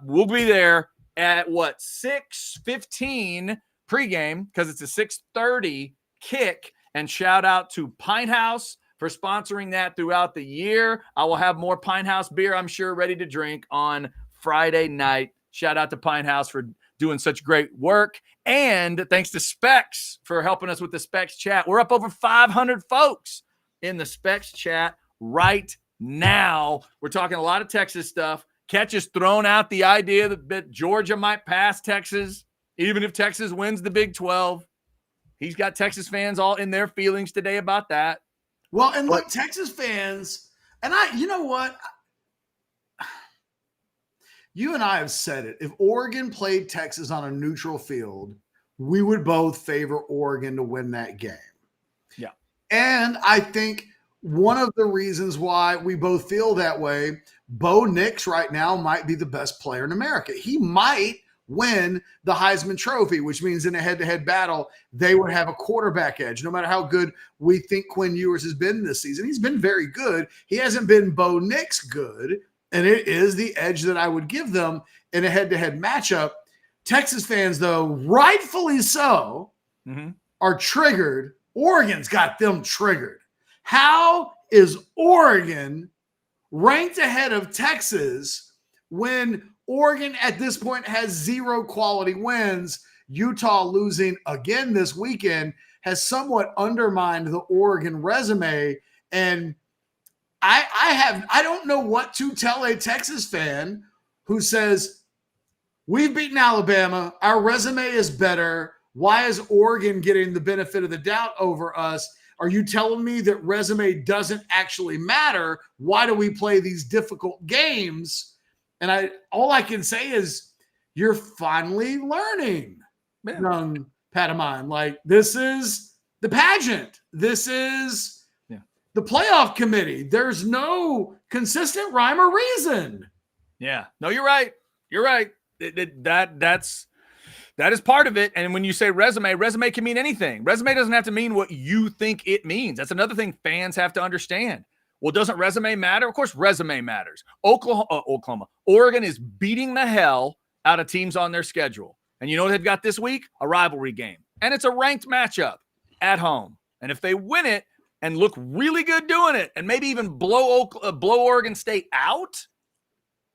Speaker 2: We'll be there at 6:15 pregame because it's a 6:30 kick. And shout out to Pine House for sponsoring that throughout the year. I will have more Pine House beer, I'm sure, ready to drink on Friday night. Shout out to Pine House for doing such great work. And thanks to Specs for helping us with the Specs chat. We're up over 500 folks in the Specs chat right now. We're talking a lot of Texas stuff. Ketch has thrown out the idea that Georgia might pass Texas, even if Texas wins the Big 12. He's got Texas fans all in their feelings today about that.
Speaker 1: Well, and look, Texas fans, and you know what? You and I have said it. If Oregon played Texas on a neutral field, we would both favor Oregon to win that game.
Speaker 2: Yeah.
Speaker 1: And I think one of the reasons why we both feel that way, Bo Nix right now might be the best player in America. He might win the Heisman Trophy, which means in a head-to-head battle, they would have a quarterback edge. No matter how good we think Quinn Ewers has been this season, he's been very good. He hasn't been Bo Nix good, and it is the edge that I would give them in a head-to-head matchup. Texas fans, though, rightfully so, are triggered. Oregon's got them triggered. How is Oregon ranked ahead of Texas when Oregon at this point has 0 quality wins? Utah losing again this weekend has somewhat undermined the Oregon resume. And I don't know what to tell a Texas fan who says, we've beaten Alabama, our resume is better. Why is Oregon getting the benefit of the doubt over us? Are you telling me that resume doesn't actually matter? Why do we play these difficult games? And all I can say is you're finally learning, young Patamine. Like, this is the pageant. This is the playoff committee. There's no consistent rhyme or reason.
Speaker 2: Yeah. No, you're right. You're right. That is part of it. And when you say resume can mean anything. Resume doesn't have to mean what you think it means. That's another thing fans have to understand. Well, doesn't resume matter? Of course, resume matters. Oregon is beating the hell out of teams on their schedule. And you know what they've got this week? A rivalry game. And it's a ranked matchup at home. And if they win it and look really good doing it and maybe even blow Oregon State out,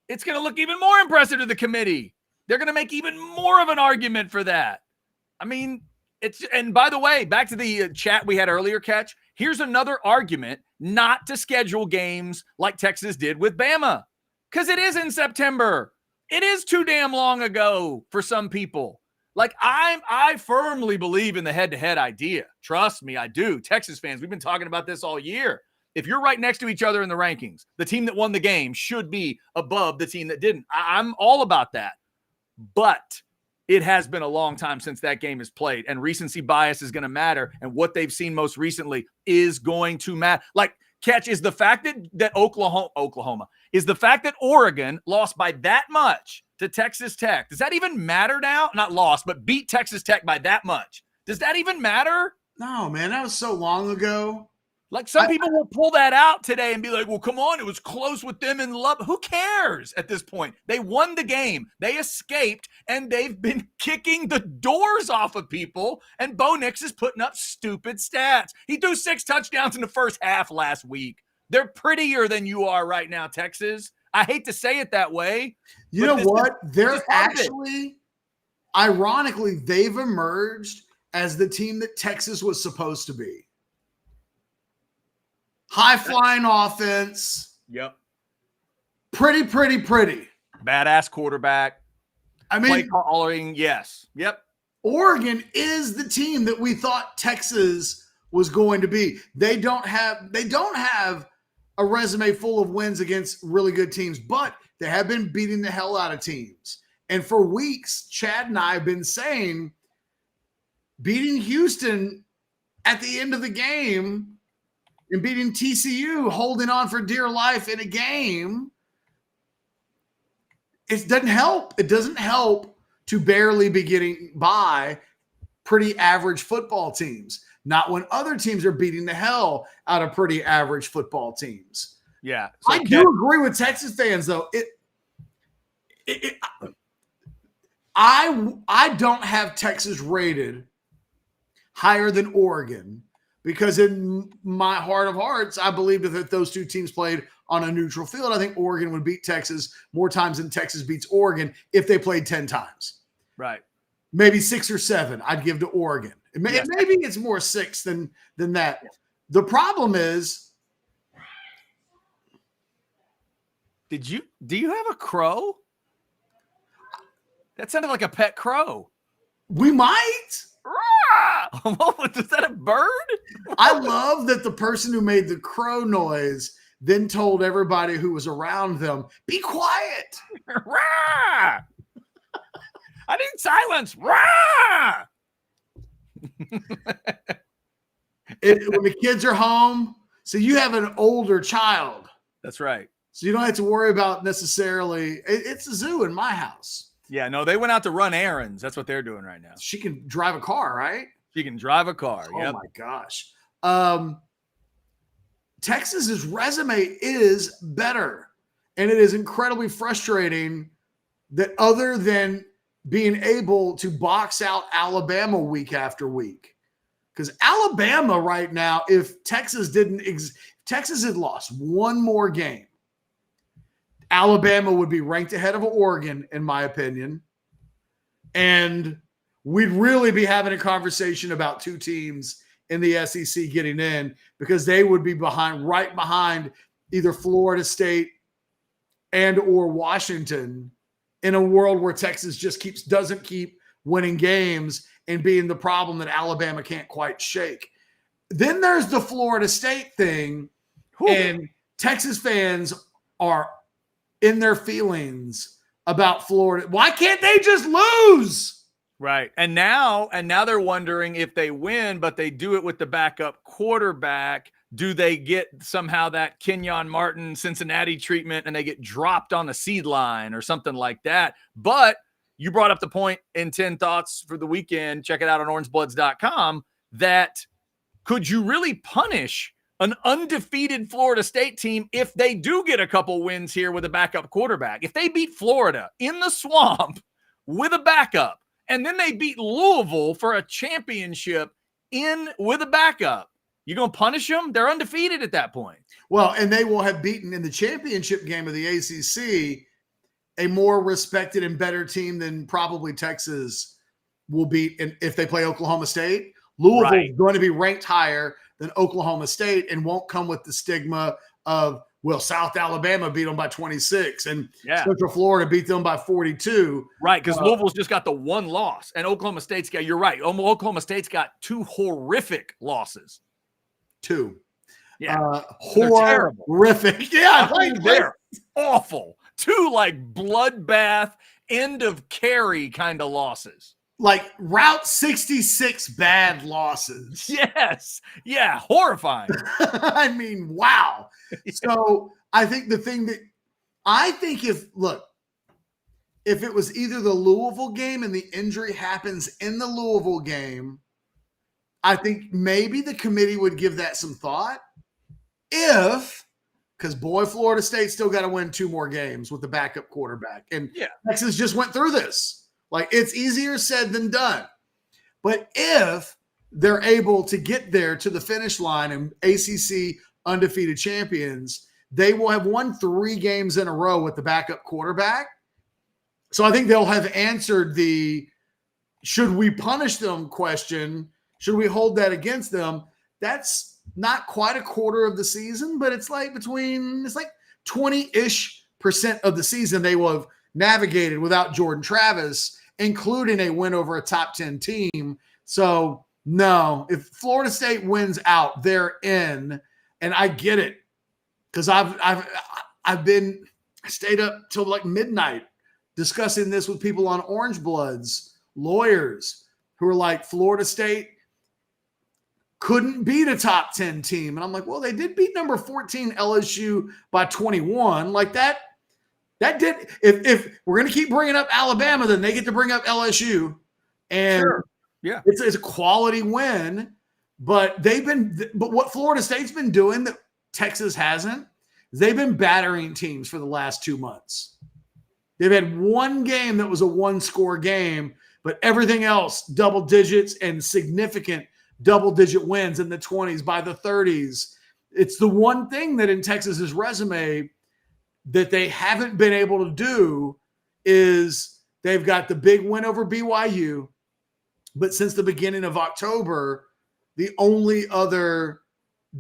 Speaker 2: it's going to look even more impressive to the committee. They're going to make even more of an argument for that. I mean, and by the way, back to the chat we had earlier, Ketch, here's another argument not to schedule games like Texas did with Bama, because it is in September. It is too damn long ago for some people. Like, I firmly believe in the head-to-head idea. Trust me, I do. Texas fans, we've been talking about this all year. If you're right next to each other in the rankings, the team that won the game should be above the team that didn't. I'm all about that. But it has been a long time since that game is played, and recency bias is going to matter, and what they've seen most recently is going to matter. Like, Ketch, is the fact that Oklahoma is the fact that Oregon lost by that much to Texas Tech. Does that even matter now? Not lost, but beat Texas Tech by that much. Does that even matter?
Speaker 1: No, man, that was so long ago.
Speaker 2: Like, some people will pull that out today and be like, well, come on, it was close with them in love. Who cares at this point? They won the game. They escaped, and they've been kicking the doors off of people, and Bo Nix is putting up stupid stats. He threw 6 touchdowns in the first half last week. They're prettier than you are right now, Texas. I hate to say it that way.
Speaker 1: You know what? They're actually, ironically, they've emerged as the team that Texas was supposed to be. High-flying offense.
Speaker 2: Yep.
Speaker 1: Pretty.
Speaker 2: Badass quarterback.
Speaker 1: I mean,
Speaker 2: play calling, yes. Yep.
Speaker 1: Oregon is the team that we thought Texas was going to be. They don't have a resume full of wins against really good teams, but they have been beating the hell out of teams. And for weeks, Chad and I have been saying beating Houston at the end of the game and beating TCU, holding on for dear life in a game, it doesn't help. It doesn't help to barely be getting by pretty average football teams. Not when other teams are beating the hell out of pretty average football teams.
Speaker 2: Yeah. So
Speaker 1: I do agree with Texas fans, though. I don't have Texas rated higher than Oregon because in my heart of hearts, I believe that if those two teams played on a neutral field, I think Oregon would beat Texas more times than Texas beats Oregon if they played 10 times.
Speaker 2: Right.
Speaker 1: Maybe 6 or 7 I'd give to Oregon. Maybe it's more 6 than that. The problem is,
Speaker 2: do you have a crow? That sounded like a pet crow.
Speaker 1: we might.
Speaker 2: Is that a bird?
Speaker 1: I love that the person who made the crow noise then told everybody who was around them, be quiet.
Speaker 2: I need silence. Rah!
Speaker 1: When the kids are home, so you have an older child.
Speaker 2: That's right.
Speaker 1: So you don't have to worry about necessarily. It's a zoo in my house.
Speaker 2: Yeah, no, they went out to run errands. That's what they're doing right now.
Speaker 1: She can drive a car, right?
Speaker 2: She can drive a car.
Speaker 1: Oh my gosh. Texas's resume is better. And it is incredibly frustrating that other than being able to box out Alabama week after week. Because Alabama right now, if Texas Texas had lost one more game, Alabama would be ranked ahead of Oregon, in my opinion. And we'd really be having a conversation about two teams in the SEC getting in because they would be right behind either Florida State and or Washington in a world where Texas just doesn't keep winning games and being the problem that Alabama can't quite shake. Then there's the Florida State thing, and Texas fans are in their feelings about Florida. Why can't they just lose?
Speaker 2: Right. And now they're wondering if they win, but they do it with the backup quarterback. Do they get somehow that Kenyon Martin Cincinnati treatment and they get dropped on the seed line or something like that? But you brought up the point in 10 Thoughts for the weekend. Check it out on orangebloods.com. That could you really punish an undefeated Florida State team if they do get a couple wins here with a backup quarterback? If they beat Florida in the swamp with a backup, and then they beat Louisville for a championship with a backup, you going to punish them? They're undefeated at that point.
Speaker 1: Well, and they will have beaten in the championship game of the ACC a more respected and better team than probably Texas will beat if they play Oklahoma State. Louisville is going to be ranked higher than Oklahoma State and won't come with the stigma of, well, South Alabama beat them by 26 and Central Florida beat them by 42.
Speaker 2: Right, because Louisville's just got the one loss, and Oklahoma State's got, you're right, Oklahoma State's got 2 horrific losses.
Speaker 1: 2.
Speaker 2: Yeah.
Speaker 1: Horrific. Yeah.
Speaker 2: They're awful. 2 like bloodbath, end of carry kind of losses.
Speaker 1: Like Route 66 bad losses.
Speaker 2: Yes. Yeah. Horrifying.
Speaker 1: I mean, wow. So I think if it was either the Louisville game and the injury happens in the Louisville game, I think maybe the committee would give that some thought. Because Florida State still got to win 2 more games with the backup quarterback. And Texas just went through this. Like, it's easier said than done. But if they're able to get there to the finish line and ACC undefeated champions, they will have won 3 games in a row with the backup quarterback. So I think they'll have answered the should we punish them question. Should we hold that against them? That's not quite a quarter of the season, but it's like 20-ish% of the season they will have navigated without Jordan Travis, including a win over a top 10 team. So No, if Florida State wins out, they're in, and I get it because I've been stayed up till like midnight discussing this with people on Orange Bloods, lawyers who are like, Florida State couldn't beat a top 10 team. And I'm like, well, they did beat number 14 LSU by 21. Like that did, if we're going to keep bringing up Alabama, then they get to bring up LSU. And
Speaker 2: Sure. Yeah,
Speaker 1: it's a quality win, but what Florida State's been doing that Texas hasn't, is they've been battering teams for the last 2 months. They've had one game that was a one-score game, but everything else, double digits and significant double-digit wins in the 20s, by the 30s. It's the one thing that in Texas's resume that they haven't been able to do is they've got the big win over BYU, but since the beginning of October, the only other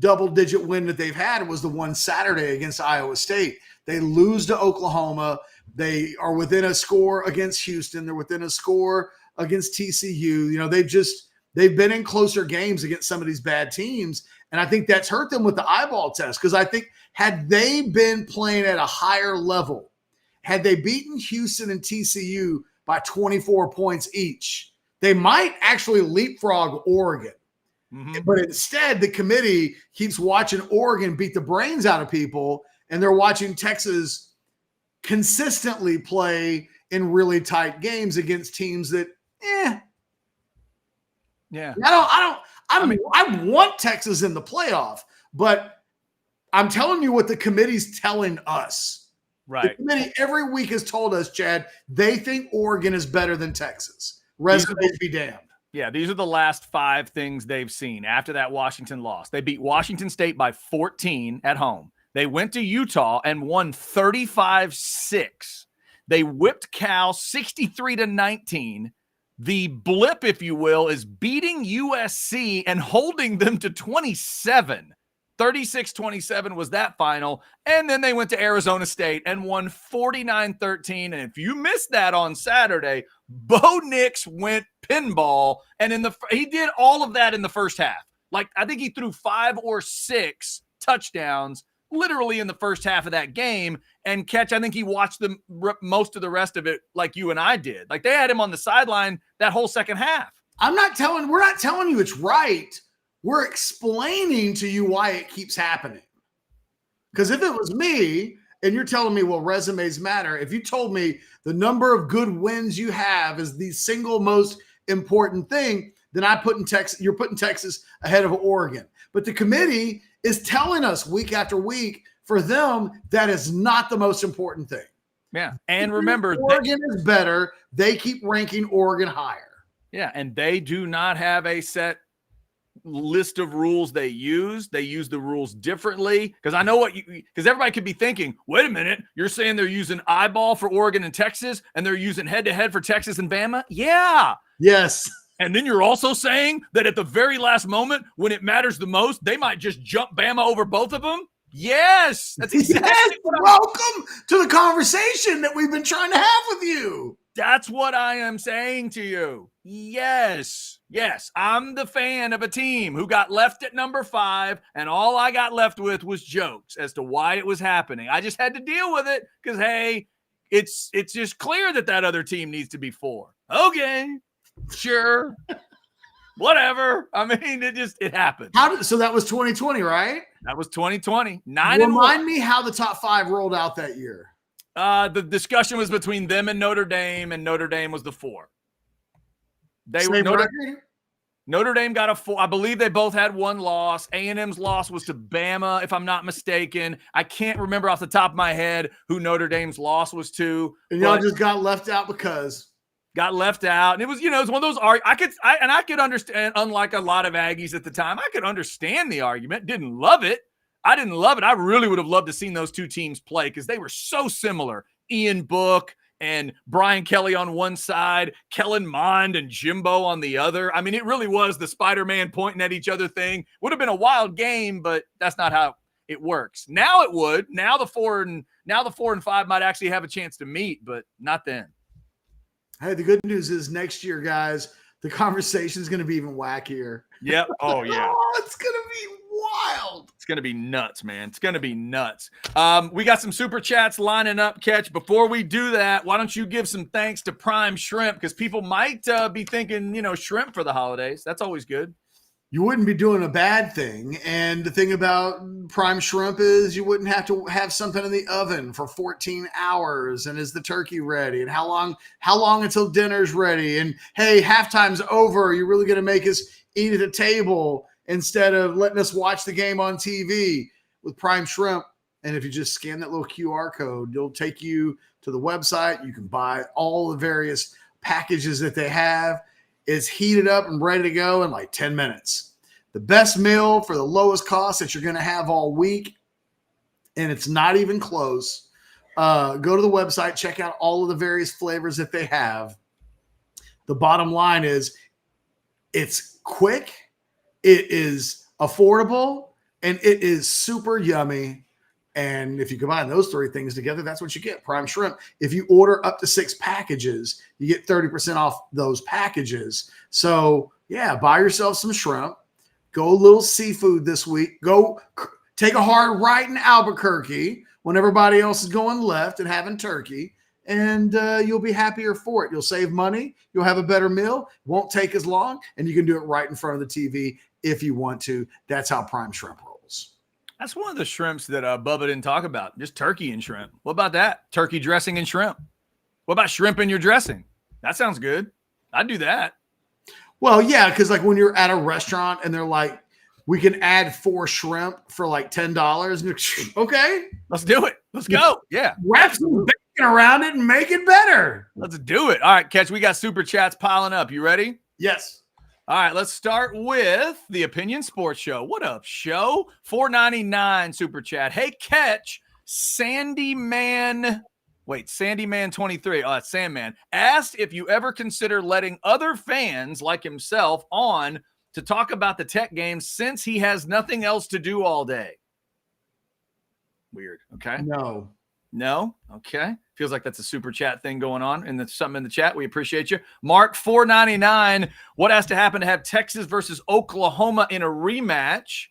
Speaker 1: double-digit win that they've had was the one Saturday against Iowa State. They lose to Oklahoma. They are within a score against Houston. They're within a score against TCU. You know, they've been in closer games against some of these bad teams, and I think that's hurt them with the eyeball test, because I think had they been playing at a higher level, had they beaten Houston and TCU by 24 points each, they might actually leapfrog Oregon. Mm-hmm. But instead, the committee keeps watching Oregon beat the brains out of people, and they're watching Texas consistently play in really tight games against teams that,
Speaker 2: yeah.
Speaker 1: I want Texas in the playoff, but I'm telling you what the committee's telling us.
Speaker 2: Right.
Speaker 1: The committee every week has told us, Chad, they think Oregon is better than Texas. Resumes be damned.
Speaker 2: Yeah, these are the last 5 things they've seen after that Washington loss. They beat Washington State by 14 at home. They went to Utah and won 35-6. They whipped Cal 63-19. The blip, if you will, is beating USC and holding them to 27. 36-27 was that final. And then they went to Arizona State and won 49-13. And if you missed that on Saturday, Bo Nix went pinball. And he did all of that in the first half. Like, I think he threw 5 or 6 touchdowns literally in the first half of that game. And Ketch, I think he watched most of the rest of it like you and I did. Like, they had him on the sideline that whole second half.
Speaker 1: We're not telling you it's right. We're explaining to you why it keeps happening. Because if it was me and you're telling me, well, resumes matter, if you told me the number of good wins you have is the single most important thing, then you're putting Texas ahead of Oregon. But the committee is telling us week after week, for them, that is not the most important thing.
Speaker 2: Yeah. And remember,
Speaker 1: Oregon is better. They keep ranking Oregon higher.
Speaker 2: Yeah. And they do not have a set list of rules they use. They use the rules differently, because I know because everybody could be thinking, wait a minute, you're saying they're using eyeball for Oregon and Texas and they're using head-to-head for Texas and Bama? Yeah.
Speaker 1: Yes.
Speaker 2: And then you're also saying that at the very last moment, when it matters the most, they might just jump Bama over both of them? Yes. That's exactly
Speaker 1: welcome to the conversation that we've been trying to have with you.
Speaker 2: That's what I am saying to you. Yes. Yes. I'm the fan of a team who got left at number 5, and all I got left with was jokes as to why it was happening. I just had to deal with it because, hey, it's just clear that other team needs to be 4. Okay. Sure. Whatever. I mean, it happened.
Speaker 1: So that was 2020, right?
Speaker 2: That was 2020.
Speaker 1: Remind me how the top 5 rolled out that year.
Speaker 2: The discussion was between them and Notre Dame was the 4. Notre Dame got a 4. I believe they both had 1 loss. A&M's loss was to Bama, if I'm not mistaken. I can't remember off the top of my head who Notre Dame's loss was to.
Speaker 1: And y'all just got left out because.
Speaker 2: Got left out. And it was, it's one of those I could understand, unlike a lot of Aggies at the time, I could understand the argument. Didn't love it. I didn't love it. I really would have loved to seen those 2 teams play because they were so similar. Ian Book and Brian Kelly on one side, Kellen Mond and Jimbo on the other. I mean, it really was the Spider-Man pointing at each other thing. Would have been a wild game, but that's not how it works. Now it would. Now the 4 and 5 might actually have a chance to meet, but not then.
Speaker 1: Hey, the good news is next year, guys, the conversation is going to be even wackier.
Speaker 2: Yep. Oh, yeah.
Speaker 1: Oh, it's going to be wild.
Speaker 2: It's going to be nuts, man. It's going to be nuts. We got some super chats lining up, Ketch. Before we do that, why don't you give some thanks to Prime Shrimp? Because people might be thinking, shrimp for the holidays. That's always good.
Speaker 1: You wouldn't be doing a bad thing. And the thing about Prime Shrimp is you wouldn't have to have something in the oven for 14 hours. And is the turkey ready? And how long until dinner's ready? And hey, halftime's over. You're really going to make us eat at a table instead of letting us watch the game on TV with Prime Shrimp. And if you just scan that little QR code, it'll take you to the website. You can buy all the various packages that they have. It's heated up and ready to go in like 10 minutes. The best meal for the lowest cost that you're going to have all week, and it's not even close. Go to the website, check out all of the various flavors that they have. The bottom line is it's quick, it is affordable, and it is super yummy. And if you combine those three things together, that's what you get, Prime Shrimp. If you order up to 6 packages, you get 30% off those packages. So, yeah, buy yourself some shrimp. Go a little seafood this week. Go take a hard right in Albuquerque when everybody else is going left and having turkey, and you'll be happier for it. You'll save money. You'll have a better meal. It won't take as long, and you can do it right in front of the TV if you want to. That's how Prime Shrimp rolls.
Speaker 2: That's one of the shrimps that Bubba didn't talk about, just turkey and shrimp. What about that? Turkey dressing and shrimp. What about shrimp in your dressing? That sounds good. I'd do that.
Speaker 1: Well, yeah, because like when you're at a restaurant and they're like, we can add 4 shrimp for like $10. Okay.
Speaker 2: Let's do it. Let's go. Yeah.
Speaker 1: Wrap some bacon around it and make it better.
Speaker 2: Let's do it. All right, Ketch, we got super chats piling up. You ready?
Speaker 1: Yes.
Speaker 2: All right, let's start with the Opinion Sports Show. What up, show? $4.99 super chat. Hey, Ketch, Sandyman 23. Oh, that's Sandman. Asked if you ever consider letting other fans like himself on to talk about the Tech games since he has nothing else to do all day. Weird. Okay. No? Okay. Feels like that's a super chat thing going on, and that's something in the chat. We appreciate you. Mark, $4.99. What has to happen to have Texas versus Oklahoma in a rematch?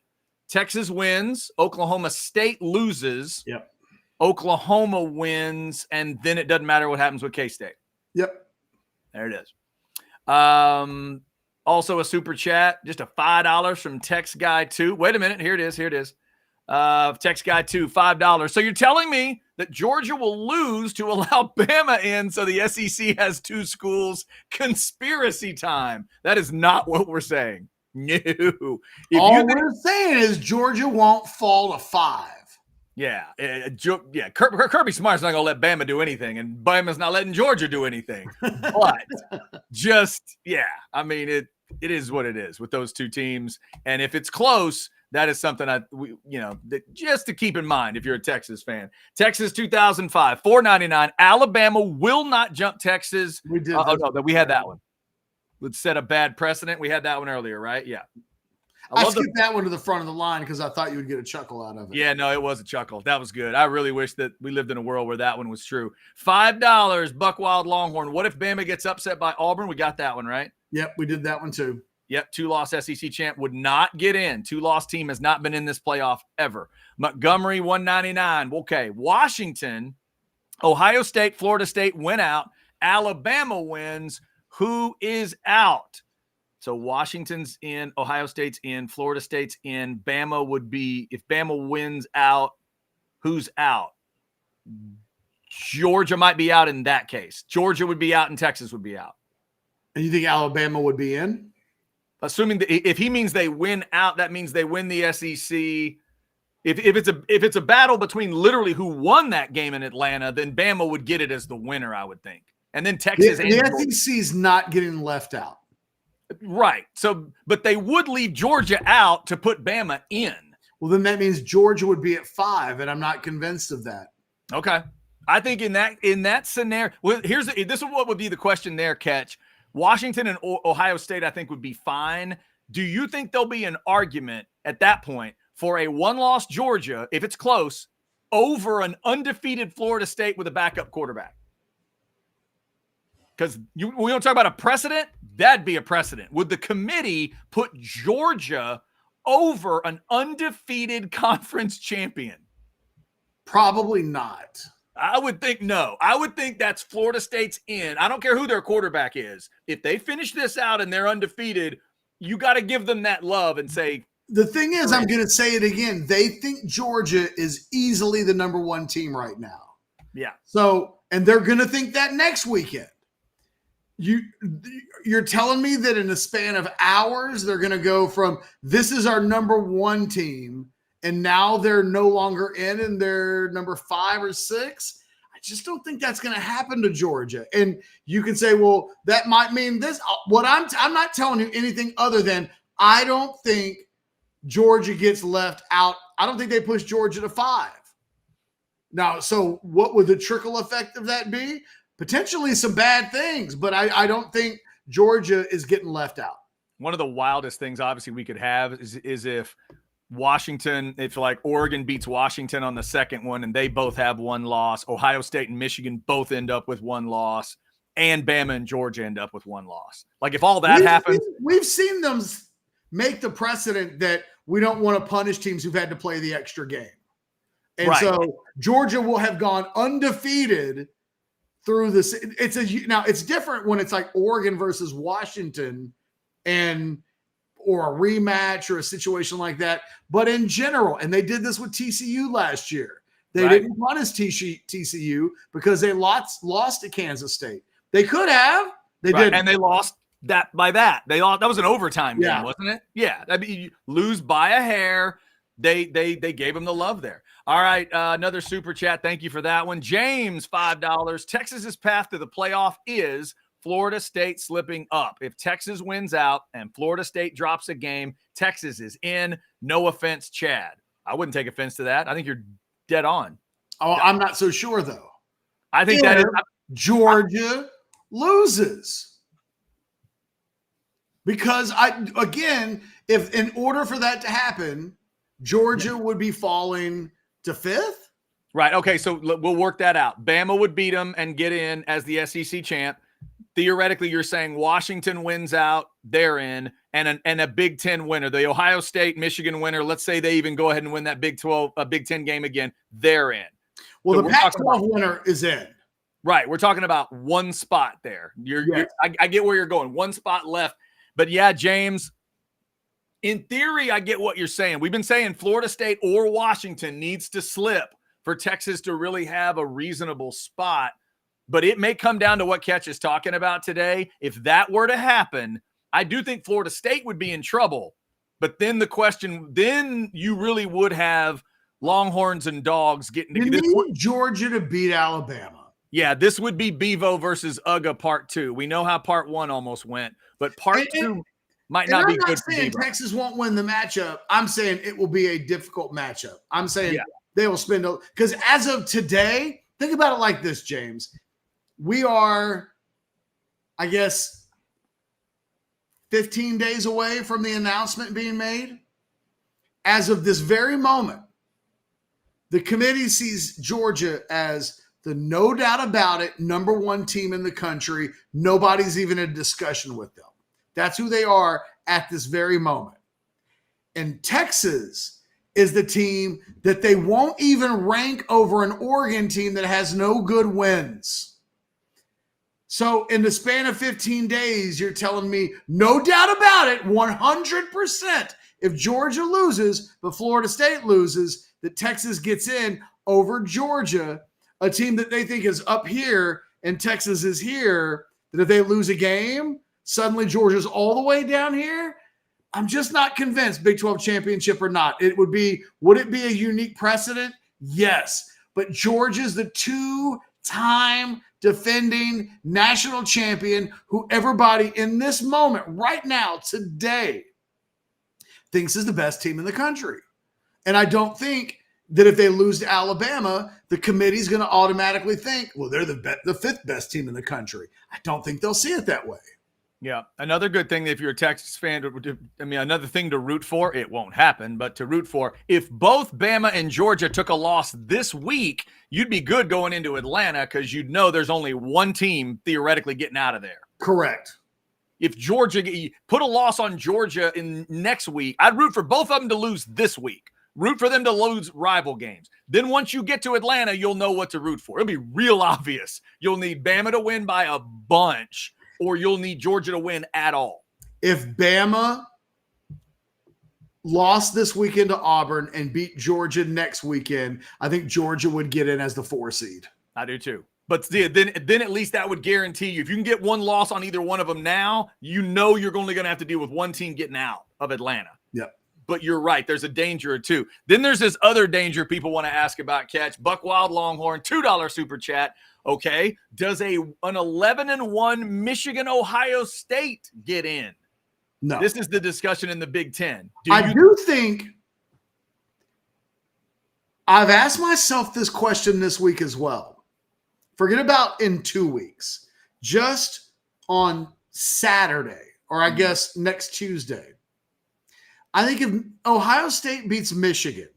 Speaker 2: Texas wins. Oklahoma State loses.
Speaker 1: Yep.
Speaker 2: Oklahoma wins, and then it doesn't matter what happens with K-State.
Speaker 1: Yep.
Speaker 2: There it is. Also a super chat, just a $5 from Text Guy 2. Wait a minute. Here it is. Text Guy 2, $5. So you're telling me that Georgia will lose to allow Bama in so the SEC has 2 schools? Conspiracy time. That is not what we're saying. No.
Speaker 1: All we're saying is Georgia won't fall to 5.
Speaker 2: Yeah. Kirby Smart's not going to let Bama do anything, and Bama's not letting Georgia do anything. But I mean, it is what it is with those 2 teams. And if it's close, that is something that just to keep in mind if you're a Texas fan. Texas 2005, $4.99. Alabama will not jump Texas.
Speaker 1: We did.
Speaker 2: We had that one. Let's set a bad precedent. We had that one earlier, right? Yeah.
Speaker 1: I skipped that one to the front of the line because I thought you would get a chuckle out of it.
Speaker 2: Yeah, no, it was a chuckle. That was good. I really wish that we lived in a world where that one was true. $5, Buck Wild Longhorn. What if Bama gets upset by Auburn? We got that one, right?
Speaker 1: Yep, we did that one too.
Speaker 2: Yep, 2-loss SEC champ would not get in. 2-loss team has not been in this playoff ever. Montgomery, $1.99. Okay, Washington, Ohio State, Florida State went out. Alabama wins. Who is out? So Washington's in, Ohio State's in, Florida State's in. Bama would be, if Bama wins out, who's out? Georgia might be out in that case. Georgia would be out and Texas would be out.
Speaker 1: And you think Alabama would be in?
Speaker 2: Assuming that if he means they win out, that means they win the SEC. If it's a battle between literally who won that game in Atlanta, then Bama would get it as the winner, I would think. And then Texas.
Speaker 1: The SEC is not getting left out.
Speaker 2: Right. So, but they would leave Georgia out to put Bama in.
Speaker 1: Well, then that means Georgia would be at 5, and I'm not convinced of that.
Speaker 2: Okay. I think in that scenario, well, this is what would be the question there, Ketch. Washington and Ohio State, I think, would be fine. Do you think there'll be an argument at that point for a 1-loss Georgia, if it's close, over an undefeated Florida State with a backup quarterback? because we don't talk about a precedent. That'd be a precedent. Would the committee put Georgia over an undefeated conference champion?
Speaker 1: Probably not.
Speaker 2: I would think no. I would think that's Florida State's in. I don't care who their quarterback is. If they finish this out and they're undefeated, you got to give them that love and say.
Speaker 1: The thing is, I'm going to say it again. They think Georgia is easily the number one team right now.
Speaker 2: Yeah.
Speaker 1: So, and they're going to think that next weekend. You're telling me that in a span of hours, they're going to go from this is our number one team, and now they're no longer in and they're number 5 or 6. I just don't think that's going to happen to Georgia. And you can say, well, that might mean this. What I'm not telling you anything other than I don't think Georgia gets left out. I don't think they push Georgia to 5. Now, so what would the trickle effect of that be? Potentially some bad things, but I don't think Georgia is getting left out.
Speaker 2: One of the wildest things, obviously, we could have is if Washington, if like Oregon beats Washington on the second one and they both have 1 loss, Ohio State and Michigan both end up with 1 loss, and Bama and Georgia end up with 1 loss. Like if all that happens.
Speaker 1: We've seen them make the precedent that we don't want to punish teams who've had to play the extra game. And so Georgia will have gone undefeated through this. Now it's different when it's like Oregon versus Washington or a rematch or a situation like that. But in general, and they did this with TCU last year. They didn't punish TCU because they lost to Kansas State. They could have. They did,
Speaker 2: and they lost that by that. They lost. That was an overtime game, wasn't it? Yeah. I mean, you lose by a hair. They gave them the love there. All right, another super chat. Thank you for that one. James, $5. Texas's path to the playoff is Florida State slipping up. If Texas wins out and Florida State drops a game, Texas is in. No offense, Chad. I wouldn't take offense to that. I think you're dead on.
Speaker 1: Oh, I'm not so sure, though.
Speaker 2: I think that is
Speaker 1: Georgia loses. Because, if in order for that to happen, Georgia would be falling to 5th?
Speaker 2: Right. Okay, so we'll work that out. Bama would beat them and get in as the SEC champ. Theoretically, you're saying Washington wins out, they're in, and a Big Ten winner, the Ohio State, Michigan winner, let's say they even go ahead and win that Big 10 game again, they're in.
Speaker 1: Well, so the Pac-12 winner is in.
Speaker 2: Right. We're talking about 1 spot there. I get where you're going. 1 spot left. But yeah, James, in theory, I get what you're saying. We've been saying Florida State or Washington needs to slip for Texas to really have a reasonable spot. But it may come down to what Ketch is talking about today. If that were to happen, I do think Florida State would be in trouble. But then the question, then you really would have Longhorns and Dogs getting together.
Speaker 1: You need Georgia to beat Alabama.
Speaker 2: Yeah, this would be Bevo versus UGA part 2. We know how part 1 almost went, but part 2 might not be good for Bevo.
Speaker 1: I'm not saying Texas won't win the matchup. I'm saying it will be a difficult matchup. I'm saying they will spend – because as of today, think about it like this, James. We are, I guess, 15 days away from the announcement being made. As of this very moment, the committee sees Georgia as the no doubt about it number 1 team in the country. Nobody's even in a discussion with them. That's who they are at this very moment. And Texas is the team that they won't even rank over an Oregon team that has no good wins. So in the span of 15 days, you're telling me, no doubt about it, 100%, if Georgia loses, but Florida State loses, that Texas gets in over Georgia, a team that they think is up here and Texas is here, that if they lose a game, suddenly Georgia's all the way down here. I'm just not convinced, Big 12 championship or not. Would it be a unique precedent? Yes. But Georgia's the 2-time defending national champion who everybody in this moment, right now, today, thinks is the best team in the country. And I don't think that if they lose to Alabama, the committee's going to automatically think, well, they're the 5th best team in the country. I don't think they'll see it that way.
Speaker 2: Yeah. Another good thing, if you're a Texas fan, another thing to root for, it won't happen, but to root for, if both Bama and Georgia took a loss this week, you'd be good going into Atlanta because you'd know there's only one team theoretically getting out of there.
Speaker 1: Correct.
Speaker 2: If Georgia put a loss on Georgia in next week, I'd root for both of them to lose this week. Root for them to lose rival games. Then once you get to Atlanta, you'll know what to root for. It'll be real obvious. You'll need Bama to win by a bunch, or you'll need Georgia to win at all.
Speaker 1: If Bama lost this weekend to Auburn and beat Georgia next weekend, I think Georgia would get in as the 4 seed.
Speaker 2: I do too. But then at least that would guarantee you, if you can get one loss on either one of them now, you know you're only going to have to deal with one team getting out of Atlanta.
Speaker 1: Yep.
Speaker 2: But you're right. There's a danger or two. Then there's this other danger people want to ask about, Ketch. Buckwild Longhorn, $2 super chat. Okay. Does an 11-1 Michigan-Ohio State get in?
Speaker 1: No.
Speaker 2: This is the discussion in the Big Ten.
Speaker 1: I do think I've asked myself this question this week as well. Forget about in 2 weeks. Just on Saturday, or I guess next Tuesday. I think if Ohio State beats Michigan,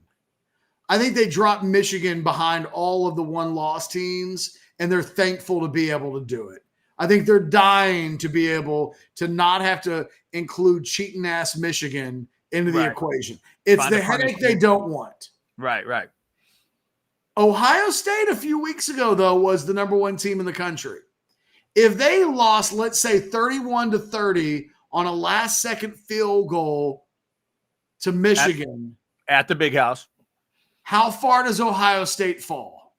Speaker 1: I think they drop Michigan behind all of the one-loss teams, and they're thankful to be able to do it. I think they're dying to be able to not have to include cheating-ass Michigan into the equation. It's the headache they don't want.
Speaker 2: Right.
Speaker 1: Ohio State a few weeks ago, though, was the number 1 team in the country. If they lost, let's say 31-30 on a last-second field goal to Michigan
Speaker 2: at the Big House,
Speaker 1: how far does Ohio State fall?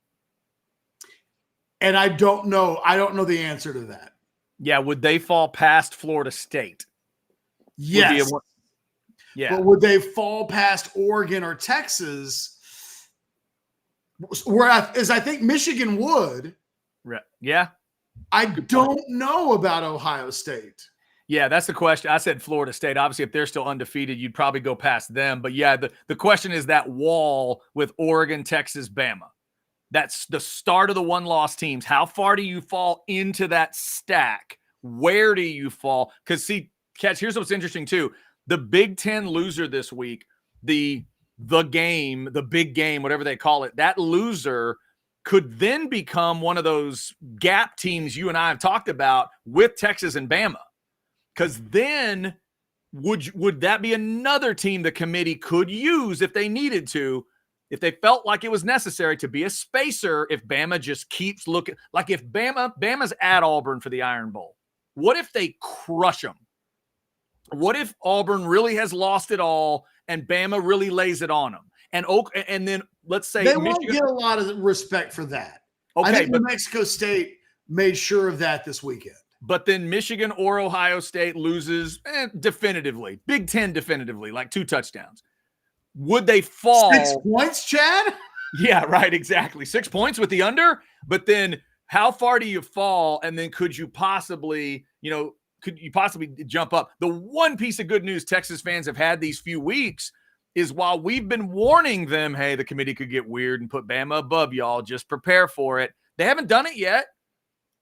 Speaker 1: And I don't know. I don't know the answer to that.
Speaker 2: Yeah, would they fall past Florida State?
Speaker 1: Yes.
Speaker 2: Yeah.
Speaker 1: But would they fall past Oregon or Texas? Whereas I think Michigan would.
Speaker 2: Yeah.
Speaker 1: I don't know about Ohio State.
Speaker 2: Yeah, that's the question. I said Florida State. Obviously, if they're still undefeated, you'd probably go past them. But yeah, the question is that wall with Oregon, Texas, Bama. That's the start of the one-loss teams. How far do you fall into that stack? Where do you fall? Because, see, Ketch, here's what's interesting, too. The Big Ten loser this week, the game, the big game, whatever they call it, that loser could then become one of those gap teams you and I have talked about with Texas and Bama. Because then would that be another team the committee could use if they needed to, if they felt like it was necessary to be a spacer, if Bama just keeps looking. Like if Bama's at Auburn for the Iron Bowl, what if they crush them? What if Auburn really has lost it all and Bama really lays it on them? And then let's say
Speaker 1: they won't get a lot of respect for that.
Speaker 2: Okay,
Speaker 1: I think New Mexico State made sure of that this weekend.
Speaker 2: But then Michigan or Ohio State loses definitively, Big Ten definitively, like 2 touchdowns. Would they fall?
Speaker 1: 6 points, Chad?
Speaker 2: Yeah, right, exactly. 6 points with the under. But then how far do you fall? And then could you possibly jump up? The one piece of good news Texas fans have had these few weeks is while we've been warning them, hey, the committee could get weird and put Bama above y'all, just prepare for it. They haven't done it yet.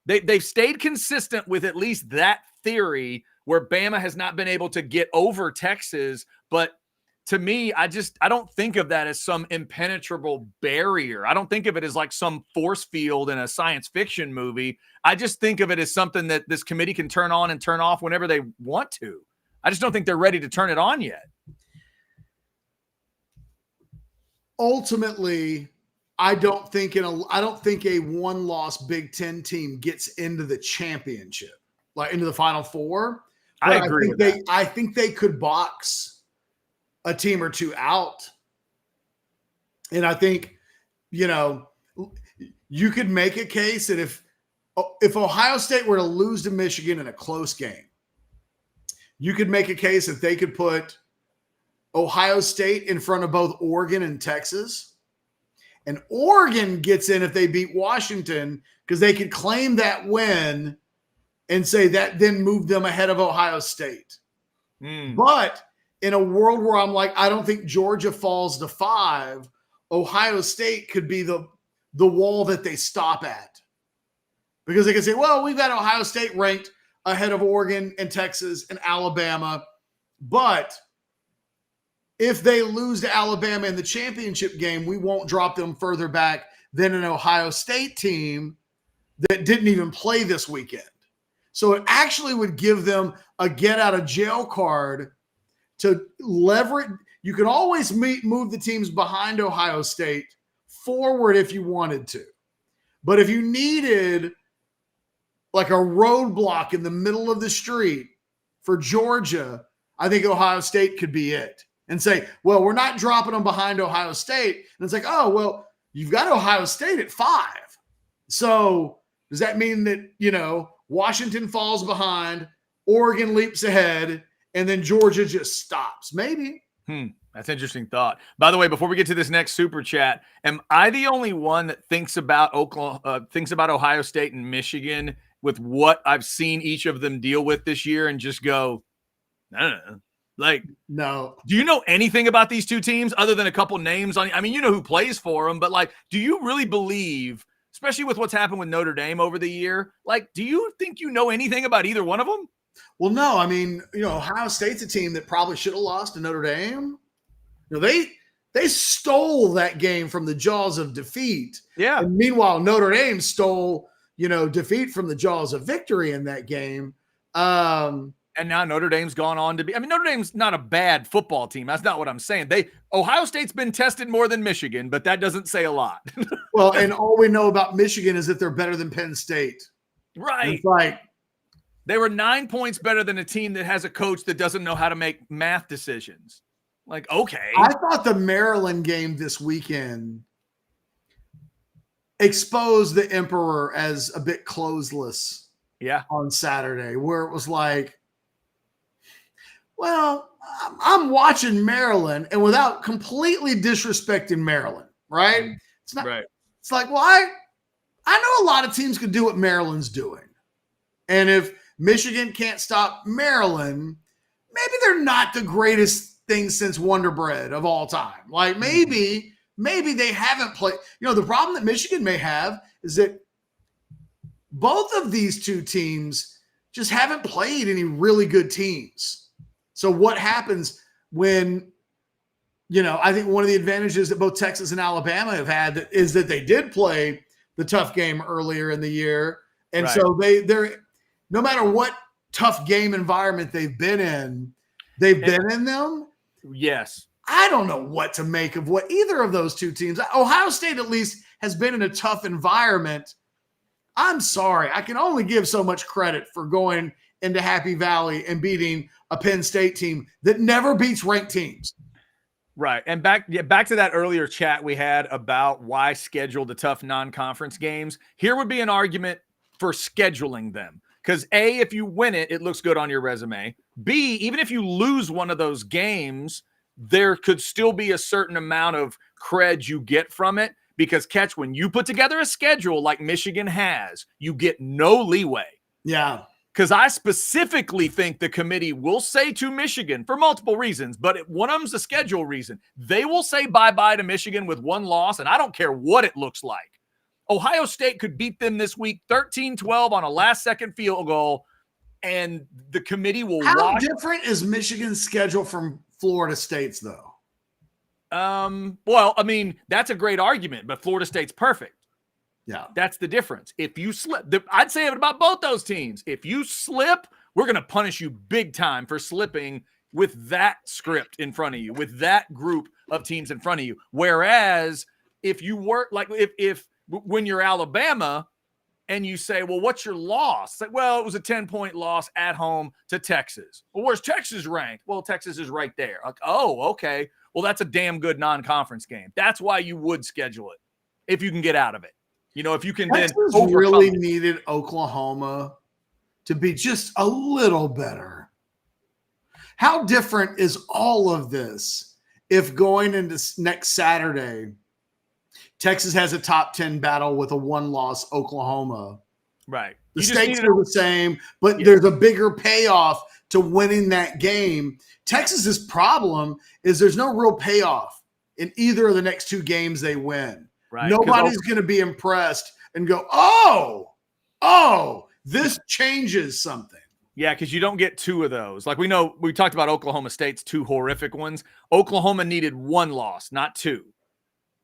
Speaker 2: They've stayed consistent with at least that theory where Bama has not been able to get over Texas. But to me, I don't think of that as some impenetrable barrier. I don't think of it as like some force field in a science fiction movie. I just think of it as something that this committee can turn on and turn off whenever they want to. I just don't think they're ready to turn it on yet.
Speaker 1: Ultimately, I don't think a one-loss Big Ten team gets into the championship, like into the Final Four.
Speaker 2: I agree with that.
Speaker 1: I think they could box a team or two out. And I think, you could make a case that if Ohio State were to lose to Michigan in a close game, you could make a case that they could put Ohio State in front of both Oregon and Texas. And Oregon gets in if they beat Washington because they could claim that win and say that then moved them ahead of Ohio State. But in a world where I'm like, I don't think Georgia falls to 5, Ohio State could be the wall that they stop at. Because they can say, well, we've got Ohio State ranked ahead of Oregon and Texas and Alabama. But if they lose to Alabama in the championship game, we won't drop them further back than an Ohio State team that didn't even play this weekend. So it actually would give them a get out of jail card to leverage. You can always move the teams behind Ohio State forward if you wanted to. But if you needed like a roadblock in the middle of the street for Georgia, I think Ohio State could be it. And say, well, we're not dropping them behind Ohio State. And it's like, oh, well, you've got Ohio State at 5. So does that mean that, Washington falls behind, Oregon leaps ahead, and then Georgia just stops? Maybe.
Speaker 2: That's an interesting thought. By the way, before we get to this next super chat, am I the only one that thinks about Ohio State and Michigan with what I've seen each of them deal with this year and just go, I don't know. Like,
Speaker 1: no.
Speaker 2: Do you know anything about these two teams other than a couple names on? I mean, you know who plays for them, but like, do you really believe, especially with what's happened with Notre Dame over the year, like, do you think you know anything about either one of them?
Speaker 1: Well, no. I mean, Ohio State's a team that probably should have lost to Notre Dame. They stole that game from the jaws of defeat.
Speaker 2: Yeah.
Speaker 1: And meanwhile, Notre Dame stole, defeat from the jaws of victory in that game.
Speaker 2: And now Notre Dame's gone on to be. I mean, Notre Dame's not a bad football team. That's not what I'm saying. Ohio State's been tested more than Michigan, but that doesn't say a lot.
Speaker 1: Well, and all we know about Michigan is that they're better than Penn State.
Speaker 2: Right.
Speaker 1: And it's like
Speaker 2: they were 9 points better than a team that has a coach that doesn't know how to make math decisions. Like, okay.
Speaker 1: I thought the Maryland game this weekend exposed the Emperor as a bit closeless.
Speaker 2: Yeah.
Speaker 1: On Saturday, where it was like, well, I'm watching Maryland, and without completely disrespecting Maryland, right? It's not right. It's like, well, I know a lot of teams can do what Maryland's doing. And if Michigan can't stop Maryland, maybe they're not the greatest thing since Wonder Bread of all time. Like maybe they haven't played. The problem that Michigan may have is that both of these two teams just haven't played any really good teams. So what happens when, I think one of the advantages that both Texas and Alabama have had is that they did play the tough game earlier in the year. And right. So they're no matter what tough game environment they've been in them.
Speaker 2: Yes.
Speaker 1: I don't know what to make of what either of those two teams. Ohio State at least has been in a tough environment. I'm sorry. I can only give so much credit for going into Happy Valley and beating a Penn State team that never beats ranked teams.
Speaker 2: Right. And back to that earlier chat we had about why schedule the tough non-conference games. Here would be an argument for scheduling them. Because A, if you win it, it looks good on your resume. B, even if you lose one of those games, there could still be a certain amount of cred you get from it. Because, Ketch, when you put together a schedule like Michigan has, you get no leeway.
Speaker 1: Yeah.
Speaker 2: Because I specifically think the committee will say to Michigan for multiple reasons, but one of them's a schedule reason. They will say bye-bye to Michigan with one loss, and I don't care what it looks like. Ohio State could beat them this week 13-12 on a last-second field goal, and the committee will watch.
Speaker 1: How different is Michigan's schedule from Florida State's, though?
Speaker 2: Well, I mean, that's a great argument, but Florida State's perfect.
Speaker 1: Yeah.
Speaker 2: That's the difference. If you slip, I'd say it about both those teams. If you slip, we're going to punish you big time for slipping with that script in front of you, with that group of teams in front of you. Whereas if you work like when you're Alabama and you say, well, what's your loss? It's like, well, it was a 10-point loss at home to Texas. Well, where's Texas ranked? Well, Texas is right there. Like, oh, okay. Well, that's a damn good non-conference game. That's why you would schedule it if you can get out of it. If you can
Speaker 1: Texas
Speaker 2: then
Speaker 1: really needed Oklahoma to be just a little better. How different is all of this if going into next Saturday, Texas has a top 10 battle with a one-loss Oklahoma?
Speaker 2: Right.
Speaker 1: The stakes are the same, but there's a bigger payoff to winning that game. Texas's problem is there's no real payoff in either of the next two games they win. Right. Nobody's going to be impressed and go, oh, this changes something.
Speaker 2: Yeah, because you don't get two of those. Like we talked about Oklahoma State's two horrific ones. Oklahoma needed one loss, not two,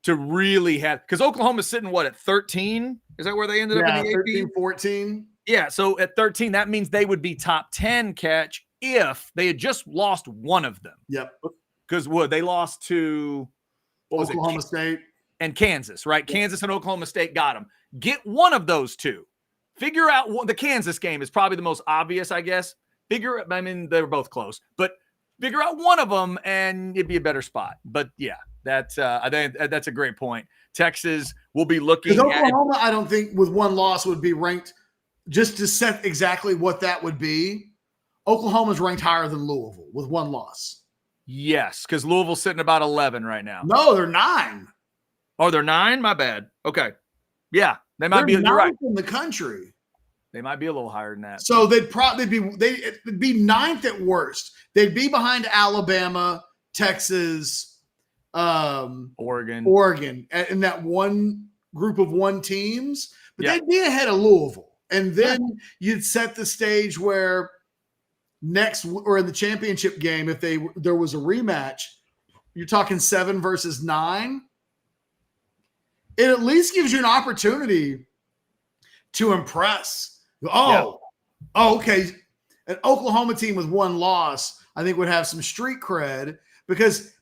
Speaker 2: to really have, because Oklahoma's sitting what at 13? Is that where they ended up in the
Speaker 1: 13,
Speaker 2: AP?
Speaker 1: 14.
Speaker 2: Yeah, so at 13, that means they would be top 10 Catch if they had just lost one of them.
Speaker 1: Yep.
Speaker 2: Because they lost to
Speaker 1: Oklahoma State
Speaker 2: and Kansas, right? Yep. Kansas and Oklahoma State got them. Get one of those two. Figure out what the Kansas game is probably the most obvious, I guess. They were both close, but figure out one of them and it'd be a better spot. But yeah, I think that's a great point. Texas will be looking at
Speaker 1: Oklahoma, I don't think with one loss would be ranked, just to set exactly what that would be. Oklahoma's ranked higher than Louisville with one loss.
Speaker 2: Yes, because Louisville's sitting about 11 right now.
Speaker 1: No, they're 9.
Speaker 2: Oh, they're 9? My bad. Okay. Yeah, they might be.
Speaker 1: You're
Speaker 2: right.
Speaker 1: In the country.
Speaker 2: They might be a little higher than that.
Speaker 1: So they'd be 9th at worst. They'd be behind Alabama, Texas,
Speaker 2: Oregon,
Speaker 1: in that one group of 1 teams. But they'd be ahead of Louisville. And then you'd set the stage where next, or in the championship game, if there was a rematch, you're talking 7 versus 9. It at least gives you an opportunity to impress. Okay. An Oklahoma team with one loss, I think, would have some street cred, because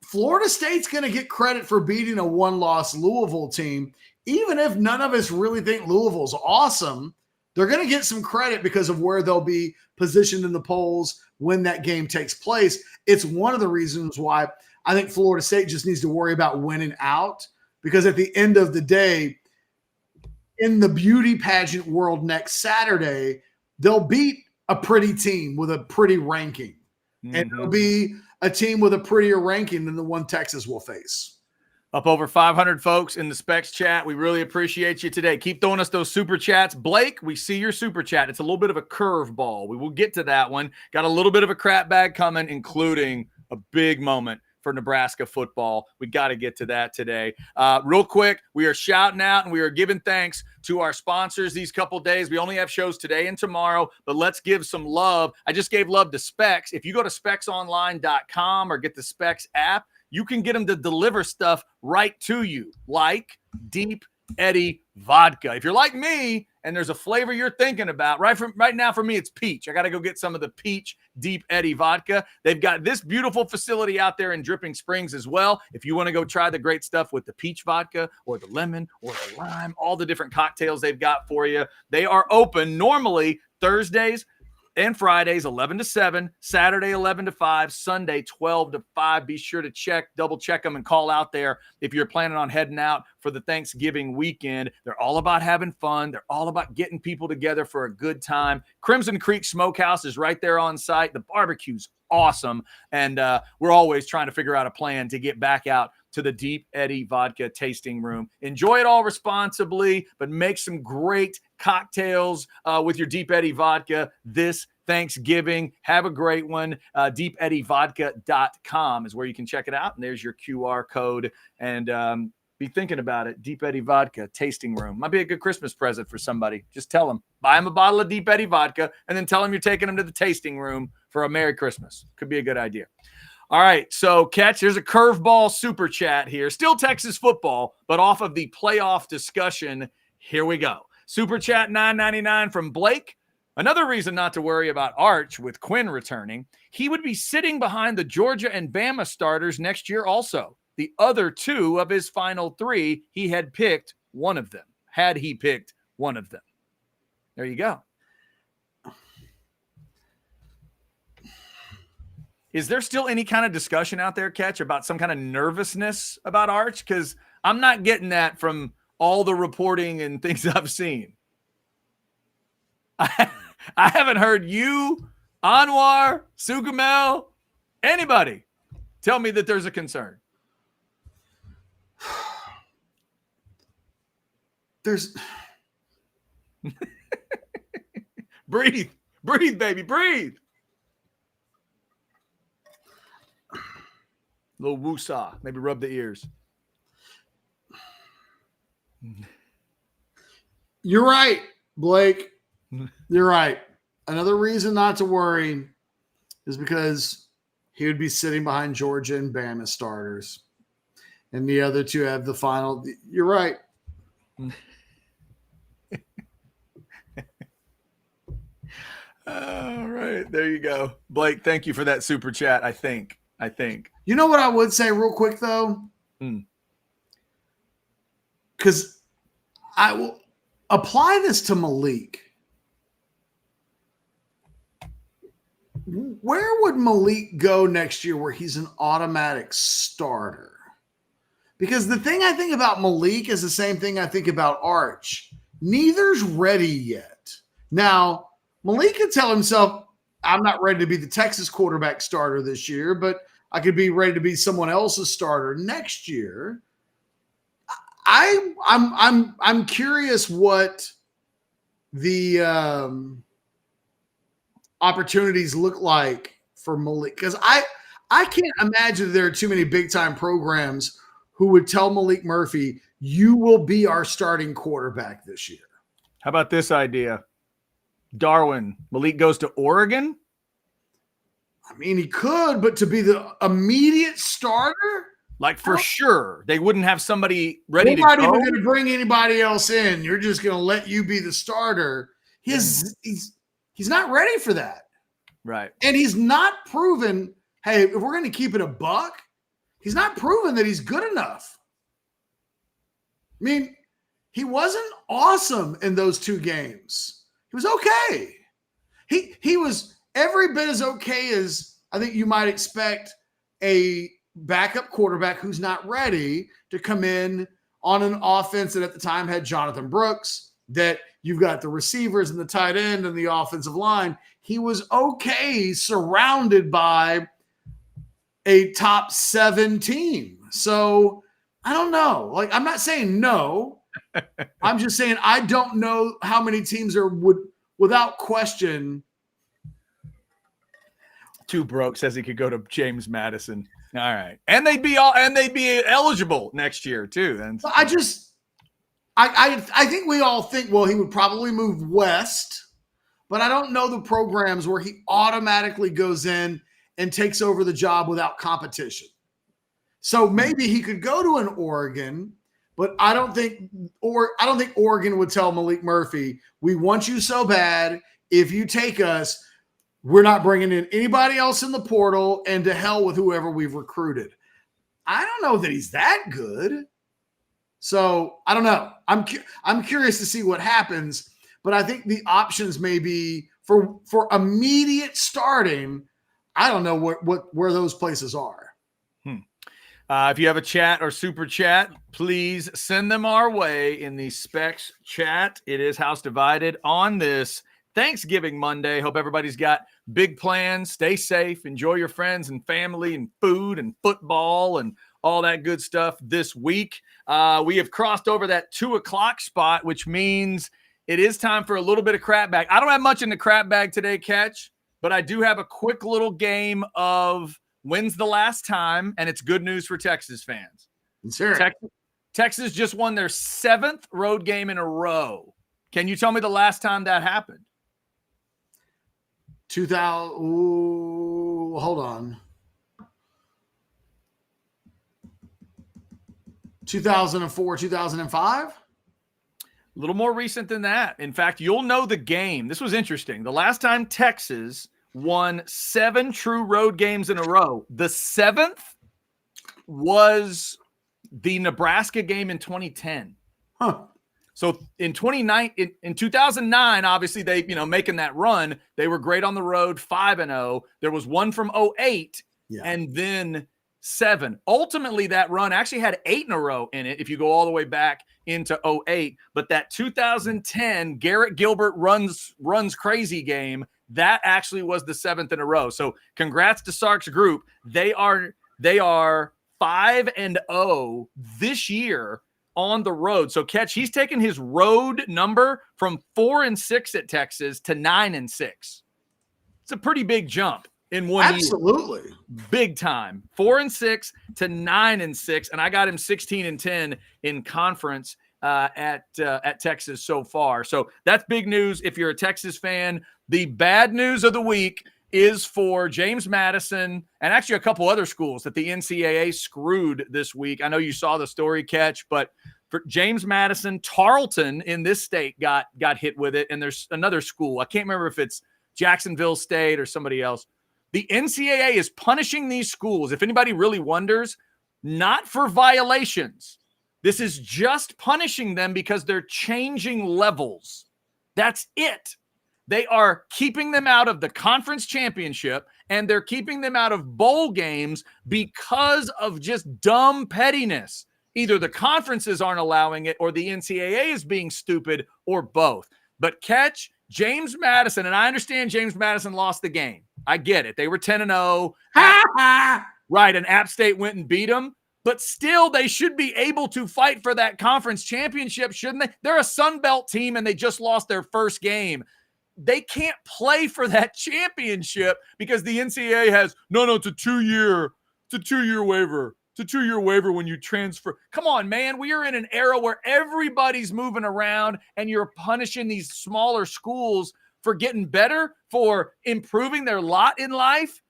Speaker 1: Florida State's going to get credit for beating a one-loss Louisville team. Even if none of us really think Louisville's awesome, they're going to get some credit because of where they'll be positioned in the polls when that game takes place. It's one of the reasons why I think Florida State just needs to worry about winning out, because at the end of the day, in the beauty pageant world next Saturday, they'll beat a pretty team with a pretty ranking. Mm-hmm. And it'll be a team with a prettier ranking than the one Texas will face.
Speaker 2: Up over 500 folks in the Specs chat. We really appreciate you today. Keep throwing us those super chats. Blake, we see your super chat. It's a little bit of a curveball. We will get to that one. Got a little bit of a crap bag coming, including a big moment for Nebraska football. We got to get to that today. Real quick, we are shouting out and we are giving thanks to our sponsors these couple days. We only have shows today and tomorrow, but let's give some love. I just gave love to Specs. If you go to specsonline.com or get the Specs app, you can get them to deliver stuff right to you, like Deep Eddy vodka. If you're like me and there's a flavor you're thinking about, right now for me, it's peach. I got to go get some of the peach Deep Eddy vodka. They've got this beautiful facility out there in Dripping Springs as well. If you want to go try the great stuff with the peach vodka or the lemon or the lime, all the different cocktails they've got for you. They are open normally Thursdays and Fridays, 11 to 7, Saturday, 11 to 5, Sunday, 12 to 5. Be sure to double check them and call out there if you're planning on heading out for the Thanksgiving weekend. They're all about having fun. They're all about getting people together for a good time. Crimson Creek Smokehouse is right there on site. The barbecue's awesome. And we're always trying to figure out a plan to get back out to the Deep Eddy Vodka tasting room. Enjoy it all responsibly, but make some great cocktails with your Deep Eddy Vodka this Thanksgiving. Have a great one. DeepEddyVodka.com is where you can check it out. And there's your QR code. And be thinking about it. Deep Eddy Vodka tasting room. Might be a good Christmas present for somebody. Just tell them, buy them a bottle of Deep Eddy Vodka, and then tell them you're taking them to the tasting room for a Merry Christmas. Could be a good idea. All right, so Ketch, there's a curveball super chat here. Still Texas football, but off of the playoff discussion. Here we go. Super chat $9.99 from Blake. Another reason not to worry about Arch with Quinn returning. He would be sitting behind the Georgia and Bama starters next year also. The other 2 of his final 3, he had picked one of them. Had he picked one of them. There you go. Is there still any kind of discussion out there, Ketch, about some kind of nervousness about Arch? Because I'm not getting that from all the reporting and things I've seen. I haven't heard you, Anwar, Sugamel, anybody tell me that there's a concern.
Speaker 1: There's
Speaker 2: breathe, baby, breathe. Little woosah, maybe rub the ears.
Speaker 1: You're right, Blake. You're right. another reason not to worry is because he would be sitting behind Georgia and Bama starters. And the other two have the final. You're right.
Speaker 2: All right. There you go. Blake, thank you for that super chat, I think.
Speaker 1: You know what I would say real quick, though? Because I will apply this to Malik. Where would Malik go next year where he's an automatic starter? Because the thing I think about Malik is the same thing I think about Arch. Neither's ready yet. Now, Malik could tell himself, I'm not ready to be the Texas quarterback starter this year, but I could be ready to be someone else's starter next year. I'm curious what the opportunities look like for Malik, because I can't imagine there are too many big time programs who would tell Malik Murphy, you will be our starting quarterback this year.
Speaker 2: How about this idea? Darwin, Malik goes to Oregon?
Speaker 1: I mean, he could, but to be the immediate starter?
Speaker 2: Like, for sure. They wouldn't have somebody ready to go.
Speaker 1: You're not even going to bring anybody else in. You're just going to let you be the starter. He's not ready for that.
Speaker 2: Right.
Speaker 1: And he's not proven, hey, if we're going to keep it a buck, he's not proven that he's good enough. I mean, he wasn't awesome in those two games. He was okay. He was every bit as okay as I think you might expect a backup quarterback who's not ready to come in on an offense that at the time had Jonathan Brooks, that you've got the receivers and the tight end and the offensive line. He was okay surrounded by a top 7 team. So I don't know. Like, I'm not saying no. I'm just saying I don't know how many teams would without question.
Speaker 2: Two Broke says he could go to James Madison. All right. And they'd be eligible next year too. And
Speaker 1: I think we all think, well, he would probably move west, but I don't know the programs where he automatically goes in and takes over the job without competition. So maybe he could go to an Oregon, but I don't think Oregon would tell Malik Murphy, we want you so bad. If you take us, we're not bringing in anybody else in the portal, and to hell with whoever we've recruited. I don't know that he's that good. So I don't know. I'm curious to see what happens, but I think the options may be for immediate starting. I don't know where those places are.
Speaker 2: If you have a chat or super chat, please send them our way in the Specs chat. It is House Divided on this Thanksgiving Monday. Hope everybody's got big plans. Stay safe. Enjoy your friends and family and food and football and all that good stuff this week. We have crossed over that 2:00 spot, which means it is time for a little bit of crap bag. I don't have much in the crap bag today, Ketch, but I do have a quick little game of when's the last time, and it's good news for Texas fans.
Speaker 1: Sure.
Speaker 2: Texas just won their 7th road game in a row. Can you tell me the last time that happened?
Speaker 1: 2000. Ooh, hold on. 2004, 2005?
Speaker 2: A little more recent than that. In fact, you'll know the game. This was interesting. The last time Texas won 7 true road games in a row, the 7th was the Nebraska game in 2010.
Speaker 1: Huh.
Speaker 2: So in 2009, obviously they, making that run, they were great on the road, 5-0. There was one from 2008 and then 7. Ultimately, that run actually had 8 in a row in it if you go all the way back into 2008. But that 2010 Garrett Gilbert runs crazy game, that actually was the 7th in a row. So congrats to Sark's group. They are 5-0 this year on the road. So Ketch, he's taken his road number from 4-6 at Texas to 9-6. It's a pretty big jump in 1 year.
Speaker 1: Absolutely.
Speaker 2: Big time. 4-6 to 9-6. And I got him 16-10 in conference at Texas so far. So that's big news. If you're a Texas fan, The bad news of the week is for James Madison and actually a couple other schools that the NCAA screwed this week. I know you saw the story, Ketch, but for James Madison, Tarleton in this state got hit with it, and there's another school. I can't remember if it's Jacksonville State or somebody else. The NCAA is punishing these schools, if anybody really wonders, not for violations. This is just punishing them because they're changing levels. That's it. They are keeping them out of the conference championship, and they're keeping them out of bowl games because of just dumb pettiness. Either the conferences aren't allowing it or the NCAA is being stupid, or both. But Ketch, James Madison, and I understand James Madison lost the game. I get it. They were 10-0. Right, and App State went and beat them. But still, they should be able to fight for that conference championship, shouldn't they? They're a Sun Belt team, and they just lost their first game. They can't play for that championship because the NCAA has, it's a two-year waiver. It's a 2-year waiver when you transfer. Come on, man. We are in an era where everybody's moving around, and you're punishing these smaller schools for getting better, for improving their lot in life.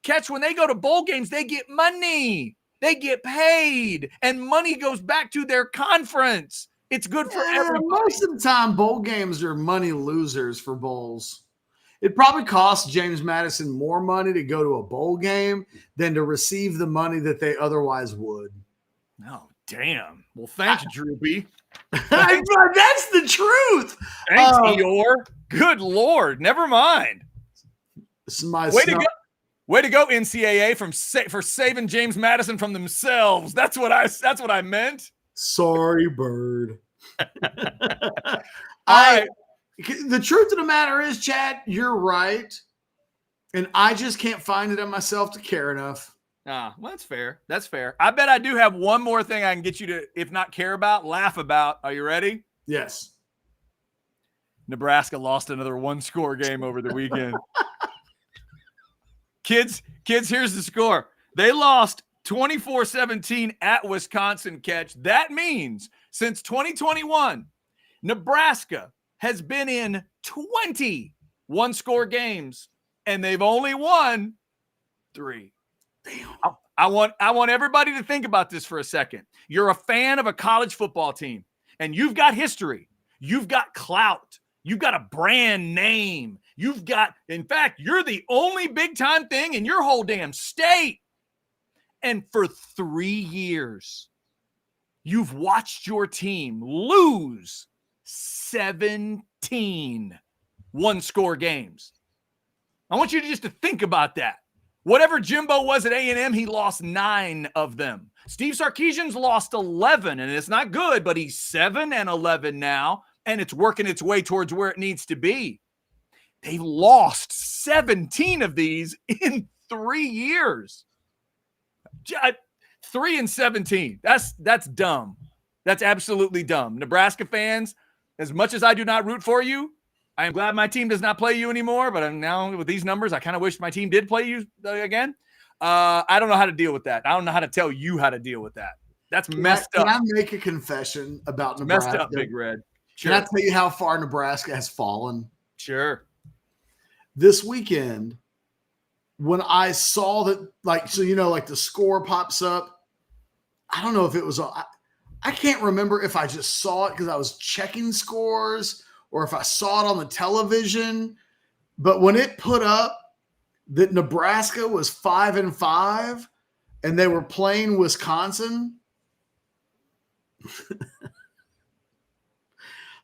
Speaker 2: Ketch, when they go to bowl games, they get money. They get paid, and money goes back to their conference. It's good for everybody.
Speaker 1: Most of the time, bowl games are money losers for bowls. It probably costs James Madison more money to go to a bowl game than to receive the money that they otherwise would.
Speaker 2: Oh, damn. Well, thanks, Droopy.
Speaker 1: That's the truth.
Speaker 2: Thanks, Eeyore. Good Lord. Never mind. Way to go, NCAA, for saving James Madison from themselves. That's what I meant.
Speaker 1: Sorry, bird.
Speaker 2: All right.
Speaker 1: The truth of the matter is, Chad, you're right. And I just can't find it in myself to care enough.
Speaker 2: Well, that's fair. That's fair. I bet I do have one more thing I can get you to, if not care about, laugh about. Are you ready?
Speaker 1: Yes.
Speaker 2: Nebraska lost another one-score game over the weekend. Kids, here's the score. They lost 24-17 at Wisconsin, Ketch. That means since 2021, Nebraska has been in 20 one-score games, and they've only won 3. Damn. I want everybody to think about this for a second. You're a fan of a college football team, and you've got history. You've got clout. You've got a brand name. In fact, you're the only big-time thing in your whole damn state. And for 3 years, you've watched your team lose 17 one-score games. I want you to think about that. Whatever Jimbo was at A&M, he lost 9 of them. Steve Sarkeesian's lost 11, and it's not good, but he's 7-11 now, and it's working its way towards where it needs to be. They lost 17 of these in 3 years. 3-17. That's dumb. That's absolutely dumb. Nebraska fans, as much as I do not root for you, I am glad my team does not play you anymore, but now with these numbers, I kind of wish my team did play you again. I don't know how to deal with that. I don't know how to tell you how to deal with that. That's messed up.
Speaker 1: Can I make a confession about Nebraska?
Speaker 2: Messed up, Big Red. Sure.
Speaker 1: Can I tell you how far Nebraska has fallen?
Speaker 2: Sure.
Speaker 1: This weekend, when I saw that, the score pops up, I don't know if it was, I can't remember if I just saw it because I was checking scores or if I saw it on the television. But when it put up that Nebraska was 5-5 and they were playing Wisconsin,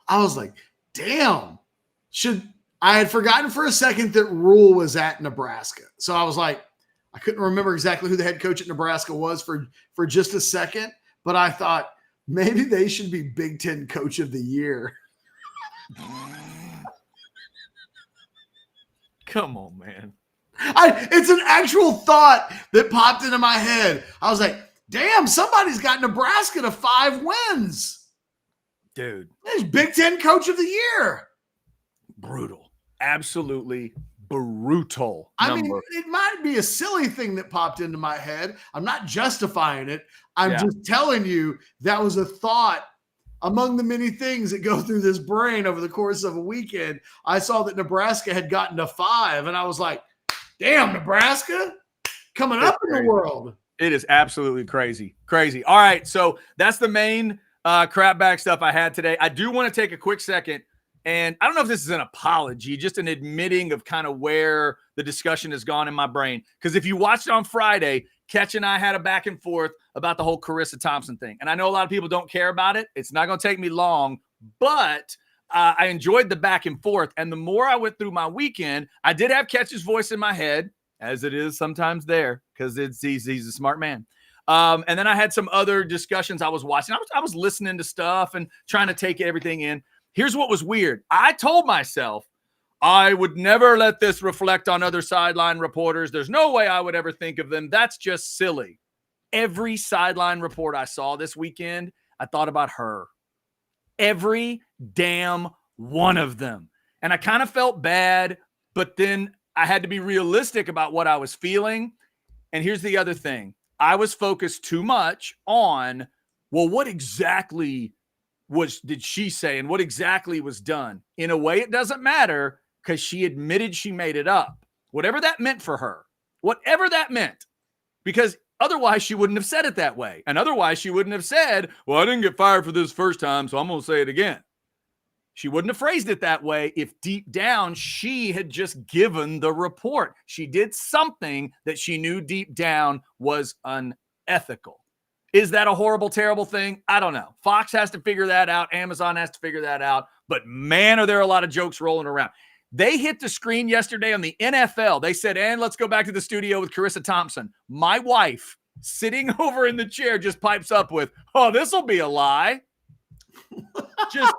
Speaker 1: I was like, damn, I had forgotten for a second that Rule was at Nebraska. So I was like, I couldn't remember exactly who the head coach at Nebraska was for just a second, but I thought maybe they should be Big Ten Coach of the Year.
Speaker 2: Come on, man.
Speaker 1: It's an actual thought that popped into my head. I was like, damn, somebody's got Nebraska to 5 wins.
Speaker 2: Dude.
Speaker 1: It's Big Ten Coach of the Year.
Speaker 2: Brutal. Absolutely brutal.
Speaker 1: I mean, it might be a silly thing that popped into my head. I'm not justifying it. I'm just telling you that was a thought among the many things that go through this brain over the course of a weekend, I saw that Nebraska had gotten to 5, and I was like, damn, Nebraska coming up in the world.
Speaker 2: It is absolutely crazy. Crazy. All right, so that's the main crapback stuff I had today. I do want to take a quick second, and I don't know if this is an apology, just an admitting of kind of where the discussion has gone in my brain. Because if you watched on Friday, Ketch and I had a back and forth about the whole Carissa Thompson thing. And I know a lot of people don't care about it. It's not going to take me long, but I enjoyed the back and forth. And the more I went through my weekend, I did have Ketch's voice in my head, as it is sometimes there, because he's a smart man. And then I had some other discussions I was watching. I was listening to stuff and trying to take everything in. Here's what was weird. I told myself I would never let this reflect on other sideline reporters. There's no way I would ever think of them. That's just silly. Every sideline report I saw this weekend, I thought about her. Every damn one of them. And I kind of felt bad, but then I had to be realistic about what I was feeling. And here's the other thing. I was focused too much on, well, what exactly did she say and what exactly was done? In a way, it doesn't matter because she admitted she made it up. Whatever that meant for her, whatever that meant, because otherwise she wouldn't have said it that way. And otherwise she wouldn't have said, well, I didn't get fired for this first time, so I'm going to say it again. She wouldn't have phrased it that way if deep down she had just given the report. She did something that she knew deep down was unethical. Is that a horrible, terrible thing? I don't know. Fox has to figure that out. Amazon has to figure that out. But man, are there a lot of jokes rolling around. They hit the screen yesterday on the NFL. They said, and let's go back to the studio with Carissa Thompson. My wife, sitting over in the chair, just pipes up with, oh, this will be a lie. Just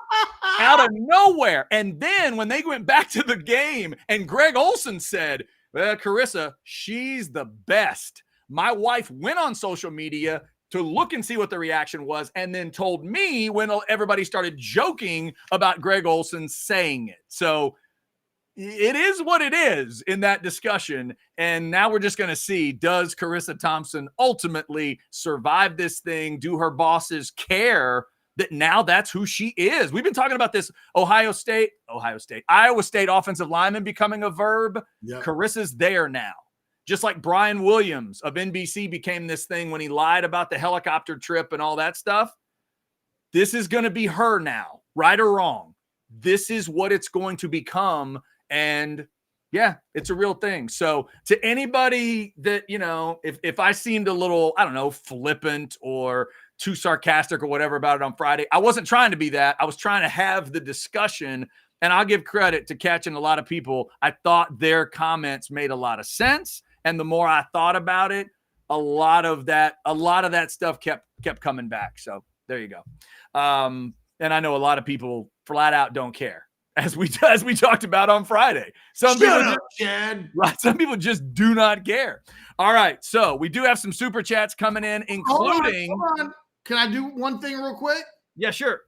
Speaker 2: out of nowhere. And then when they went back to the game and Greg Olsen said, well, Carissa, she's the best. My wife went on social media to look and see what the reaction was and then told me when everybody started joking about Greg Olsen saying it. So it is what it is in that discussion. And now we're just going to see, does Carissa Thompson ultimately survive this thing? Do her bosses care that now that's who she is? We've been talking about this Iowa State offensive lineman becoming a verb. Yep. Carissa's there now. Just like Brian Williams of NBC became this thing when he lied about the helicopter trip and all that stuff. This is going to be her now, right or wrong. This is what it's going to become. And yeah, it's a real thing. So to anybody that, if I seemed a little, I don't know, flippant or too sarcastic or whatever about it on Friday, I wasn't trying to be that. I was trying to have the discussion, and I'll give credit to Ketch and a lot of people. I thought their comments made a lot of sense. And the more I thought about it, a lot of that stuff kept coming back. So there you go. And I know a lot of people flat out don't care, as we talked about on Friday. Some people just do not care. All right, so we do have some super chats coming in, including.
Speaker 1: Hold on. Can I do one thing real quick?
Speaker 2: Yeah, sure.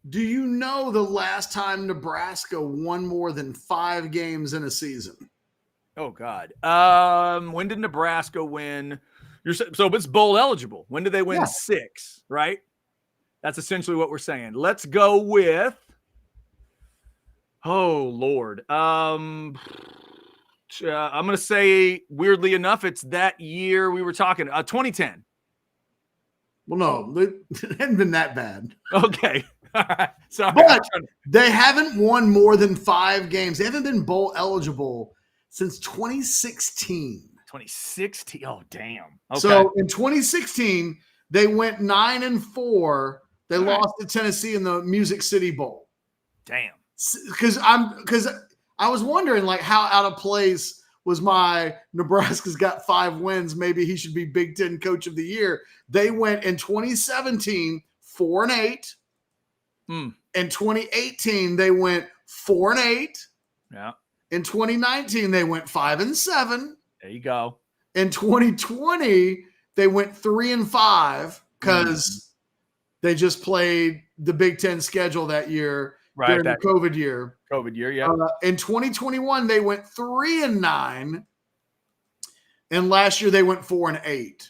Speaker 1: Do you know the last time Nebraska won more than 5 games in a season?
Speaker 2: Oh, God. When did Nebraska win? So it's bowl eligible. When did they win? 6, right? That's essentially what we're saying. Let's go with, oh, Lord. I'm going to say, weirdly enough, it's that year we were talking, 2010.
Speaker 1: Well, no, it hadn't been that bad.
Speaker 2: Okay. All right. Sorry.
Speaker 1: But they haven't won more than 5 games. They haven't been bowl eligible since 2016.
Speaker 2: 2016? Oh, damn. Okay.
Speaker 1: So in 2016, they went 9-4. They lost to Tennessee in the Music City Bowl.
Speaker 2: Damn.
Speaker 1: Because I was wondering, like, how out of place was my Nebraska's got 5 wins. Maybe he should be Big Ten Coach of the Year. They went in 2017 4-8. In 2018, they went 4-8.
Speaker 2: Yeah.
Speaker 1: In 2019, they went 5-7.
Speaker 2: There you go.
Speaker 1: In 2020, they went 3-5 because they just played the Big Ten schedule that year during the COVID year.
Speaker 2: COVID year, yeah.
Speaker 1: In 2021, they went 3-9, and last year they went 4-8.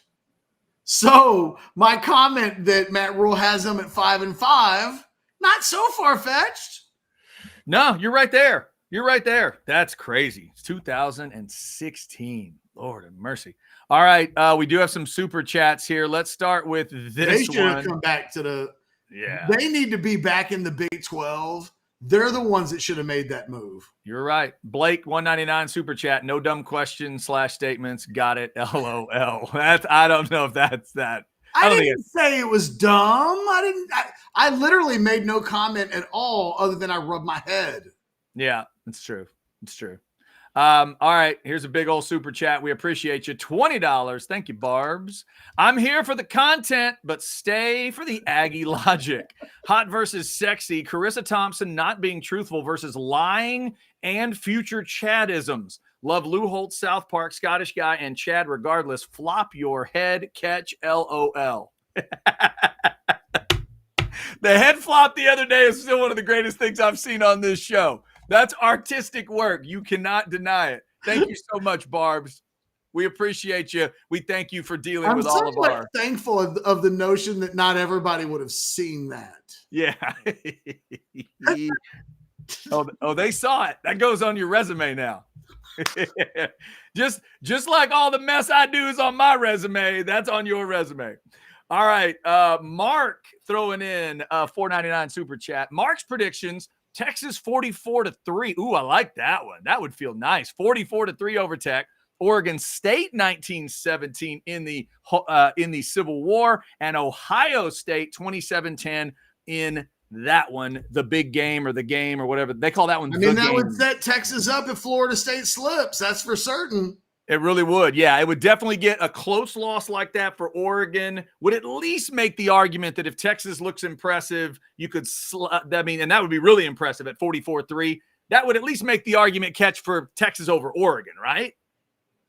Speaker 1: So my comment that Matt Rule has them at 5-5, not so far-fetched.
Speaker 2: No, you're right there. You're right there. That's crazy. It's 2016. Lord have mercy. All right. We do have some super chats here. Let's start with this
Speaker 1: They should
Speaker 2: one.
Speaker 1: have come back to the
Speaker 2: Yeah.
Speaker 1: They need to be back in the Big 12. They're the ones that should have made that move.
Speaker 2: You're right. Blake 199 super chat. No dumb questions / statements. Got it. LOL. I don't know if that's that.
Speaker 1: I
Speaker 2: don't
Speaker 1: didn't say it was dumb. I literally made no comment at all other than I rubbed my head.
Speaker 2: Yeah, it's true. It's true. All right, here's a big old super chat. We appreciate you. $20. Thank you, Barbs. I'm here for the content, but stay for the Aggie logic. Hot versus sexy. Carissa Thompson not being truthful versus lying and future Chadisms. Love Lou Holtz, South Park, Scottish guy, and Chad regardless. Flop your head, Ketch, LOL. The head flop the other day is still one of the greatest things I've seen on this show. That's artistic work. You cannot deny it. Thank you so much, Barbs. We appreciate you. We thank you for dealing with all of our.
Speaker 1: I'm thankful of the notion that not everybody would have seen that.
Speaker 2: Yeah. oh, they saw it. That goes on your resume now. just like all the mess I do is on my resume, that's on your resume. All right. Mark throwing in a $4.99 super chat. Mark's predictions. Texas 44-3. Ooh, I like that one. That would feel nice. 44-3 over Tech. Oregon State 1917 in the Civil War, and Ohio State 27-10 in that one, the big game or the game or whatever they call that one.
Speaker 1: That would set Texas up if Florida State slips. That's for certain.
Speaker 2: It really would. Yeah, it would definitely get a close loss like that for Oregon. Would at least make the argument that if Texas looks impressive, you could and that would be really impressive at 44-3. That would at least make the argument Ketch for Texas over Oregon, right?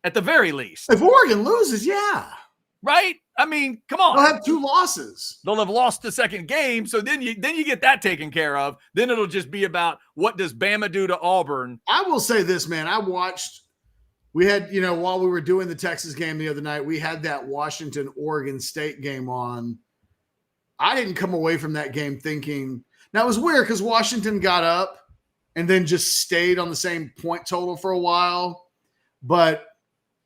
Speaker 2: At the very least.
Speaker 1: If Oregon loses, yeah.
Speaker 2: Right? I mean, come on.
Speaker 1: They'll have 2 losses.
Speaker 2: They'll have lost the second game, so then you get that taken care of. Then it'll just be about what does Bama do to Auburn.
Speaker 1: I will say this, man. We had, while we were doing the Texas game the other night, we had that Washington-Oregon State game on. I didn't come away from that game thinking – now, it was weird because Washington got up and then just stayed on the same point total for a while. But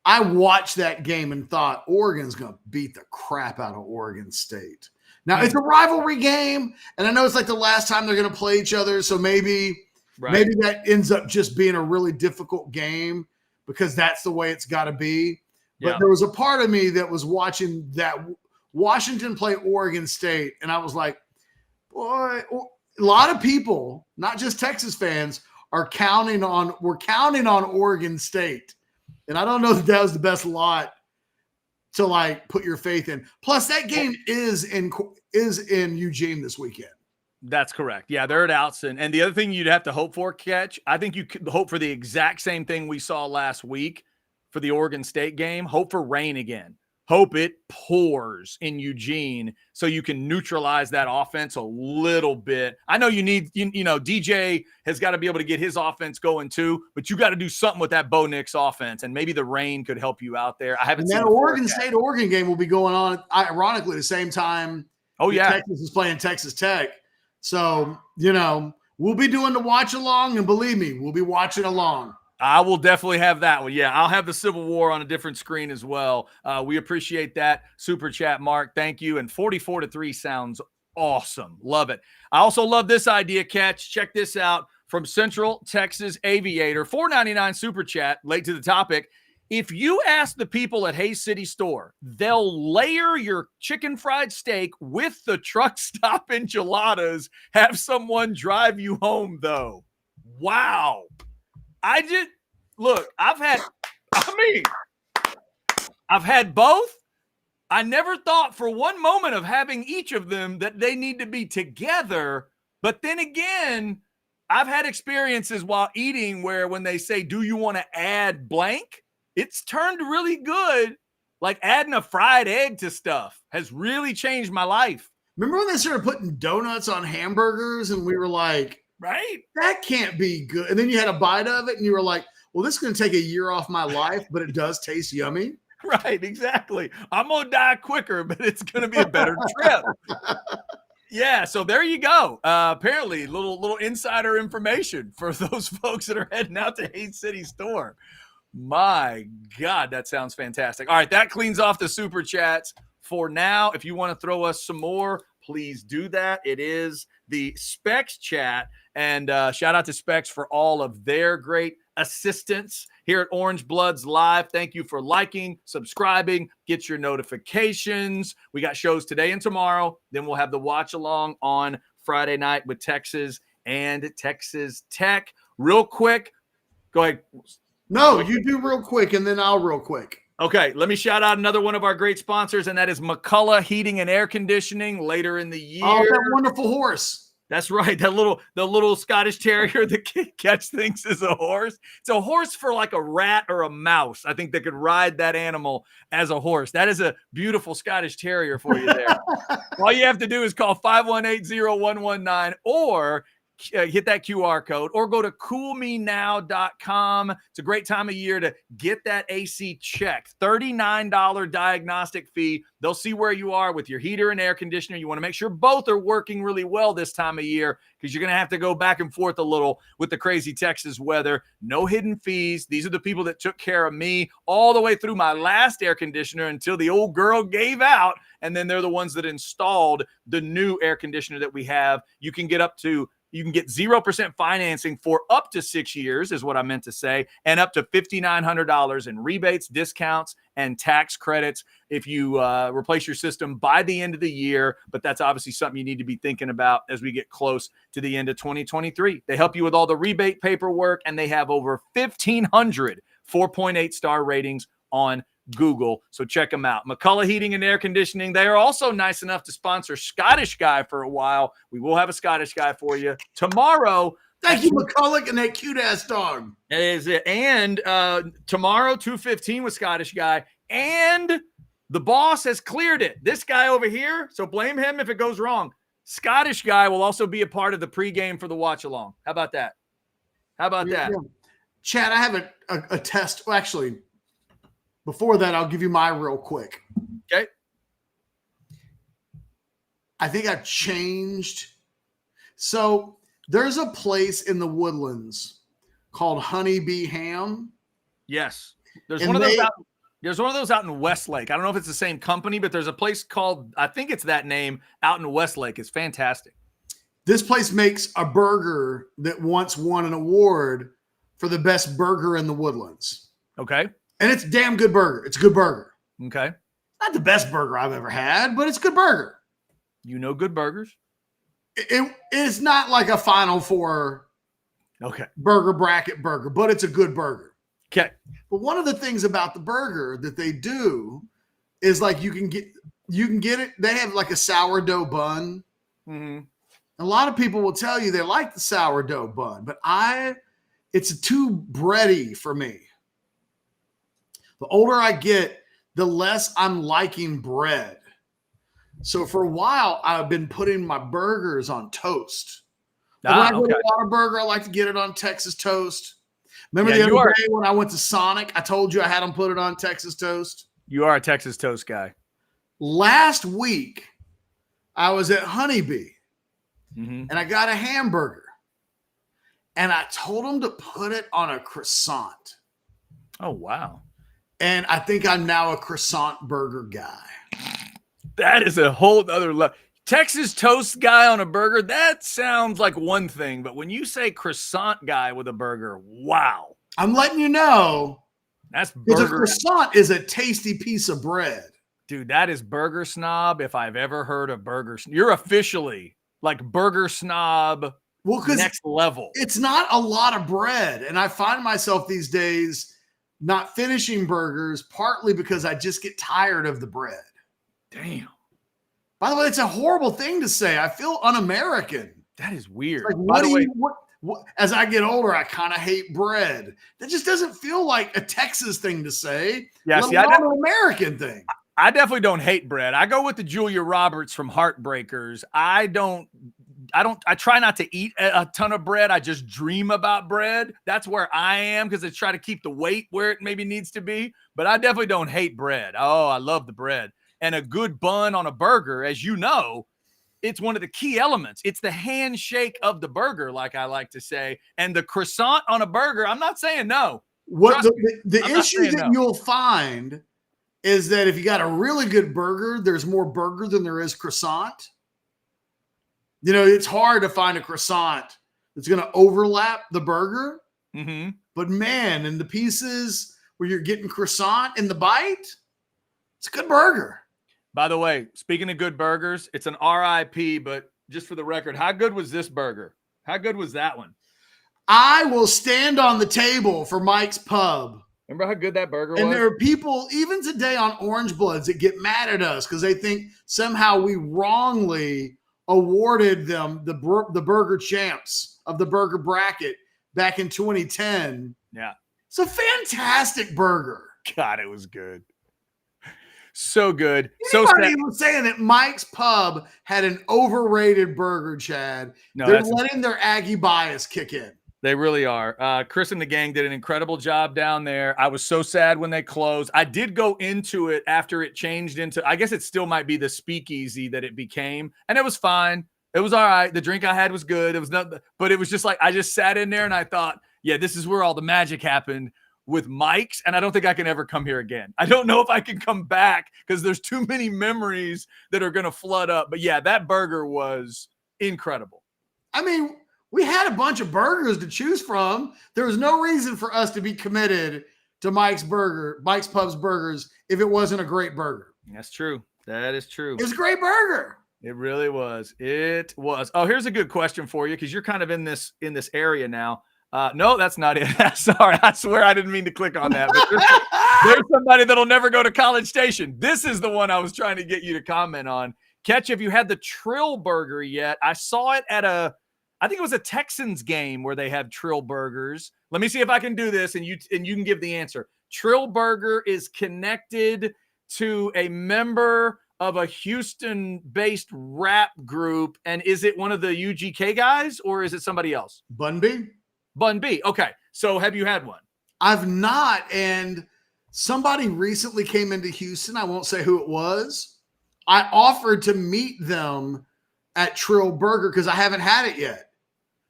Speaker 1: I watched that game and thought Oregon's going to beat the crap out of Oregon State. Now, it's a rivalry game, and I know it's like the last time they're going to play each other, so maybe that ends up just being a really difficult game, because that's the way it's got to be. But there was a part of me that was watching that Washington play Oregon State, and I was like, boy, a lot of people, not just Texas fans, we're counting on Oregon State. And I don't know that was the best lot to put your faith in. Plus, that game is in Eugene this weekend.
Speaker 2: That's correct. Yeah, they're at Outson. And the other thing you'd have to hope for, Ketch, I think you could hope for the exact same thing we saw last week for the Oregon State game. Hope for rain again. Hope it pours in Eugene so you can neutralize that offense a little bit. I know you need, DJ has got to be able to get his offense going too, but you got to do something with that Bo Nix offense, and maybe the rain could help you out there. I haven't seen
Speaker 1: that Oregon State-Oregon game will be going on, ironically, the same time.
Speaker 2: Oh, yeah.
Speaker 1: Texas is playing Texas Tech. So, we'll be doing the watch along, and believe me, we'll be watching along.
Speaker 2: I will definitely have that one. Yeah, I'll have the Civil War on a different screen as well. We appreciate that. Super chat, Mark. Thank you. And 44-3 sounds awesome. Love it. I also love this idea, Ketch. Check this out from Central Texas Aviator. $4.99 super chat, late to the topic. If you ask the people at Hayes City Store, they'll layer your chicken fried steak with the truck stop enchiladas. Have someone drive you home, though. Wow. I've had both. I never thought for one moment of having each of them that they need to be together. But then again, I've had experiences while eating where when they say, do you want to add blank? It's turned really good. Like adding a fried egg to stuff has really changed my life.
Speaker 1: Remember when they started putting donuts on hamburgers and we were like,
Speaker 2: right?
Speaker 1: That can't be good. And then you had a bite of it and you were like, well, this is going to take a year off my life, but it does taste yummy.
Speaker 2: Right, exactly. I'm gonna die quicker, but it's gonna be a better trip. Yeah, so there you go. Apparently, little insider information for those folks that are heading out to Hate City Store. My God, that sounds fantastic. All right, that cleans off the super chats for now. If you want to throw us some more, please do that. It is the Specs chat, and shout out to Specs for all of their great assistance here at Orange Bloods Live. Thank you for liking, subscribing, get your notifications. We got shows today and tomorrow. Then we'll have the watch along on Friday night with Texas and Texas Tech. Real quick, go ahead.
Speaker 1: No, you do real quick, and then I'll real quick.
Speaker 2: Okay, let me shout out another one of our great sponsors, and that is McCullough Heating and Air Conditioning later in the year.
Speaker 1: Oh, that wonderful horse.
Speaker 2: That's right. The little Scottish Terrier that Ketch thinks is a horse. It's a horse for like a rat or a mouse. I think they could ride that animal as a horse. That is a beautiful Scottish Terrier for you there. All you have to do is call 518-0119 or hit that QR code or go to coolmenow.com. It's a great time of year to get that AC checked. $39 diagnostic fee. They'll see where you are with your heater and air conditioner. You want to make sure both are working really well this time of year because you're going to have to go back and forth a little with the crazy Texas weather. No hidden fees. These are the people that took care of me all the way through my last air conditioner until the old girl gave out. And then they're the ones that installed the new air conditioner that we have. You can get 0% financing for up to 6 years is what I meant to say, and up to $5,900 in rebates, discounts, and tax credits if you replace your system by the end of the year. But that's obviously something you need to be thinking about as we get close to the end of 2023. They help you with all the rebate paperwork, and they have over 1,500 4.8 star ratings on Google. So check them out. McCullough Heating and Air Conditioning. They are also nice enough to sponsor Scottish Guy for a while. We will have a Scottish Guy for you tomorrow.
Speaker 1: Thank you, McCullough, and that cute-ass dog.
Speaker 2: That is it. And tomorrow, 2:15 with Scottish Guy. And the boss has cleared it. This guy over here, so blame him if it goes wrong. Scottish Guy will also be a part of the pregame for the watch-along. How about that?
Speaker 1: Yeah. Chad, I have a test. Well, actually, before that, I'll give you my real quick.
Speaker 2: Okay.
Speaker 1: I think I've changed. So there's a place in the Woodlands called Honeybee Ham.
Speaker 2: Yes. There's
Speaker 1: And
Speaker 2: one of those out in Westlake. I don't know if it's the same company, but there's a place called, I think it's that name, out in Westlake. It's fantastic.
Speaker 1: This place makes a burger that once won an award for the best burger in the Woodlands.
Speaker 2: Okay.
Speaker 1: And it's a damn good burger. It's a good burger.
Speaker 2: Okay.
Speaker 1: Not the best burger I've ever had, but it's a good burger.
Speaker 2: You know good burgers?
Speaker 1: It is not like a Final Four burger bracket burger, but it's a good burger.
Speaker 2: Okay.
Speaker 1: But one of the things about the burger that they do is like you can get it. They have like a sourdough bun.
Speaker 2: Mm-hmm.
Speaker 1: A lot of people will tell you they like the sourdough bun, but it's too bready for me. The older I get, the less I'm liking bread. So for a while, I've been putting my burgers on toast. When I go to Whataburger, I like to get it on Texas toast. Remember the other day when I went to Sonic, I told you I had them put it on Texas toast?
Speaker 2: You are a Texas toast guy.
Speaker 1: Last week, I was at Honeybee,
Speaker 2: and
Speaker 1: I got a hamburger. And I told them to put it on a croissant.
Speaker 2: Oh, wow.
Speaker 1: And I think I'm now a croissant burger guy.
Speaker 2: That is a whole other level. Texas toast guy on a burger, that sounds like one thing. But when you say croissant guy with a burger, wow.
Speaker 1: I'm letting you know.
Speaker 2: That's burger.
Speaker 1: A croissant is a tasty piece of bread.
Speaker 2: Dude, that is burger snob if I've ever heard of burger. You're officially like burger snob next level.
Speaker 1: It's not a lot of bread. And I find myself these days not finishing burgers, partly because I just get tired of the bread.
Speaker 2: Damn.
Speaker 1: By the way, it's a horrible thing to say. I feel un-American.
Speaker 2: That is weird.
Speaker 1: Like, as I get older, I kind of hate bread. That just doesn't feel like a Texas thing to say.
Speaker 2: Yeah,
Speaker 1: let alone an American thing.
Speaker 2: I definitely don't hate bread. I go with the Julia Roberts from Heartbreakers. I don't I try not to eat a ton of bread. I just dream about bread. That's where I am because I try to keep the weight where it maybe needs to be. But I definitely don't hate bread. Oh, I love the bread. And a good bun on a burger, as you know, it's one of the key elements. It's the handshake of the burger, like I like to say. And the croissant on a burger, I'm not saying no.
Speaker 1: What
Speaker 2: Trust
Speaker 1: the
Speaker 2: I'm not
Speaker 1: issue
Speaker 2: saying
Speaker 1: that
Speaker 2: no.
Speaker 1: you'll find is that if you got a really good burger, there's more burger than there is croissant. You know, it's hard to find a croissant that's going to overlap the burger.
Speaker 2: Mm-hmm.
Speaker 1: But man, in the pieces where you're getting croissant in the bite, it's a good burger.
Speaker 2: By the way, speaking of good burgers, it's an RIP, but just for the record, how good was this burger? How good was that one?
Speaker 1: I will stand on the table for Mike's Pub.
Speaker 2: Remember how good that burger was?
Speaker 1: And there are people, even today on Orange Bloods, that get mad at us because they think somehow we wrongly awarded them the burger champs of the burger bracket back in 2010.
Speaker 2: Yeah.
Speaker 1: It's a fantastic burger.
Speaker 2: God, it was good. So good.
Speaker 1: Anybody was saying that Mike's Pub had an overrated burger, Chad.
Speaker 2: No,
Speaker 1: they're letting their Aggie bias kick in.
Speaker 2: They really are. Chris and the gang did an incredible job down there. I was so sad when they closed. I did go into it after it changed into, I guess it still might be the speakeasy that it became. And it was fine. It was all right. The drink I had was good. It was nothing, but it was just like, I just sat in there and I thought, yeah, this is where all the magic happened with Mike's. And I don't think I can ever come here again. I don't know if I can come back because there's too many memories that are going to flood up. But yeah, that burger was incredible.
Speaker 1: I mean, we had a bunch of burgers to choose from. There was no reason for us to be committed to Mike's Pub's burgers if it wasn't a great burger.
Speaker 2: That's true. That is true.
Speaker 1: It was a great burger.
Speaker 2: It really was. It was. Oh, here's a good question for you because you're kind of in this area now. No, that's not it. Sorry. I swear I didn't mean to click on that. But there's somebody that'll never go to College Station. This is the one I was trying to get you to comment on. Ketch, have you had the Trill Burger yet? I saw it at I think it was a Texans game where they have Trill Burgers. Let me see if I can do this, and you can give the answer. Trill Burger is connected to a member of a Houston-based rap group, and is it one of the UGK guys, or is it somebody else?
Speaker 1: Bun B?
Speaker 2: Bun B. Okay, so have you had one?
Speaker 1: I've not, and somebody recently came into Houston. I won't say who it was. I offered to meet them at Trill Burger because I haven't had it yet.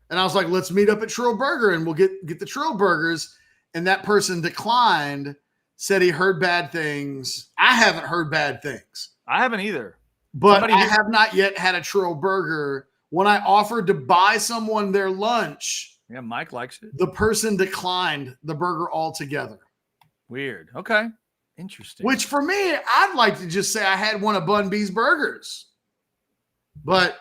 Speaker 1: And I was like, let's meet up at Trill Burger and we'll get the Trill Burgers. And that person declined, said he heard bad things. I haven't heard bad things.
Speaker 2: I haven't either.
Speaker 1: But I have not yet had a Trill Burger. When I offered to buy someone their lunch,
Speaker 2: yeah, Mike likes it.
Speaker 1: The person declined the burger altogether.
Speaker 2: Weird. Okay. Interesting.
Speaker 1: Which for me, I'd like to just say I had one of Bun B's burgers. But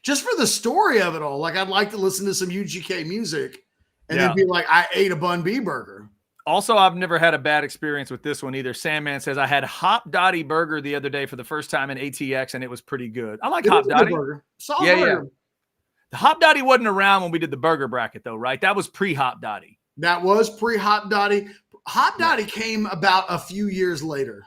Speaker 1: just for the story of it all, like I'd like to listen to some UGK music and then be like, I ate a Bun B burger. Also,
Speaker 2: I've never had a bad experience with this one either. Sandman says, I had Hop Dottie burger the other day for the first time in ATX, and it was pretty good. I like Hop Dottie.
Speaker 1: Burger. Solid burger.
Speaker 2: Yeah. The Hop Dottie wasn't around when we did the burger bracket, though, right? That was pre-Hop Dottie.
Speaker 1: That was pre-Hop Dottie. Hop Dottie came about a few years later.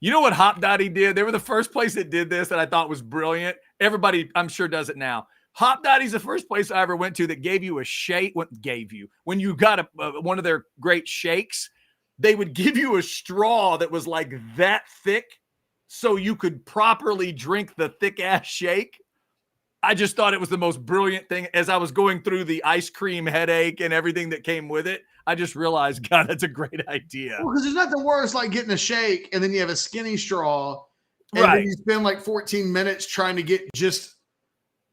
Speaker 2: You know what Hop Dottie did? They were the first place that did this that I thought was brilliant. Everybody, I'm sure, does it now. Hop Dottie's the first place I ever went to that gave you a shake. When you got one of their great shakes, they would give you a straw that was like that thick so you could properly drink the thick-ass shake. I just thought it was the most brilliant thing. As I was going through the ice cream headache and everything that came with it, I just realized, God, that's a great idea.
Speaker 1: Well, because there's nothing worse like getting a shake and then you have a skinny straw and then you spend like 14 minutes trying to get just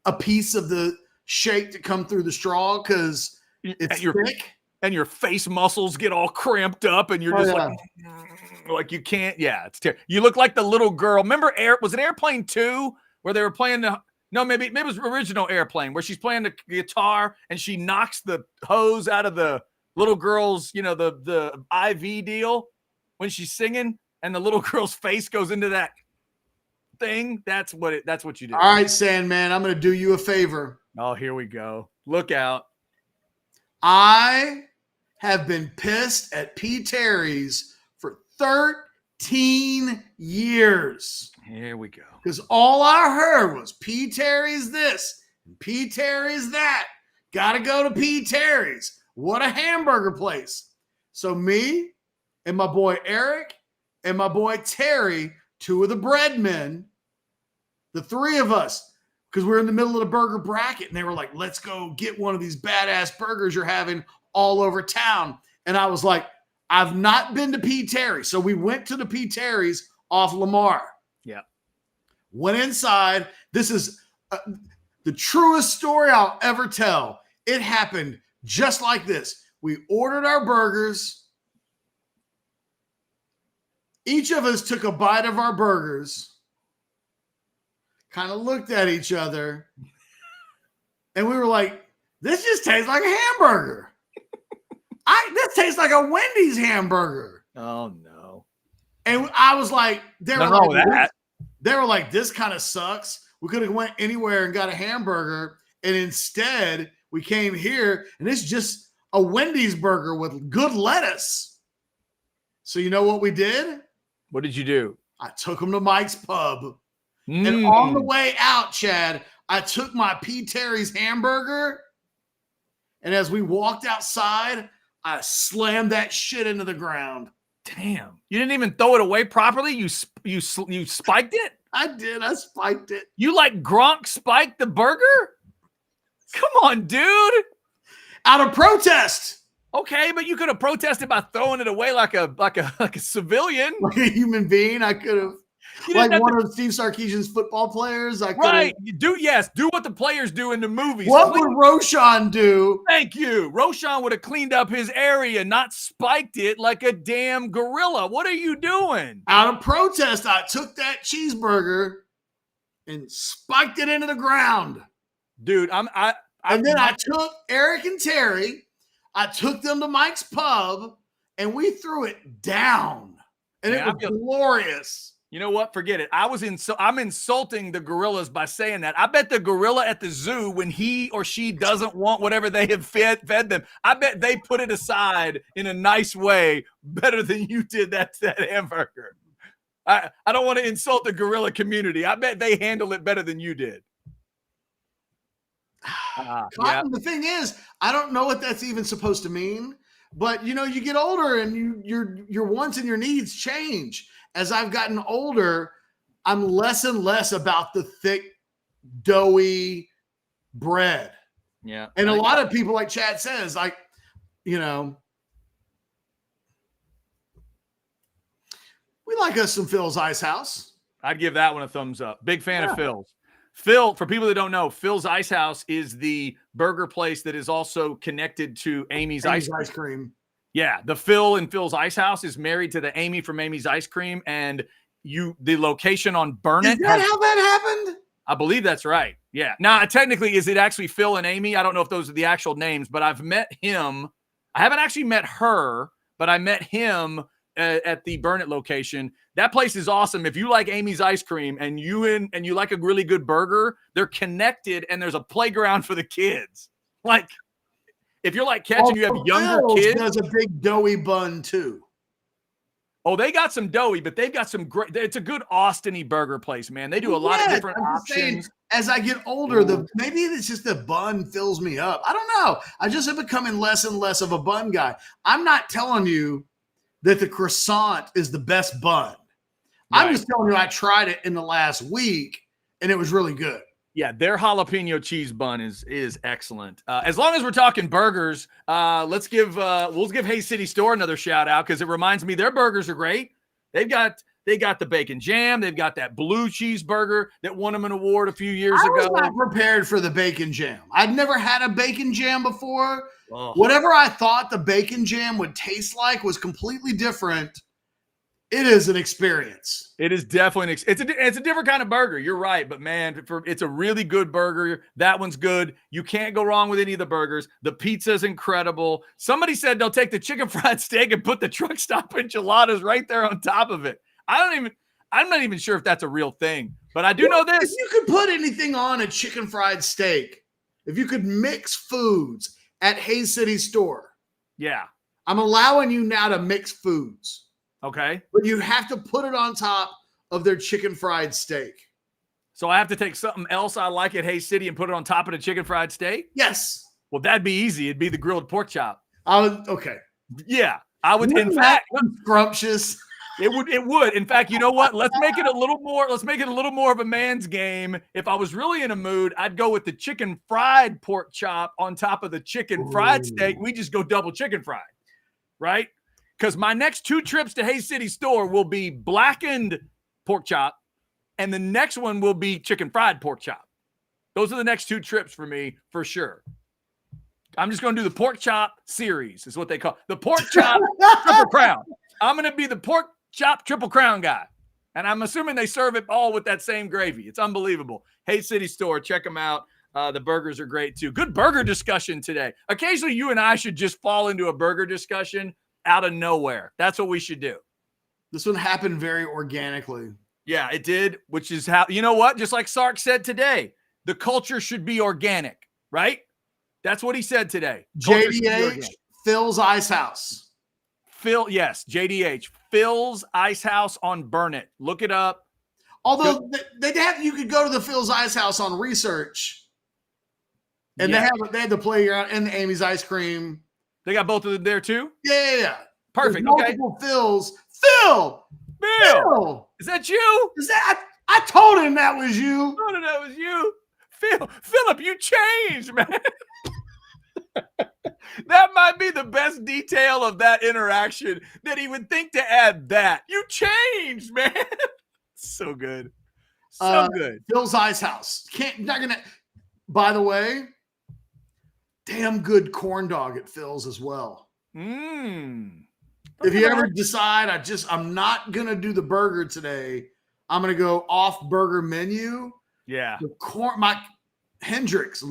Speaker 1: a piece of the shake to come through the straw because it's thick.
Speaker 2: And your face muscles get all cramped up and you're just like you can't. Yeah, it's terrible. You look like the little girl. Remember, was it Airplane 2 where they were playing maybe it was original Airplane where she's playing the guitar and she knocks the hose out of the little girl's, the IV deal when she's singing and the little girl's face goes into that thing. That's what you do.
Speaker 1: All right, Sandman, I'm going to do you a favor.
Speaker 2: Oh, here we go. Look out.
Speaker 1: I have been pissed at P. Terry's for 13 years.
Speaker 2: Here we go.
Speaker 1: Because all I heard was P. Terry's this and P. Terry's that. Got to go to P. Terry's. What a hamburger place. So me and my boy Eric and my boy Terry, two of the bread men, the three of us, because we're in the middle of the burger bracket, and they were like, let's go get one of these badass burgers you're having all over town. And I was like, I've not been to P. Terry. So we went to the P. Terry's off Lamar.
Speaker 2: Yeah.
Speaker 1: Went inside. This is the truest story I'll ever tell. It happened just like this. We ordered our burgers. Each of us took a bite of our burgers, kind of looked at each other, and we were like, this just tastes like a hamburger. This tastes like a Wendy's hamburger.
Speaker 2: Oh, no.
Speaker 1: And I was like, they were
Speaker 2: Nothing wrong with that.
Speaker 1: They were like, this kind of sucks. We could have went anywhere and got a hamburger, and instead we came here, and it's just a Wendy's burger with good lettuce. So you know what we did?
Speaker 2: What did you do?
Speaker 1: I took them to Mike's Pub. And on the way out, Chad, I took my P. Terry's hamburger, and as we walked outside, I slammed that shit into the ground.
Speaker 2: Damn. You didn't even throw it away properly? You spiked it?
Speaker 1: I did. I spiked it.
Speaker 2: You like Gronk spiked the burger? Come on, dude.
Speaker 1: Out of protest.
Speaker 2: Okay, but you could have protested by throwing it away like a civilian.
Speaker 1: Like a human being, I could have. Like one of Steve Sarkeesian's football players.
Speaker 2: Right. Do what the players do in the movies.
Speaker 1: What would Roshan do?
Speaker 2: Thank you. Roshan would have cleaned up his area, not spiked it like a damn gorilla. What are you doing?
Speaker 1: Out of protest, I took that cheeseburger and spiked it into the ground.
Speaker 2: Dude,
Speaker 1: I took Eric and Terry, I took them to Mike's Pub, and we threw it down. And it was glorious.
Speaker 2: You know what? Forget it. I'm insulting the gorillas by saying that. I bet the gorilla at the zoo, when he or she doesn't want whatever they have fed them, I bet they put it aside in a nice way better than you did that hamburger. I don't want to insult the gorilla community. I bet they handle it better than you did.
Speaker 1: Cotton, the thing is, I don't know what that's even supposed to mean, but you get older and your wants and your needs change. As I've gotten older, I'm less and less about the thick, doughy bread.
Speaker 2: Yeah.
Speaker 1: And a lot of people, like Chad says, we like us some Phil's Ice House.
Speaker 2: I'd give that one a thumbs up. Big fan of Phil's. Phil, for people that don't know, Phil's Ice House is the burger place that is also connected to Amy's Ice Cream. Yeah, the Phil in Phil's Ice House is married to the Amy from Amy's Ice Cream, and the location on Burnett.
Speaker 1: Is that how that happened?
Speaker 2: I believe that's right. Yeah. Now, technically, is it actually Phil and Amy? I don't know if those are the actual names, but I've met him. I haven't actually met her, but I met him at the Burnett location. That place is awesome. If you like Amy's Ice Cream and you like a really good burger, they're connected, and there's a playground for the kids. Like, if you're like Ketch and you have younger kids.
Speaker 1: There's a big doughy bun too.
Speaker 2: Oh, they got some doughy, but they've got some great. It's a good Austin-y burger place, man. They do a lot of different options.
Speaker 1: Saying, as I get older, maybe it's just the bun fills me up. I don't know. I just am becoming less and less of a bun guy. I'm not telling you that the croissant is the best bun. Right. I'm just telling you I tried it in the last week, and it was really good.
Speaker 2: Yeah, their jalapeno cheese bun is excellent. As long as we're talking burgers, we'll give Hayes City Store another shout out because it reminds me their burgers are great. They got the bacon jam. They've got that blue cheeseburger that won them an award a few years ago.
Speaker 1: I was not prepared for the bacon jam. I'd never had a bacon jam before. Oh. Whatever I thought the bacon jam would taste like was completely different. It is an experience.
Speaker 2: It is definitely it's a different kind of burger. You're right, but man, it's a really good burger. That one's good. You can't go wrong with any of the burgers. The pizza's incredible. Somebody said they'll take the chicken fried steak and put the truck stop enchiladas right there on top of it. I'm not even sure if that's a real thing, but I do know this.
Speaker 1: If you could put anything on a chicken fried steak, if you could mix foods at Hayes City Store,
Speaker 2: yeah,
Speaker 1: I'm allowing you now to mix foods.
Speaker 2: Okay.
Speaker 1: But you have to put it on top of their chicken fried steak.
Speaker 2: So I have to take something else I like at Hay City and put it on top of the chicken fried steak?
Speaker 1: Yes.
Speaker 2: Well, that'd be easy. It'd be the grilled pork chop.
Speaker 1: Okay.
Speaker 2: Yeah, I would.
Speaker 1: Wouldn't
Speaker 2: In fact,
Speaker 1: scrumptious.
Speaker 2: it would. In fact, you know what? Let's make it a little more of a man's game. If I was really in a mood, I'd go with the chicken fried pork chop on top of the chicken fried steak. We just go double chicken fried, right? Because my next 2 trips to Hay City store will be blackened pork chop, and the next one will be chicken fried pork chop. Those are the next 2 trips for me, for sure. I'm just going to do the pork chop series, is what they call it. The pork chop triple crown. I'm going to be the pork chop triple crown guy. And I'm assuming they serve it all with that same gravy. It's unbelievable. Hay City store, check them out. The burgers are great too. Good burger discussion today. Occasionally you and I should just fall into a burger discussion out of nowhere. That's what we should do.
Speaker 1: This one happened very organically.
Speaker 2: Yeah, it did, which is how, you know what? Just like Sark said today, the culture should be organic, right? That's what he said today.
Speaker 1: JDH, Phil's Ice House.
Speaker 2: Yes, JDH. Phil's Ice House on Burn It. Look it up.
Speaker 1: Although you could go to the Phil's Ice House on research, and they had the playground and the Amy's ice cream.
Speaker 2: They got both of them there too?
Speaker 1: Yeah.
Speaker 2: Perfect.
Speaker 1: Okay. Phil's. Phil.
Speaker 2: Is that you?
Speaker 1: I told him that was you.
Speaker 2: I told him that was you. Philip, you changed, man. That might be the best detail of that interaction, that he would think to add that. You changed, man. So good. So good.
Speaker 1: Phil's Ice House. By the way, damn good corn dog at Phil's as well. If you ever decide I'm not going to do the burger today, I'm going to go off burger menu.
Speaker 2: Yeah.
Speaker 1: My Hendrix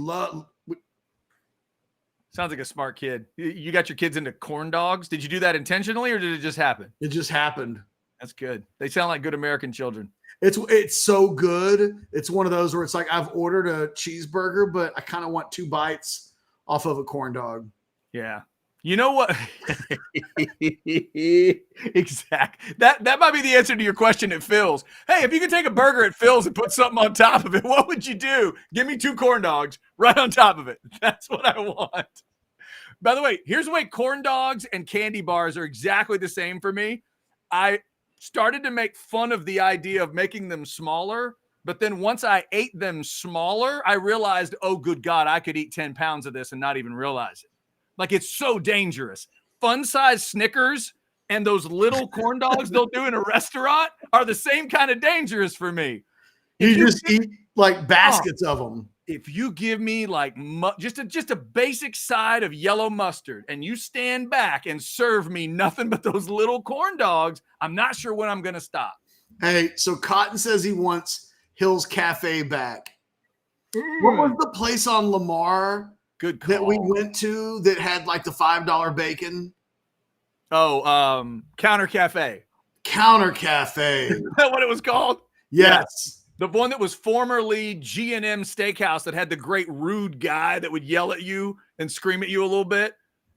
Speaker 2: sounds like a smart kid. You got your kids into corn dogs. Did you do that intentionally or did it just happen?
Speaker 1: It just happened.
Speaker 2: That's good. They sound like good American children.
Speaker 1: It's so good. It's one of those where it's like I've ordered a cheeseburger, but I kind of want 2 bites off of a corn dog.
Speaker 2: Yeah. You know what? Exactly. That might be the answer to your question at Phil's. Hey, if you could take a burger at Phil's and put something on top of it, what would you do? Give me 2 corn dogs right on top of it. That's what I want. By the way, here's the way corn dogs and candy bars are exactly the same for me. I started to make fun of the idea of making them smaller, but then once I ate them smaller, I realized, oh, good God, I could eat 10 pounds of this and not even realize it. Like, it's so dangerous. Fun-size Snickers and those little corn dogs they'll do in a restaurant are the same kind of dangerous for me.
Speaker 1: You just eat like baskets of them.
Speaker 2: If you give me like just a basic side of yellow mustard and you stand back and serve me nothing but those little corn dogs, I'm not sure when I'm going to stop.
Speaker 1: Hey, so Cotton says he wants Hill's Cafe back. What was the place on Lamar that we went to that had like the $5 bacon?
Speaker 2: Oh, Counter Cafe.
Speaker 1: Counter Cafe.
Speaker 2: Is that what it was called?
Speaker 1: Yes.
Speaker 2: The one that was formerly G&M Steakhouse that had the great rude guy that would yell at you and scream at you a little bit.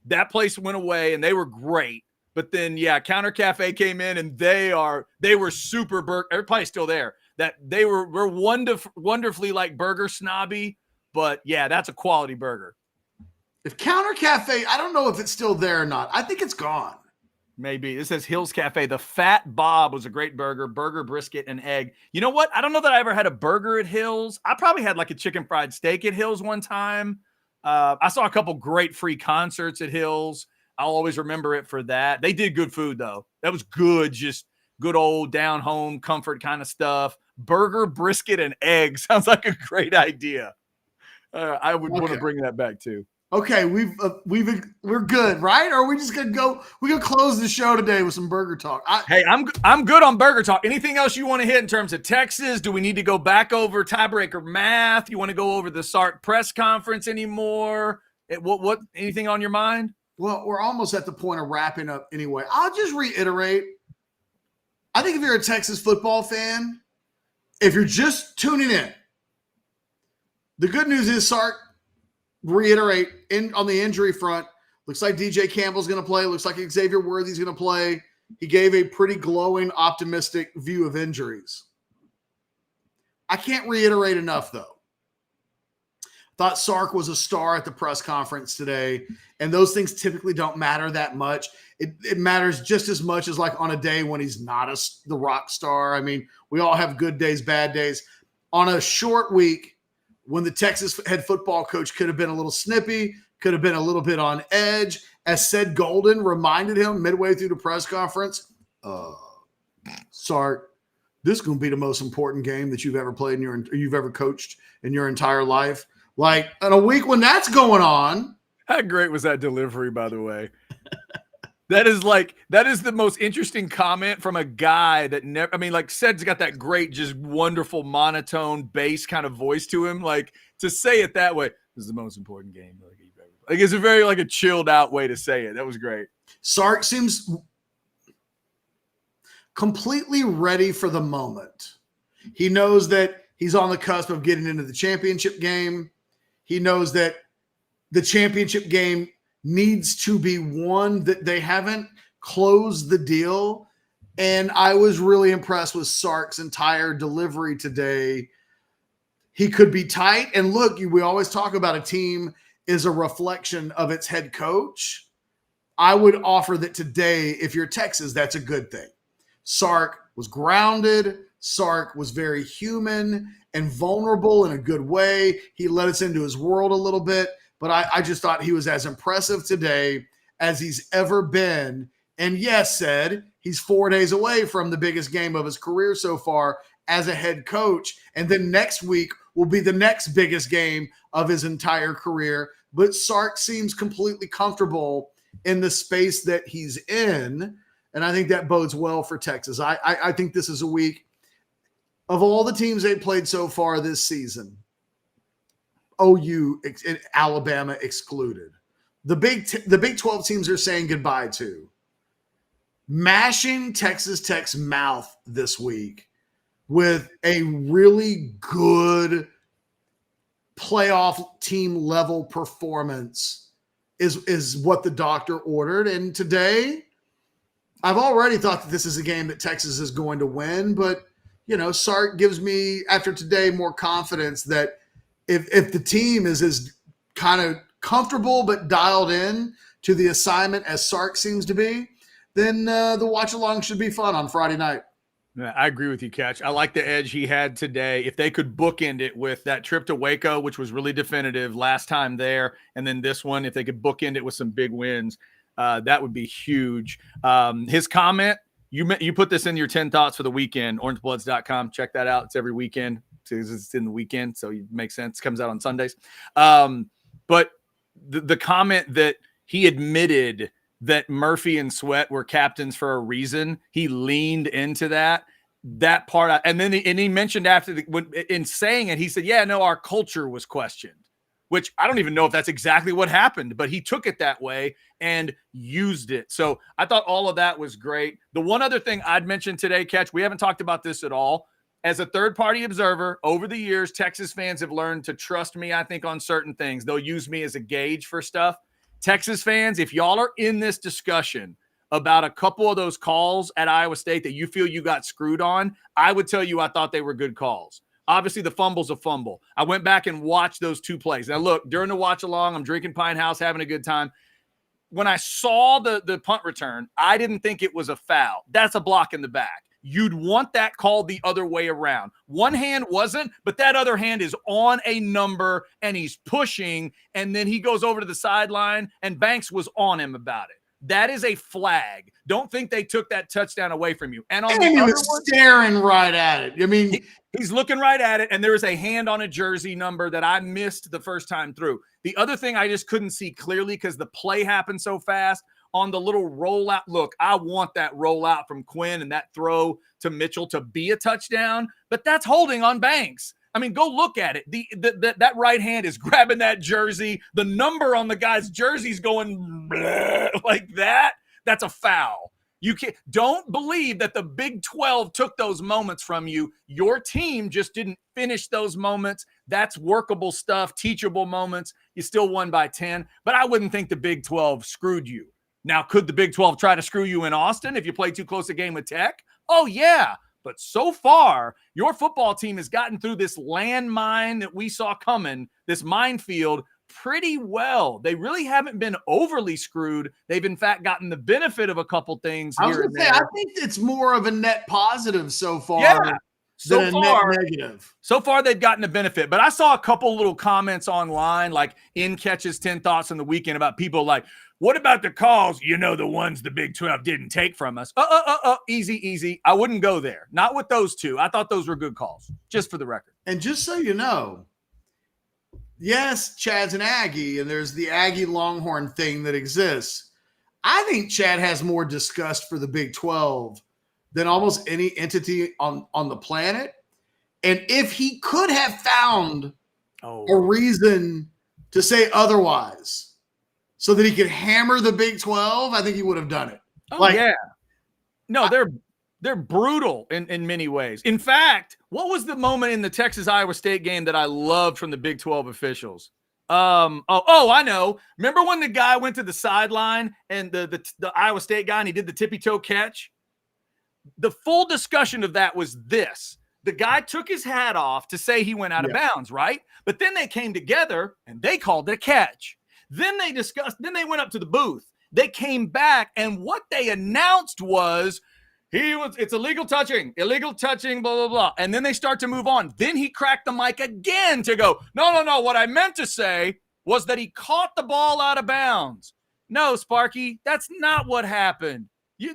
Speaker 2: That place went away and they were great. But then, yeah, Counter Cafe came in and they were super burger. Everybody's still there. That they were wonderfully like burger snobby. But yeah, that's a quality burger.
Speaker 1: If Counter Cafe, I don't know if it's still there or not. I think it's gone.
Speaker 2: Maybe. This says Hill's Cafe. The Fat Bob was a great burger, brisket, and egg. You know what? I don't know that I ever had a burger at Hill's. I probably had like a chicken fried steak at Hill's one time. I saw a couple great free concerts at Hill's. I'll always remember it for that. They did good food, though. That was good, just good old down-home comfort kind of stuff. Burger, brisket, and egg sounds like a great idea. I would want to bring that back, too.
Speaker 1: Okay, we're good, right? Or are we just gonna go? We're gonna close the show today with some burger talk.
Speaker 2: I'm good on burger talk. Anything else you want to hit in terms of Texas? Do we need to go back over tiebreaker math? You want to go over the Sark press conference anymore? What? Anything on your mind?
Speaker 1: Well, we're almost at the point of wrapping up anyway. I'll just reiterate. I think if you're a Texas football fan, if you're just tuning in, the good news is Sark. On the injury front, looks like DJ Campbell's going to play. Looks like Xavier Worthy's going to play. he gave a pretty glowing, optimistic view of injuries. I can't reiterate enough, though. Thought Sark was a star at the press conference today, and those things typically don't matter that much. It matters just as much as like on a day when he's not the rock star. I mean, we all have good days, bad days. On a short week, when the Texas head football coach could have been a little snippy, could have been a little bit on edge, as said Golden reminded him midway through the press conference, Sark, this is going to be the most important game that you've ever played you've ever coached in your entire life. Like, in a week when that's going on.
Speaker 2: How great was that delivery, by the way? That is the most interesting comment from a guy that never, I mean, like Ced's got that great, just wonderful monotone bass kind of voice to him. Like, to say it that way, this is the most important game. Like, it's a very like a chilled out way to say it. That was great.
Speaker 1: Sark seems completely ready for the moment. He knows that he's on the cusp of getting into the championship game. He knows that the championship game needs to be won, that they haven't closed the deal. And I was really impressed with Sark's entire delivery today. He could be tight. And look, we always talk about a team is a reflection of its head coach. I would offer that today, if you're Texas, that's a good thing. Sark was grounded. Sark was very human and vulnerable in a good way. He let us into his world a little bit, but I just thought he was as impressive today as he's ever been. And yes, said he's 4 days away from the biggest game of his career so far as a head coach. And then next week will be the next biggest game of his entire career. But Sark seems completely comfortable in the space that he's in. And I think that bodes well for Texas. I think this is a week of all the teams they've played so far this season, OU and Alabama excluded, the Big 12 teams are saying goodbye to. Mashing Texas Tech's mouth this week with a really good playoff team level performance is what the doctor ordered. And today, I've already thought that this is a game that Texas is going to win, but Sark gives me, after today, more confidence that if the team is as kind of comfortable but dialed in to the assignment as Sark seems to be, then the watch-along should be fun on Friday night.
Speaker 2: Yeah, I agree with you, Ketch. I like the edge he had today. If they could bookend it with that trip to Waco, which was really definitive last time there, and then this one, if they could bookend it with some big wins, that would be huge. His comment, you put this in your 10 thoughts for the weekend, orangebloods.com. Check that out. It's every weekend. It's in the weekend, so it makes sense. It comes out on Sundays. But the comment that he admitted that Murphy and Sweat were captains for a reason, he leaned into that part. And then he mentioned in saying it, he said, yeah, no, our culture was questioned, which I don't even know if that's exactly what happened, but he took it that way and used it. So I thought all of that was great. The one other thing I'd mention today, Ketch, we haven't talked about this at all. As a third-party observer, over the years, Texas fans have learned to trust me, I think, on certain things. They'll use me as a gauge for stuff. Texas fans, if y'all are in this discussion about a couple of those calls at Iowa State that you feel you got screwed on, I would tell you I thought they were good calls. Obviously, the fumble's a fumble. I went back and watched those two plays. Now, look, during the watch-along, I'm drinking Pine House, having a good time. When I saw the punt return, I didn't think it was a foul. That's a block in the back. You'd want that called the other way around. One hand wasn't, but that other hand is on a number, and he's pushing, and then he goes over to the sideline, and Banks was on him about it. That is a flag. Don't think they took that touchdown away from you. And
Speaker 1: he was staring right at it. I mean,
Speaker 2: he's looking right at it, and there is a hand on a jersey number that I missed the first time through. The other thing I just couldn't see clearly because the play happened so fast on the little rollout. Look, I want that rollout from Quinn and that throw to Mitchell to be a touchdown, but that's holding on Banks. I mean, go look at it. That right hand is grabbing that jersey. The number on the guy's jersey is going like that. That's a foul. Don't believe that the Big 12 took those moments from you. Your team just didn't finish those moments. That's workable stuff, teachable moments. You still won by 10, but I wouldn't think the Big 12 screwed you. Now, could the Big 12 try to screw you in Austin if you play too close a game with Tech? Oh, yeah. But so far, your football team has gotten through this landmine that we saw coming, this minefield, pretty well. They really haven't been overly screwed. They've, in fact, gotten the benefit of a couple things
Speaker 1: I was
Speaker 2: here
Speaker 1: going
Speaker 2: and
Speaker 1: to say,
Speaker 2: there.
Speaker 1: I think it's more of a net positive so far
Speaker 2: Yeah. So
Speaker 1: than a
Speaker 2: far,
Speaker 1: net negative.
Speaker 2: So far, they've gotten a benefit. But I saw a couple little comments online, like in Ketch's 10 Thoughts on the Weekend, about people like, what about the calls, the ones the Big 12 didn't take from us? Easy. I wouldn't go there. Not with those two. I thought those were good calls, just for the record.
Speaker 1: And just so you know, yes, Chad's an Aggie, and there's the Aggie Longhorn thing that exists. I think Chad has more disgust for the Big 12 than almost any entity on the planet. And if he could have found a reason to say otherwise so that he could hammer the Big 12, I think he would have done it.
Speaker 2: Yeah. No, they're brutal in many ways. In fact, what was the moment in the Texas-Iowa State game that I loved from the Big 12 officials? I know. Remember when the guy went to the sideline and the Iowa State guy and he did the tippy-toe catch? The full discussion of that was this. The guy took his hat off to say he went out of bounds, right? But then they came together and they called it a catch. Then they went up to the booth. They came back, and what they announced was it's illegal touching, blah, blah, blah. And then they start to move on. Then he cracked the mic again to go, no. What I meant to say was that he caught the ball out of bounds. No, Sparky, that's not what happened. You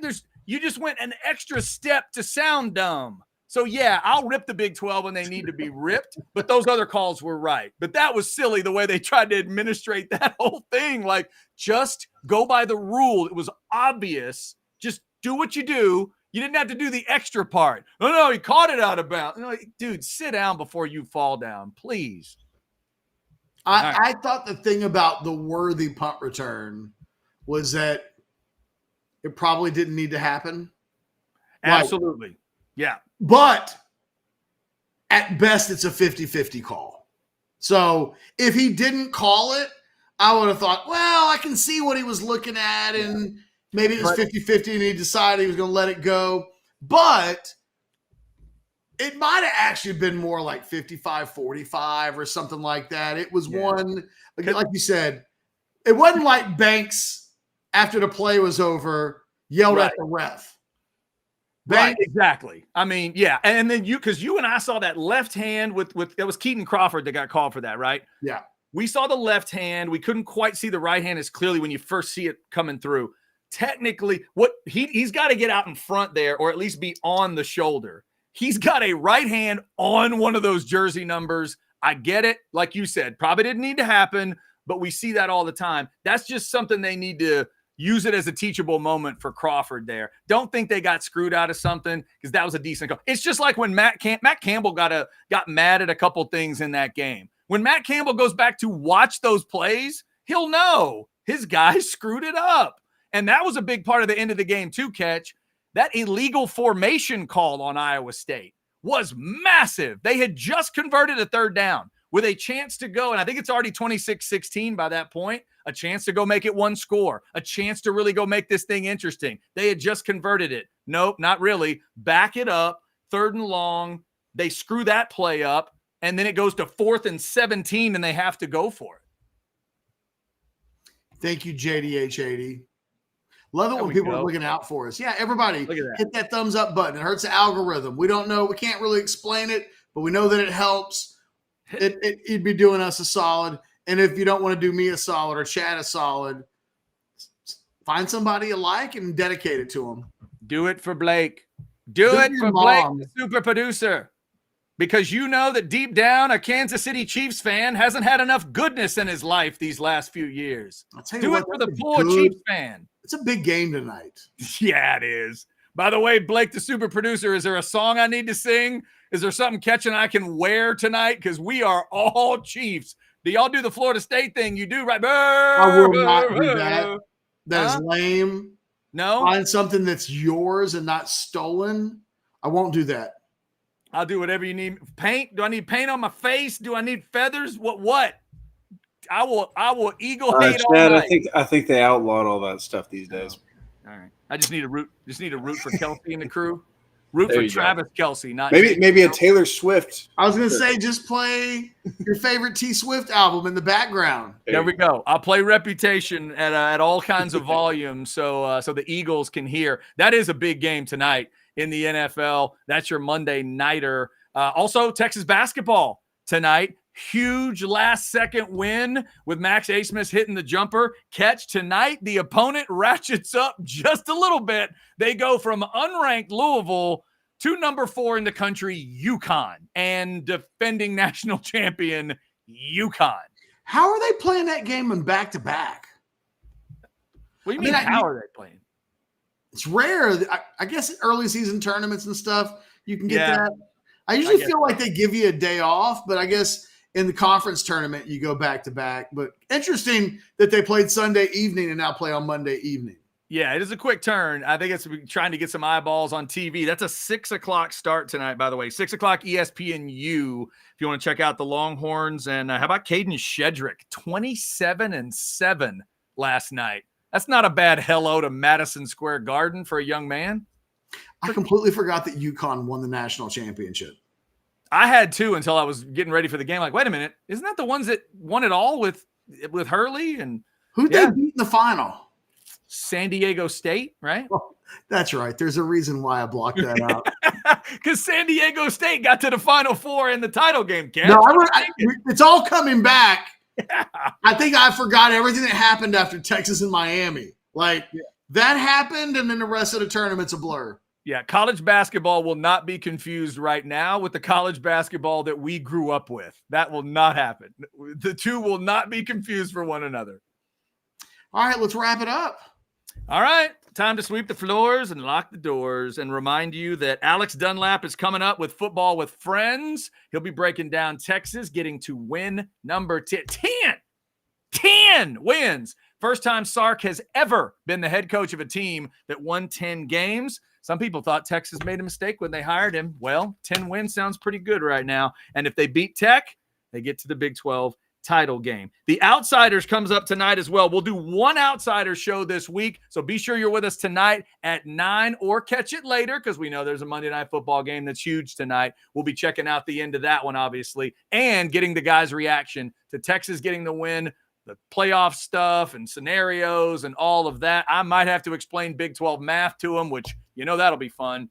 Speaker 2: just went an extra step to sound dumb. So, yeah, I'll rip the Big 12 when they need to be ripped, but those other calls were right. But that was silly the way they tried to administrate that whole thing. Like, just go by the rule. It was obvious. Just do what you do. You didn't have to do the extra part. No, he caught it out of bounds. Dude, sit down before you fall down, please.
Speaker 1: I thought the thing about the worthy punt return was that it probably didn't need to happen.
Speaker 2: Absolutely. Yeah.
Speaker 1: But at best, it's a 50-50 call. So if he didn't call it, I would have thought, well, I can see what he was looking at, and maybe it was 50-50 and he decided he was going to let it go. But it might have actually been more like 55-45 or something like that. It was one, like you said, it wasn't like Banks, after the play was over, yelled at the ref.
Speaker 2: Right, exactly. I mean, yeah. And then because you and I saw that left hand with that was Keaton Crawford that got called for that, right?
Speaker 1: Yeah.
Speaker 2: We saw the left hand. We couldn't quite see the right hand as clearly when you first see it coming through. Technically, what he's got to get out in front there, or at least be on the shoulder. He's got a right hand on one of those jersey numbers. I get it. Like you said, probably didn't need to happen, but we see that all the time. That's just something they need to use it as a teachable moment for Crawford there. Don't think they got screwed out of something, because that was a decent call. It's just like when Matt Campbell got mad at a couple things in that game. When Matt Campbell goes back to watch those plays, he'll know his guys screwed it up. And that was a big part of the end of the game too, Ketch. That illegal formation call on Iowa State was massive. They had just converted a third down with a chance to go, and I think it's already 26-16 by that point, a chance to go make it one score, a chance to really go make this thing interesting. They had just converted it. Nope, not really. Back it up, 3rd and long. They screw that play up, and then it goes to 4th and 17, and they have to go for it.
Speaker 1: Thank you, JDH80. Love it when people are looking out for us. Yeah, everybody, hit that thumbs up button. It hurts the algorithm. We don't know. We can't really explain it, but we know that it helps. It'd be doing us a solid. And if you don't want to do me a solid or Chad a solid, find somebody you like and dedicate it to them.
Speaker 2: Do it for Blake. Do it for Blake, the super producer. Because you know that deep down, a Kansas City Chiefs fan hasn't had enough goodness in his life these last few years. Do it for the poor Chiefs fan.
Speaker 1: It's a big game tonight.
Speaker 2: Yeah, it is. By the way, Blake, the super producer, is there a song I need to sing? Is there something Ketch and I can wear tonight? Because we are all Chiefs. Do y'all do the Florida State thing? You do, right?
Speaker 1: I will not do that. That is lame.
Speaker 2: No?
Speaker 1: Find something that's yours and not stolen. I won't do that.
Speaker 2: I'll do whatever you need. Paint? Do I need paint on my face? Do I need feathers? What? I will eagle
Speaker 4: All right,
Speaker 2: hate all
Speaker 4: Chad,
Speaker 2: night.
Speaker 4: I think they outlawed all that stuff these days.
Speaker 2: All right. I just need to root for Kelsey and the crew. Root
Speaker 4: There
Speaker 2: for
Speaker 4: you go.
Speaker 2: Travis Kelsey, not
Speaker 4: Maybe
Speaker 2: Jake
Speaker 4: maybe a
Speaker 2: Kelsey.
Speaker 4: Taylor Swift.
Speaker 1: I was gonna say, just play your favorite T Swift album in the background.
Speaker 2: There we go. I'll play Reputation at all kinds of volume so the Eagles can hear. That is a big game tonight in the NFL. That's your Monday nighter. Also, Texas basketball tonight. Huge last-second win with Max Asmus hitting the jumper. Ketch tonight. The opponent ratchets up just a little bit. They go from unranked Louisville to number 4 in the country, UConn, and defending national champion UConn.
Speaker 1: How are they playing that game in back-to-back?
Speaker 2: What do you mean, how are they playing?
Speaker 1: It's rare. I guess early season tournaments and stuff, you can get that. I usually
Speaker 2: guess
Speaker 1: feel like they give you a day off, but I guess in the conference tournament, you go back-to-back. But interesting that they played Sunday evening and now play on Monday evening.
Speaker 2: Yeah, it is a quick turn. I think it's trying to get some eyeballs on TV. That's a 6 o'clock start tonight, by the way. 6 o'clock ESPNU if you want to check out the Longhorns. And how about Caden Shedrick? 27-7 last night. That's not a bad hello to Madison Square Garden for a young man.
Speaker 1: I completely forgot that UConn won the national championship.
Speaker 2: I had to until I was getting ready for the game. Like, wait a minute. Isn't that the ones that won it all with Hurley? And
Speaker 1: who'd they beat in the final?
Speaker 2: San Diego State, right?
Speaker 1: Oh, that's right. There's a reason why I blocked that out.
Speaker 2: Because San Diego State got to the Final Four in the title game, Ken.
Speaker 1: No, it's all coming back. Yeah. I think I forgot everything that happened after Texas and Miami. That happened, and then the rest of the tournament's a blur.
Speaker 2: Yeah, college basketball will not be confused right now with the college basketball that we grew up with. That will not happen. The two will not be confused for one another.
Speaker 1: All right, let's wrap it up.
Speaker 2: All right, time to sweep the floors and lock the doors and remind you that Alex Dunlap is coming up with Football with Friends. He'll be breaking down Texas getting to win number 10. 10 wins. First time Sark has ever been the head coach of a team that won 10 games. Some people thought Texas made a mistake when they hired him. Well, 10 wins sounds pretty good right now. And if they beat Tech, they get to the Big 12 title game. The Outsiders comes up tonight as well. We'll do one Outsider show this week, so be sure you're with us tonight at 9 or catch it later because we know there's a Monday Night Football game that's huge tonight. We'll be checking out the end of that one, obviously, and getting the guys' reaction to Texas getting the win, the playoff stuff and scenarios and all of that. I might have to explain Big 12 math to them, which, that'll be fun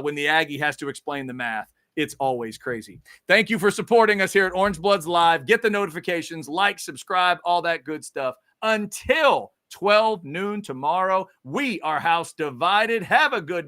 Speaker 2: when the Aggie has to explain the math. It's always crazy. Thank you for supporting us here at Orange Bloods Live. Get the notifications, like, subscribe, all that good stuff. Until 12 noon tomorrow, we are House Divided. Have a good